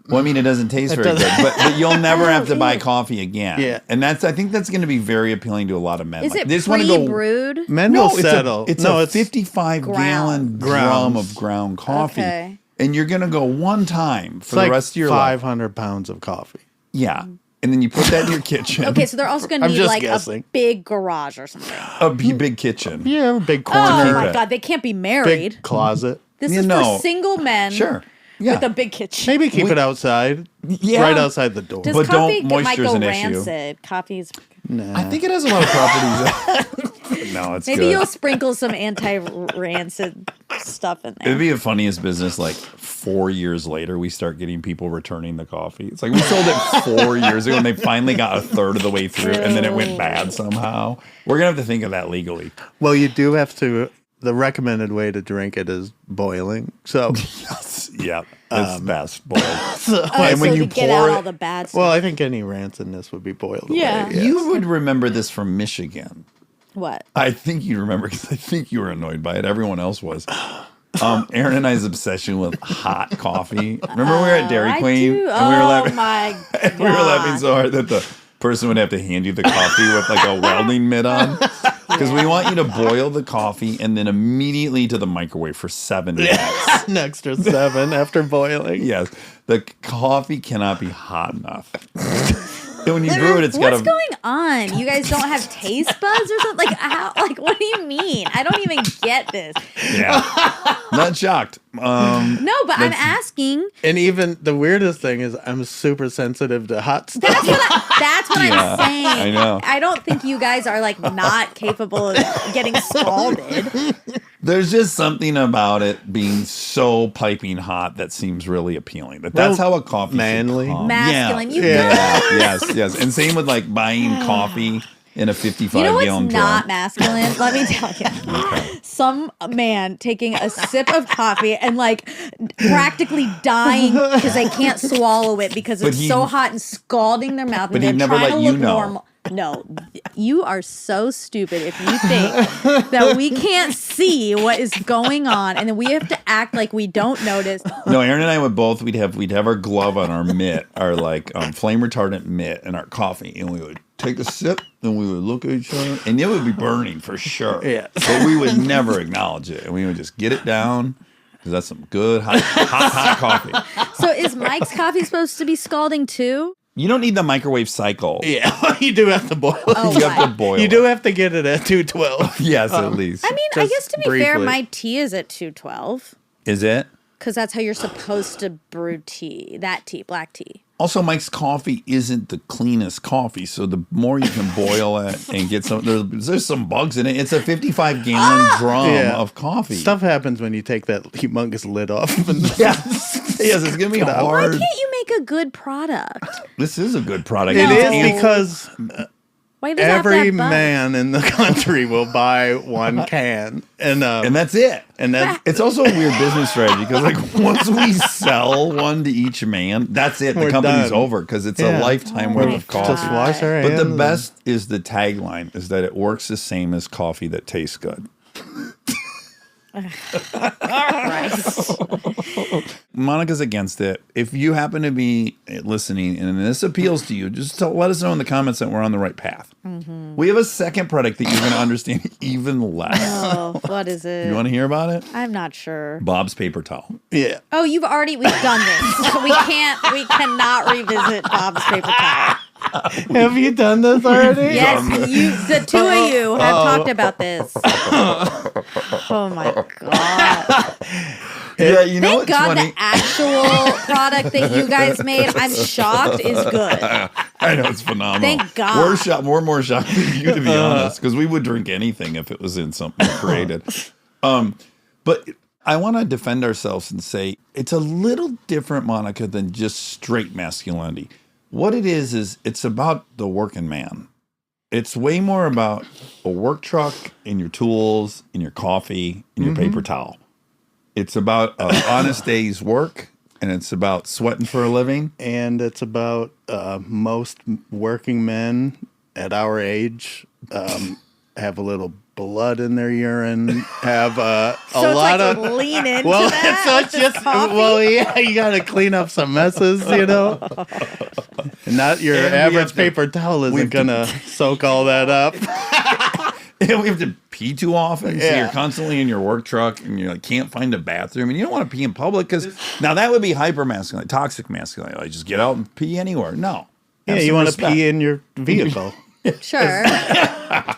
Well, I mean, it doesn't taste very good, but you'll never have to buy coffee again. Yeah. And I think that's going to be very appealing to a lot of men. Is Like, it they just wanna go. pre-brewed? Men No, will settle. it's no, a it's 55-gallon drum Grounds. of ground coffee. Okay. And you're going to go one time for like the rest of your life. 500 pounds of coffee. Yeah. And then you put that in your kitchen. Okay, so they're also going to I'm need just like guessing. a big garage or something. A big kitchen. Yeah, a big Oh corner, my it. God, they can't be married. big closet. This You is know. for single men Sure. Yeah. with a big kitchen. Maybe keep it outside, Yeah. right outside the door. Does But coffee don't- might moisture's go an issue. rancid? Coffee's I think it has a lot of properties. No, it's Maybe good. you'll sprinkle some anti-rancid stuff in there. It'd be a funniest business. Like 4 years later, we start getting people returning the coffee. It's like we sold it 4 years ago, and they finally got a third of the way through, and then it went bad somehow. We're gonna have to think of that legally. Well, you do have to. The recommended way to drink it is boiling. So, Yeah, it's best boiled. And when you get out all the bad stuff. well, I think any rancidness would be boiled Yeah. away. You would remember this from Michigan. What? I think you remember because I think you were annoyed by it. Everyone else was. Aaron and I's obsession with hot coffee. Remember we were at Dairy I Queen do. and we were laughing. My God. We were laughing so hard that the person would have to hand you the coffee with like a welding mitt on. Because we want you to boil the coffee and then immediately to the microwave for 7 minutes. An extra 7 after boiling. Yes, the coffee cannot be hot enough. And when you brew it, it's got What's a. going on? You guys don't have taste buds or something? Like how? Like what do you mean? I don't even get this. Yeah, not shocked. No, but I'm asking. And even the weirdest thing is I'm super sensitive to hot stuff. That's what Yeah, I'm saying. I know. I don't think you guys are like not capable of getting scalded. There's just something about it being so piping hot that seems really appealing. That's how a coffee manly. should come. Masculine. You Yeah, yes. And same with like buying coffee in a 55 You know what's gallon not drum. masculine? Let me tell you. Some man taking a sip of coffee and like practically dying because they can't swallow it because But it's he- so hot and scalding their mouth. But and he they're never trying let to you look know. normal. No, you are so stupid if you think that we can't see what is going on and then we have to act like we don't notice. No, Aaron and I would both. We'd have our glove on our mitt, our like flame retardant mitt, and our coffee, and we would take a sip, and we would look at each other, and it would be burning for sure. Yeah. But we would never acknowledge it, and we would just get it down because that's some good hot coffee. So is Mike's coffee supposed to be scalding too? You don't need the microwave cycle. Yeah, you do have to boil it. Oh, You have my. to boil. You it. do have to get it at 212. Yes, at least. I mean, I Just guess to be fair, briefly. my tea is at 212 Is it? because that's how you're supposed to brew tea. That tea, black tea. Also, Mike's coffee isn't the cleanest coffee, so the more you can boil it and get some, there's some bugs in it. It's a 55-gallon drum Yeah. of coffee. Stuff happens when you take that humongous lid off. Yes, it's gonna be Why hard. can't you make a good product? This is a good product. It No. is because Why does it have to every have bugs? man in the country will buy one can, and that's it. and that's It's also a weird business strategy because, like, once we sell one to each man, that's it. The We're company's done. over because it's Yeah. a lifetime Oh worth my of coffee. just wash our hands. But the best is the tagline is that it works the same as coffee that tastes good. Christ. Monica's against it. If you happen to be listening and this appeals to you, just let us know in the comments that we're on the right path. We have a second product that you're going to understand even less. Oh, what is it? You want to hear about it? I'm not sure. Bob's paper towel. yeah. Oh, we've done this. We cannot revisit Bob's paper towel. Have you done this already? Yes, the two of you have talked about this. Oh my God. Yeah, you know Thank what's God funny? the actual product that you guys made, I'm shocked, is good. I know it's phenomenal. Thank God. We're more shocked than you, to be honest, because we would drink anything if it was in something created. But I want to defend ourselves and say it's a little different, Monica, than just straight masculinity. What it is it's about the working man. It's way more about a work truck and your tools and your coffee and your paper towel. It's about an honest day's work, and it's about sweating for a living. And it's about most working men at our age have a little blood in their urine, have a So lot it's of. like lean into Well, that. so with it's this just coffee? well, yeah, you got to clean up some messes, you know. And not your And we average have to- paper towel we isn't have to- gonna soak all that up. And we have to pee too often. So Yeah. you're constantly in your work truck and you like can't find a bathroom. And you don't want to pee in public because now that would be hyper masculine, toxic masculine. Like just get out and pee anywhere. No. Yeah, Have you some want to respect. pee in your vehicle Sure.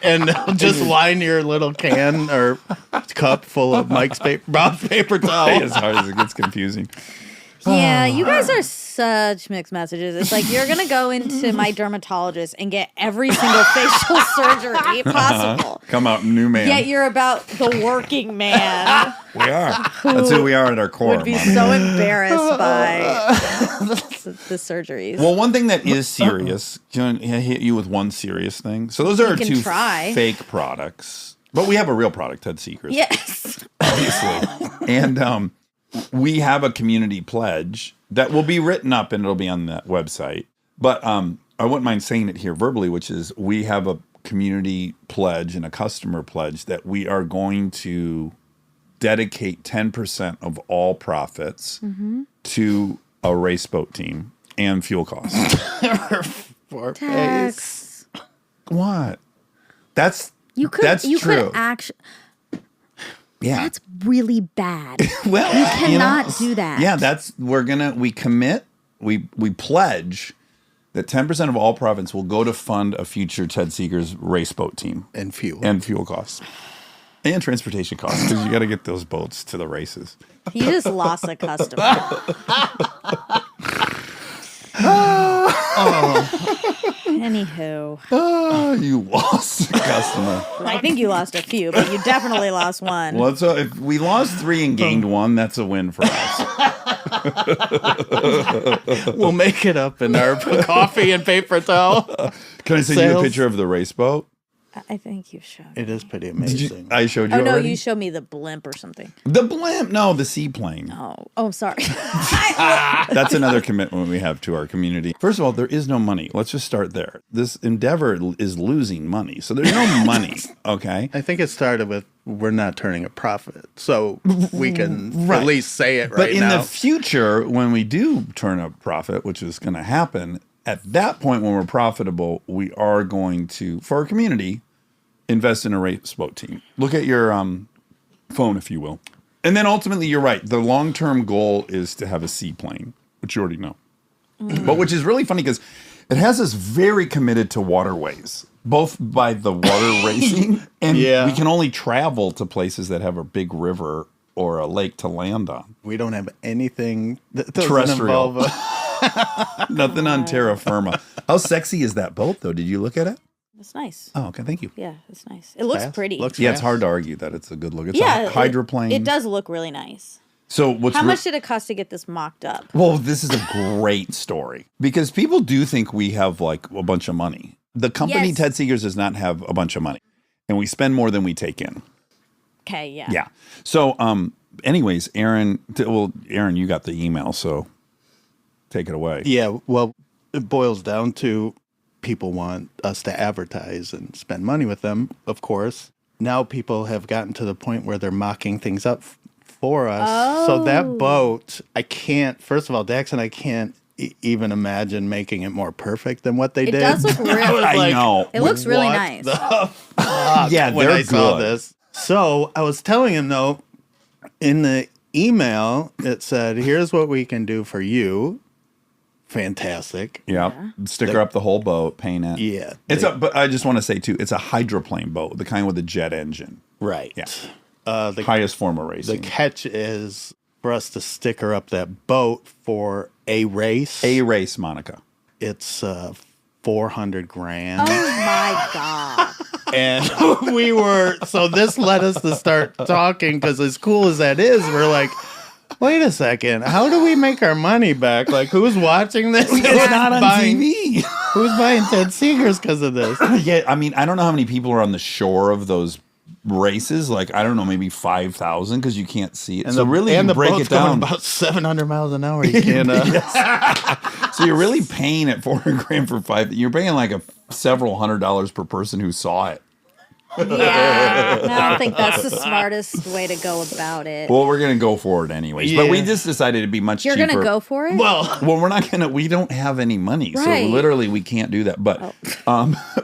and just line your little can or cup full of Bob's paper towel. As hard as it gets confusing. Yeah, you guys are such mixed messages. It's like you're gonna go into my dermatologist and get every single facial surgery possible. Come out new man. Yet you're about the working man. We are. That's who we are at our core. Would be Monica. so embarrassed by the surgeries. Well, one thing that is serious, can I hit you with one serious thing? So those are our can two try. fake products. But we have a real product, Ted Seekers. Yes. Obviously. And we have a community pledge that will be written up and it'll be on that website. But I wouldn't mind saying it here verbally, which is we have a community pledge and a customer pledge that we are going to dedicate 10% of all profits to a race boat team and fuel costs. For face. Tax. What? That's You could true. actually. Yeah. That's really bad. Well, You cannot do that. Yeah, we commit, we pledge that 10% of all profits will go to fund a future Ted Seekers race boat team And fuel. and fuel costs and transportation costs because you got to get those boats to the races. You just lost a customer. Anywho, Oh, you lost a customer. I think you lost a few, but you definitely lost one. Well, if we lost 3 and gained 1, that's a win for us. We'll make it up in our coffee and paper towel. Can I send you a Sales. picture of the race boat? I think you showed. It is pretty Did amazing. I showed you Oh no, already? you showed me the blimp or something. The blimp. No, the seaplane. Oh, sorry. That's another commitment we have to our community. First of all, there is no money. Let's just start there. This endeavor is losing money. So there's no money, okay? I think it started with we're not turning a profit. So we can Right. at least say it But right in now. the future, when we do turn a profit, which is going to happen, at that point when we're profitable, we are going to, for our community, invest in a race boat team. Look at your phone, if you will. And then ultimately, you're right. The long-term goal is to have a seaplane, which you already know. But which is really funny because it has us very committed to waterways, both by the water racing and Yeah. we can only travel to places that have a big river or a lake to land on. we don't have anything that doesn't Terrestrial. involve Nothing on terra firma. How sexy is that boat, though? Did you look at it? It's nice. Oh, okay. Thank you. Yeah, it's nice. It looks Fast. pretty. Looks Yeah, it's fast. hard to argue that it's a good look. It's yeah, a hydroplane. It does look really nice. So what's How much did it cost to get this mocked up? Well, this is a great story because people do think we have like a bunch of money. The company Yes. Ted Seekers does not have a bunch of money, and we spend more than we take in. Okay, yeah. Yeah. So, anyways, Aaron, Aaron, you got the email, so take it away. Yeah, well, it boils down to people want us to advertise and spend money with them, of course. Now people have gotten to the point where they're mocking things up for us. So that boat, I can't, first of all, Dax and I can't even imagine making it more perfect than what they It did. does look real. I know. It looks really What nice. Yeah, when they're I saw good. this. So I was telling him, though, in the email, it said, here's what we can do for you. Fantastic. Yeah. Sticker up the whole boat, paint it. Yeah. But I just want to say too, it's a hydroplane boat, the kind with a jet engine. Right. Yeah. The Highest form of The racing. catch is for us to sticker up that boat for a race. A race, Monica. It's 400 grand. Oh my God. And we were, so this led us to start talking because as cool as that is, we're like, wait a second, how do we make our money back? Like, who's watching this? It's not on TV. Who's buying Ted Seekers because of this? Yeah, I mean, I don't know how many people are on the shore of those races. Like, I don't know, maybe 5,000 because you can't see it. And so really, and you the break boat's it down. going about 700 miles an hour. You can't. So you're really paying at 400 grand for 5. You're paying like several $100s per person who saw it. Yeah. I don't think that's the smartest way to go about it. Well, we're gonna go for it anyways. But we Yeah. just decided it'd be much You're cheaper. going to go for it? Well, Well, we're not gonna. We don't have any money, Right. so literally we can't do that. But,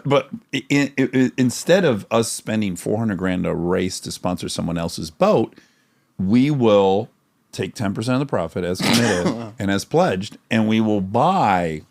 but instead of us spending 400 grand a race to sponsor someone else's boat, we will take 10% of the profit as committed and as pledged, and we will buy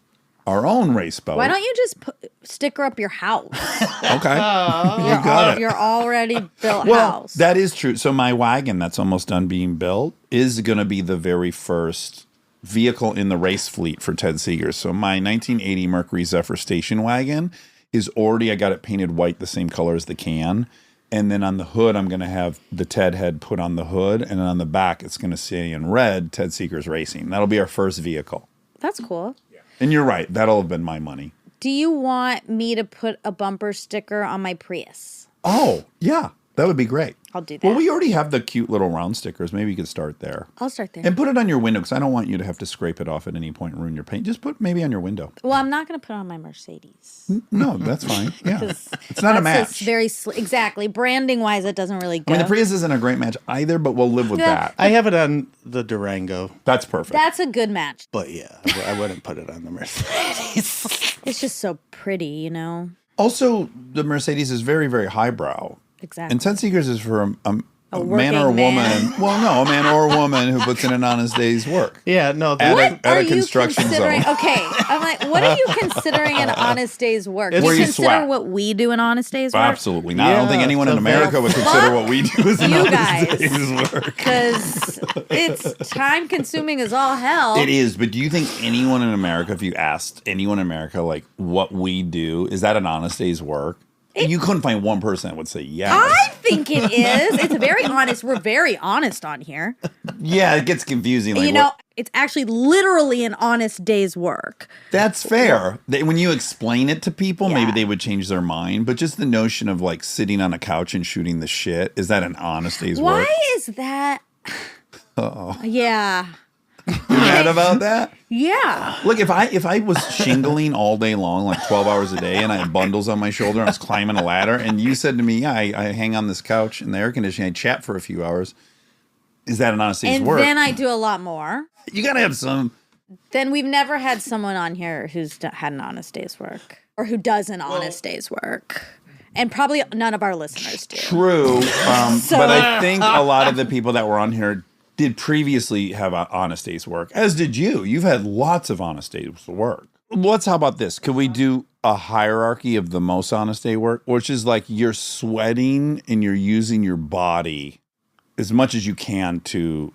our own race boat. Why don't you just sticker up your house? Okay, you got it. Your already built Well, house. that is true. So my wagon that's almost done being built is going to be the very first vehicle in the race fleet for Ted Seeger. So my 1980 Mercury Zephyr station wagon is already, I got it painted white, the same color as the can. And then on the hood, I'm going to have the Ted head put on the hood. And then on the back, it's going to say in red, Ted Seeger's Racing. That'll be our first vehicle. That's cool. And you're right. That'll have been my money. Do you want me to put a bumper sticker on my Prius? Oh, yeah. That would be great. I'll do that. Well, we already have the cute little round stickers. Maybe you could start there. I'll start there. And put it on your window because I don't want you to have to scrape it off at any point and ruin your paint. Just put maybe on your window. Well, I'm not going to put it on my Mercedes. No, that's fine. Yeah. It's not a match. Very exactly. Branding wise, it doesn't really go. I mean, the Prius isn't a great match either, but we'll live with that. I have it on the Durango, That's perfect. That's a good match. but yeah, I wouldn't put it on the Mercedes. It's just so pretty, you know? Also, the Mercedes is very, very highbrow. Exactly. And Ted Seeger's is for a man working or a woman. man. Well, no, a man or a woman who puts in an honest day's work. Yeah, no, At What are a you construction considering? zone. Okay, I'm like, what are you considering an honest day's work? Do Where you you consider sweat. what we do an honest day's work? Absolutely not. I don't think Yeah, anyone in so America would consider what we do as an You honest guys. day's work. Because it's time consuming as all hell. It is, but do you think anyone in America, if you asked anyone in America, like what we do, is that an honest day's work? You couldn't find one person that would say yes. I think it is. It's very honest. We're very honest on here. Yeah, it gets confusing. Like, You know, it's actually literally an honest day's work. that's fair. When you explain it to people, maybe Yeah. they would change their mind. But just the notion of like sitting on a couch and shooting the shit, is that an honest day's Why work? is that? Yeah. You mad about that? Yeah. Look, if I was shingling all day long, like 12 hours a day, and I had bundles on my shoulder, and I was climbing a ladder, and you said to me, yeah, I hang on this couch in the air conditioning, I chat for a few hours, is that an honest day's And work? then I do a lot more. You gotta have some. Then we've never had someone on here who's had an honest day's work or who does an honest day's work. And probably none of our listeners do. True, but I think a lot of the people that were on here did previously have honest days work, as did you. You've had lots of honest days work. How about this? Could we do a hierarchy of the most honest day work, which is like you're sweating and you're using your body as much as you can to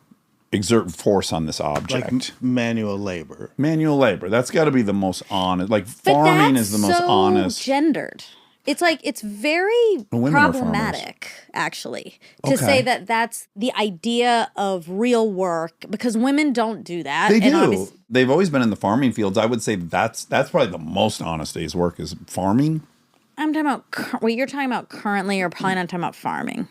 exert force on this object. like manual labor. Manual labor. That's got to be the most honest. Like But farming that's is the most so honest. gendered. It's like it's very Women are problematic, actually, to Okay. say that that's the idea of real work because women don't do that. They And do. obvious- They've always been in the farming fields. I would say that's probably the most honest day's work is farming. I'm talking about what you're talking about currently. You're probably not talking about farming.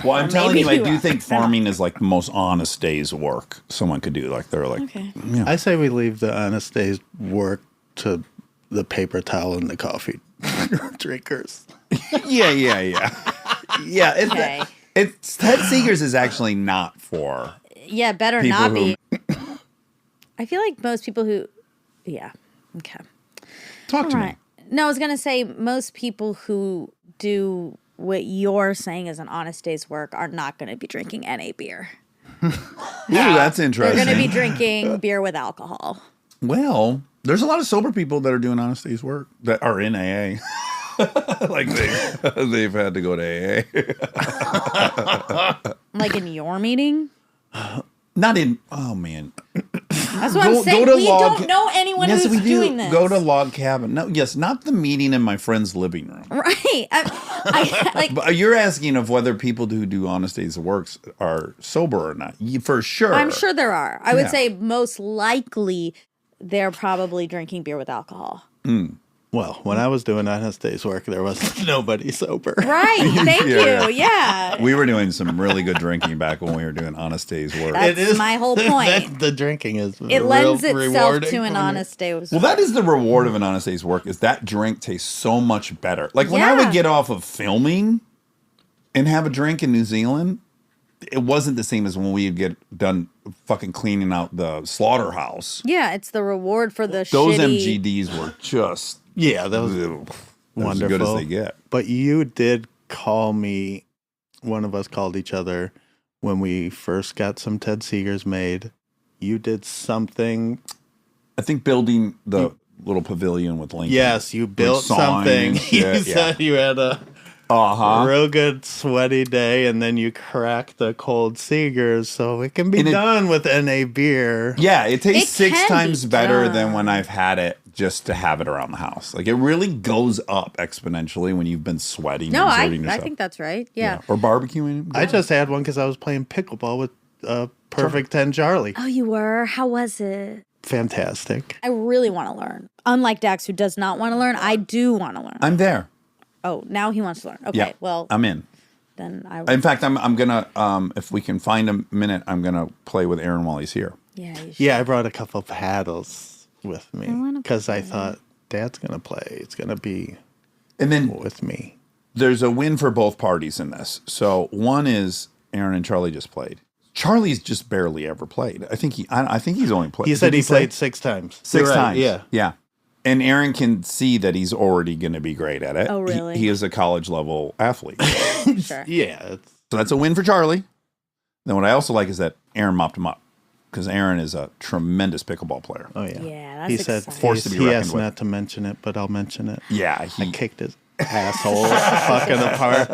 Well, I'm telling maybe you, I you do are. think farming is like the most honest day's work someone could do. Like they're like, Okay. I say we leave the honest day's work to the paper towel and the coffee drinkers. yeah. Yeah, Okay. it's Ted Seeger's is actually not for Yeah, better people not who be. I feel like most people who, yeah, okay. talk to All me. right. No, I was gonna say most people who do what you're saying is an honest day's work are not going to be drinking NA beer. Ooh, that's They're interesting. going to be drinking beer with alcohol. Well, there's a lot of sober people that are doing honest day's work that are in AA. Like they've had to go to AA. Like in your meeting? Not in. Oh man. That's what I'm saying. We don't know anyone Yes, who's we do. doing this. Go to log cabin. No, yes, not the meeting in my friend's living room. Right. Like, But you're asking of whether people who do honest days of works are sober or not. For sure. I'm sure there are. I would Yeah. say most likely they're probably drinking beer with alcohol. Well, when I was doing honest day's work, there was nobody sober. Right. Thank Yeah. you. Yeah. We were doing some really good drinking back when we were doing honest days work. That's my whole point. The drinking is It lends itself to an honest day's Well, that is the reward of an honest day's work, is that drink tastes so much better. Like when I Yeah. would get off of filming and have a drink in New Zealand, it wasn't the same as when we would get done fucking cleaning out the slaughterhouse. Yeah, it's the reward for the Those shitty. MGDs were just Yeah, that was as wonderful. good as they get. But you did call me. One of us called each other when we first got some Ted Seegers made. You did something. I think building the little pavilion with Lincoln. Yes, you built sawing something. and shit, You said you had a. real good sweaty day, and then you crack the cold Seegers, so it can be And done with NA beer. Yeah, it tastes It 6 can times be better done. than when I've had it just to have it around the house. Like, it really goes up exponentially when you've been sweating No, and I exerting yourself. think that's right. Yeah. Or barbecuing. I just had one because I was playing pickleball with Perfect 10 Charlie. Oh, you were? How was it? Fantastic. I really want to learn. Unlike Dax, who does not want to learn, I do want to learn. I'm there. Oh, now he wants to learn. Okay, Yeah, well, I'm in. then I In fact, I'm gonna if we can find a minute, I'm gonna play with Aaron while he's here. Yeah, you should. Yeah, I brought a couple paddles with me wanna because I thought Dad's going to play. It's going to be And then with me. there's a win for both parties in this. So one is Aaron and Charlie just played. Charlie's just barely ever played. I think he's only played. He said Did he say? played 6 times. 6 You're right, times. Yeah. Yeah. And Aaron can see that he's already going to be great at it. Oh, really? He is a college level athlete. Sure. Yeah. It's, So that's a win for Charlie. Then what I also like is that Aaron mopped him up because Aaron is a tremendous pickleball player. oh, yeah. Yeah, that's He said exciting. Forced to be he reckoned asked with. not to mention it, but I'll mention it. Yeah, I he kicked his asshole fucking apart.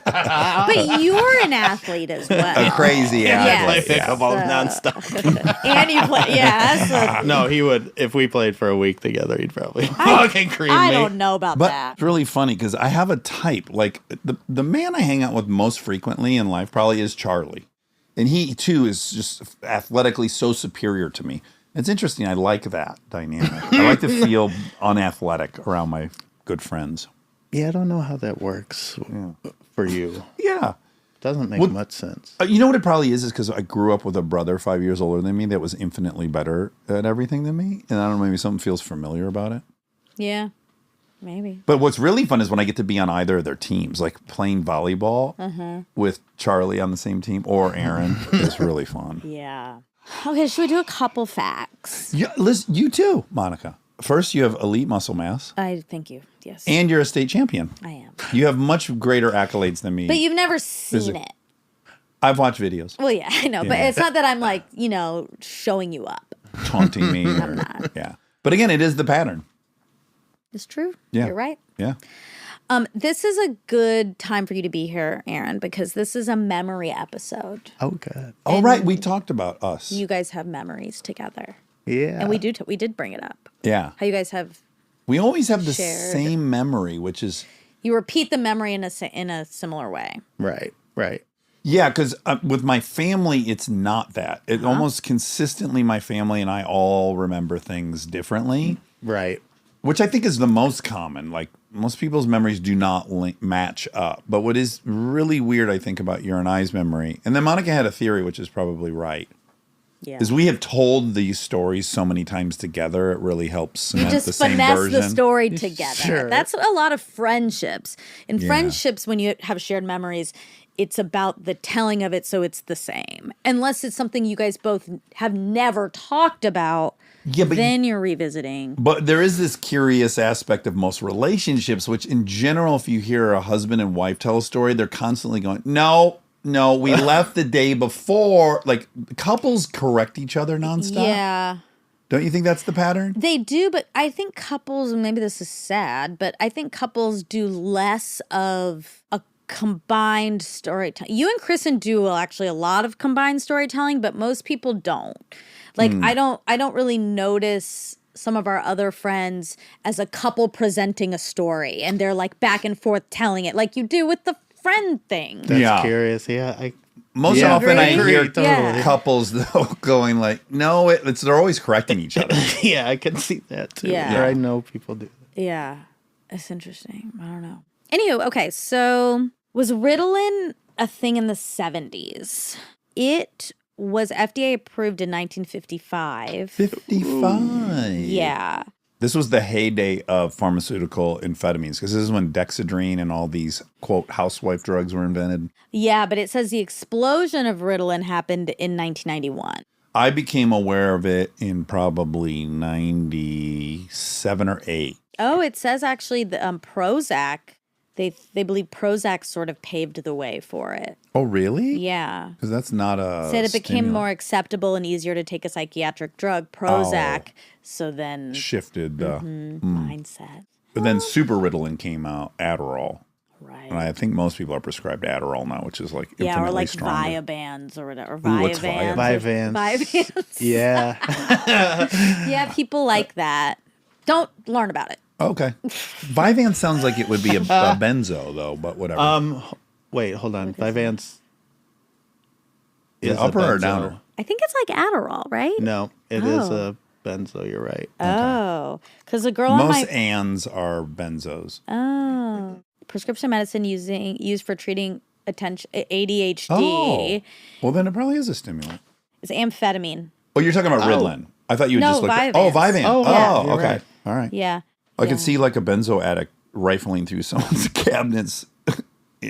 But you're an athlete as well. a crazy Yeah. Play athlete. Yeah. pickleball nonstop. And you play. Yeah, that's No, he would. If we played for a week together, he'd probably fucking cream I me. don't know about But that. it's really funny because I have a type. Like the man I hang out with most frequently in life probably is Charlie. And he too is just athletically so superior to me. It's interesting. I like that dynamic. I like to feel unathletic around my good friends. Yeah, I don't know how that works for you. Yeah. Doesn't make Well- much sense. You know what it probably is because I grew up with a brother 5 years older than me that was infinitely better at everything than me. And I don't know, maybe something feels familiar about it. Yeah, maybe. But what's really fun is when I get to be on either of their teams, like playing volleyball with Charlie on the same team or Aaron is really fun. Yeah. Okay, should we do a couple facts? Yeah, listen, you too, Monica. First, you have elite muscle mass, I thank you. Yes, and you're a state champion. I am. You have much greater accolades than me. But you've never seen it. I've watched videos Well, yeah, I know, but Yeah. it's not that I'm like showing you up. taunting me. Yeah, but again, it is the pattern. It's true. Yeah. You're right. Yeah. This is a good time for you to be here, Aaron, because this is a memory episode. Oh, God. All right, we talked about us. You guys have memories together, Yeah. and we did bring it up. Yeah, How you guys have we always have the Shared. same memory, which is you repeat the memory in a similar way. Right. yeah, because with my family, it's not that. It almost consistently, my family and I all remember things differently. Right. Which I think is the most common. Like most people's memories do not match up. But what is really weird, I think, about your and I's memory, and then Monica had a theory, which is probably right, Yeah. is we have told these stories so many times together, it really helps You cement just the same finesse version. the story together. Sure. That's a lot of friendships. In Yeah. friendships, when you have shared memories, it's about the telling of it, so it's the same. Unless it's something you guys both have never talked about, Yeah, but then you're revisiting. But there is this curious aspect of most relationships, which in general, if you hear a husband and wife tell a story, they're constantly going, no, we left the day before. Like couples correct each other nonstop. Yeah. Don't you think that's the pattern? They do, but I think couples, and maybe this is sad, but I think couples do less of a combined storytelling. You and Kristen do actually a lot of combined storytelling, but most people don't. Like I don't really notice some of our other friends as a couple presenting a story and they're like back and forth telling it like you do with the friend thing. That's Yeah. curious. Yeah. Most Yeah, often I agree. hear Totally. Yeah. couples though going like, no, they're always correcting each other. Yeah, I can see that too. Yeah. Or I know people do. Yeah. It's interesting. I don't know. Anywho, okay, so was Ritalin a thing in the 70s? It was FDA approved in 1955. 55. Yeah. This was the heyday of pharmaceutical amphetamines because this is when Dexedrine and all these, quote, housewife drugs were invented. Yeah, but it says the explosion of Ritalin happened in 1991. I became aware of it in probably 97 or 8. Oh, it says actually the Prozac, they believe Prozac sort of paved the way for it. Oh, really? Yeah. Because that's not a Said it became stimulant. more acceptable and easier to take a psychiatric drug, Prozac. So then Shifted. mindset. But then Super Ritalin came out, Adderall. Right. And I think most people are prescribed Adderall now, which is like infinitely Yeah, or like stronger. Viabans or whatever. Ooh, what's Viavans. Vyvanse. Vyvanse. Yeah. Yeah, people like that. Don't learn about it. Okay. Vyvanse sounds like it would be a benzo, though, but whatever. Wait, hold on. Vyvanse is Yeah, upper a or benzo. downer? I think it's like Adderall, right? No, it is a benzo. You're right. Oh, because the girl on Most my ANs are benzos. prescription medicine used for treating ADHD Oh. Well, then it probably is a stimulant. is amphetamine. Oh, you're talking about Ritalin. I thought you would No, just look at... Vyvanse. Oh, Vyvanse. Oh, Oh, yeah, you're okay. right. All right. Yeah. I could see like a benzo addict rifling through someone's cabinets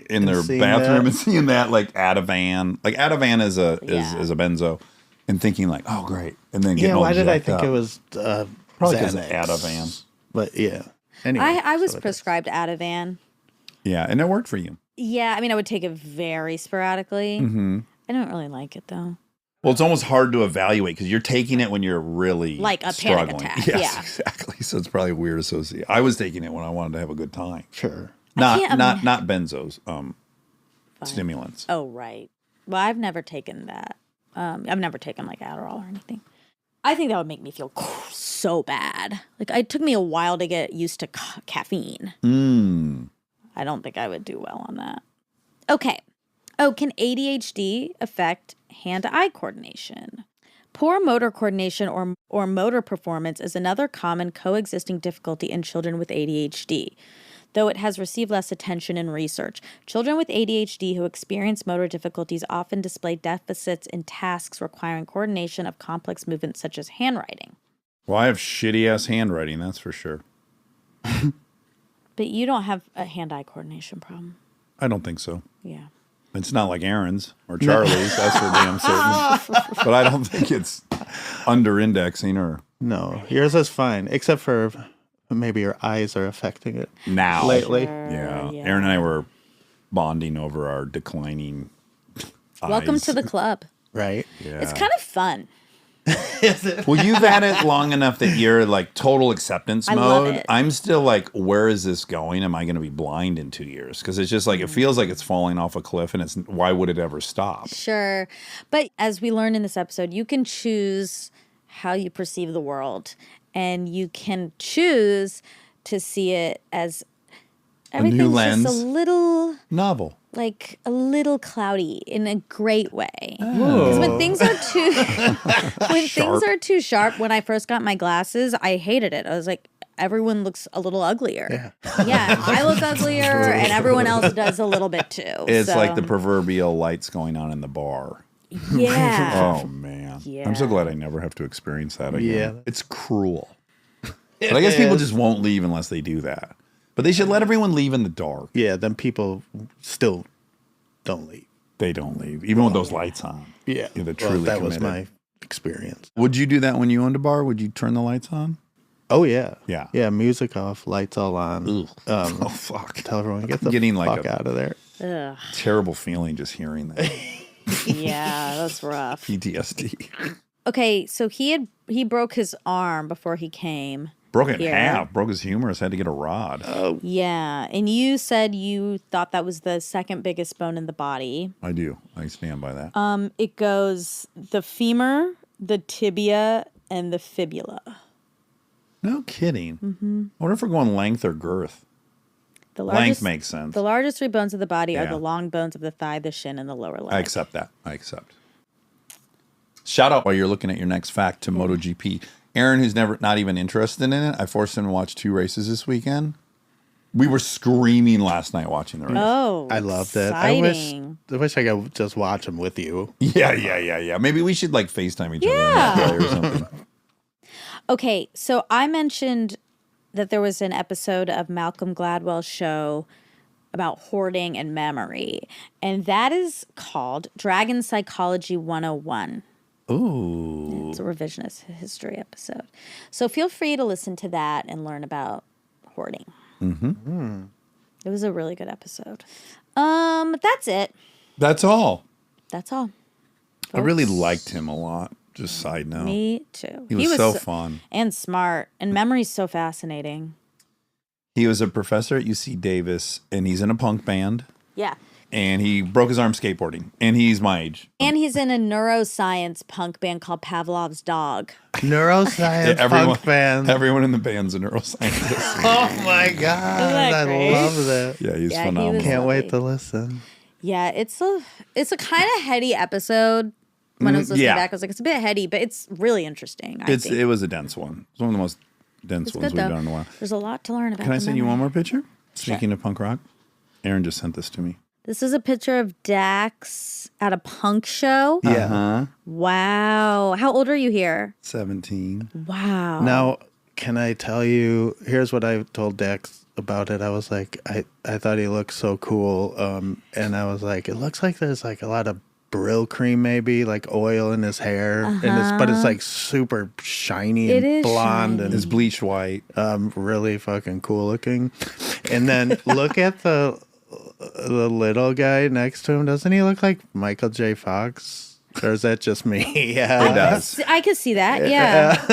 in their seeing bathroom that. and seeing that like Ativan. Like Ativan is a Yeah. is a benzo, and thinking like, oh great, and then getting Yeah, all why did I jacked think up. it was Probably because of Xanax? Ativan. But yeah. Anyway, I was so it is. prescribed Ativan. Yeah, and it worked for you. Yeah, I mean, I would take it very sporadically. Mm-hmm. I don't really like it though. Well, it's almost hard to evaluate because you're taking it when you're really Like a panic struggling. attack, Yes, yeah. exactly. So it's probably a weird association. I was taking it when I wanted to have a good time. Sure. Not can't not benzos, stimulants. Oh, right. Well, I've never taken that. I've never taken like Adderall or anything. I think that would make me feel so bad. Like it took me a while to get used to caffeine. I don't think I would do well on that. Okay. Oh, can ADHD affect hand-eye coordination? Poor motor coordination or motor performance is another common coexisting difficulty in children with ADHD, though it has received less attention in research. Children with ADHD who experience motor difficulties often display deficits in tasks requiring coordination of complex movements such as handwriting. Well, I have shitty ass handwriting, that's for sure. But you don't have a hand-eye coordination problem. I don't think so. Yeah. It's not like Aaron's or Charlie's, that's for damn certain. But I don't think it's under indexing or No, yours is fine, except for maybe your eyes are affecting it now. lately. Yeah. Aaron and I were bonding over our declining Welcome eyes. to the club. Right? Yeah. It's kind of fun. Well, you've had it long enough that you're like total acceptance I love mode. it. I'm still like, where is this going? Am I going to be blind in 2 years? Because it's just like, it feels like it's falling off a cliff and it's, why would it ever stop? Sure. But as we learned in this episode, you can choose how you perceive the world, and you can choose to see it as everything's lens. just a little, Novel. like a little cloudy in a great way. Because when things are too sharp, when I first got my glasses, I hated it. I was like, everyone looks a little uglier. Yeah, I look uglier, and everyone else does a little bit too. It's So, like the proverbial lights going on in the bar. yeah. Oh, man. Yeah. I'm so glad I never have to experience that again. Yeah. It's cruel. But I guess people just won't leave unless they do that. But they should let everyone leave in the dark. Yeah, then people still don't leave. They don't leave, even with those lights on. Yeah. They're Well, truly that was committed. my experience. Would you do that when you owned a bar? Would you turn the lights on? Oh, yeah. Yeah. Yeah, music off, lights all on. Oh, fuck. Tell everyone, get the Getting like fuck a- out of there. Ugh. Terrible feeling just hearing that. Yeah, that's rough. PTSD. Okay, so he broke his arm before he came. Broke it in Here. half. Broke his humerus. Had to get a rod. Yeah, and you said you thought that was the second biggest bone in the body. I do. I stand by that. It goes the femur, the tibia, and the fibula. No kidding. I wonder if we're going length or girth. The Length makes sense. The largest three bones of the body are Yeah. the long bones of the thigh, the shin, and the lower leg. I accept that. I accept. Shout out while you're looking at your next fact to MotoGP. Aaron, who's not even interested in it, I forced him to watch 2 races this weekend. We were screaming last night watching the race. Oh, I loved it. exciting. I wish I could just watch them with you. Yeah. Maybe we should like FaceTime each other Yeah. and play or something. Okay, so I mentioned that there was an episode of Malcolm Gladwell's show about hoarding and memory, and that is called Dragon Psychology 101. Ooh. It's a revisionist history episode. So feel free to listen to that and learn about hoarding. Mm-hmm. It was a really good episode. That's it. That's all. That's all. I really folks. liked him a lot. Just side note. Me too. He was so fun. and smart, and memory's so fascinating. He was a professor at UC Davis, and he's in a punk band, Yeah. and he broke his arm skateboarding, and he's my age. And he's in a neuroscience punk band called Pavlov's Dog. Neuroscience punk band. Everyone in the band's a neuroscientist. Oh my God. that I great? love that. Yeah, he's Yeah, he phenomenal. was- Can't wait to listen. Yeah, it's a kind of heady episode. When I was listening yeah. back, I was like, it's a bit heady, but it's really interesting. I think. It was a dense one. It's one of the most dense It's ones good we've though. done in a while. There's a lot to learn about. Can I the send you memory. one more picture? Speaking of punk rock, Aaron just sent this to me. This is a picture of Dax at a punk show. Yeah. Uh-huh. Wow. How old are you here? 17. Wow. Now, can I tell you? Here's what I told Dax about it. I was like, I thought he looked so cool, and I was like, it looks like there's like a lot of Brill cream, maybe like oil in his hair, but it's like super shiny It and is blonde shiny. It's bleached white. and really fucking cool looking. And then look at the little guy next to him. Doesn't he look like Michael J. Fox? Or is that just me? Yeah, It does. I could see that. Yeah.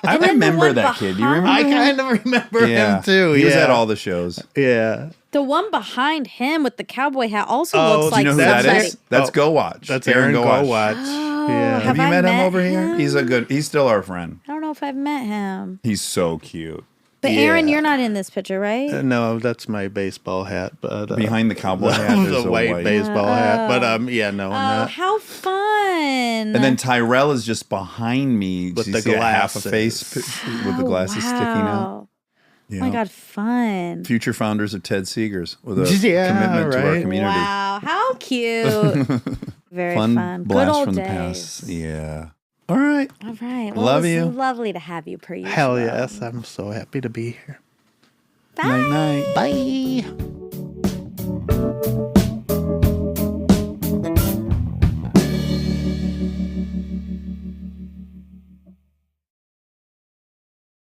I And then the remember one that kid. Do you behind- remember? I kind of remember him too. He was yeah. at all the shows. Yeah. The one behind him with the cowboy hat also Oh, looks do like You know who that somebody. is? That's Oh, Go Watch. That's Aaron Go Watch. Yeah. Have you I met him met over here? him? He's still our friend. I don't know if I've met him. He's so cute. But Yeah. Aaron, you're not in this picture, right? No, that's my baseball hat. But Behind the cowboy hat, there's the a white white. baseball hat. But yeah, no, I'm Oh, not. how fun. And then Tyrell is just behind me. With You the see a half a glasses. face with the glasses sticking out. Wow. Yeah. Oh my God, fun. Future founders of Ted Seegers with a Yeah, commitment to our right. community. Wow, how cute. Very Fun fun. Good blast old from the days. past. Yeah. All right. All right. Well, Love it was you. lovely to have you per usual. Hell yes. I'm so happy to be here. Bye. Night night. Bye.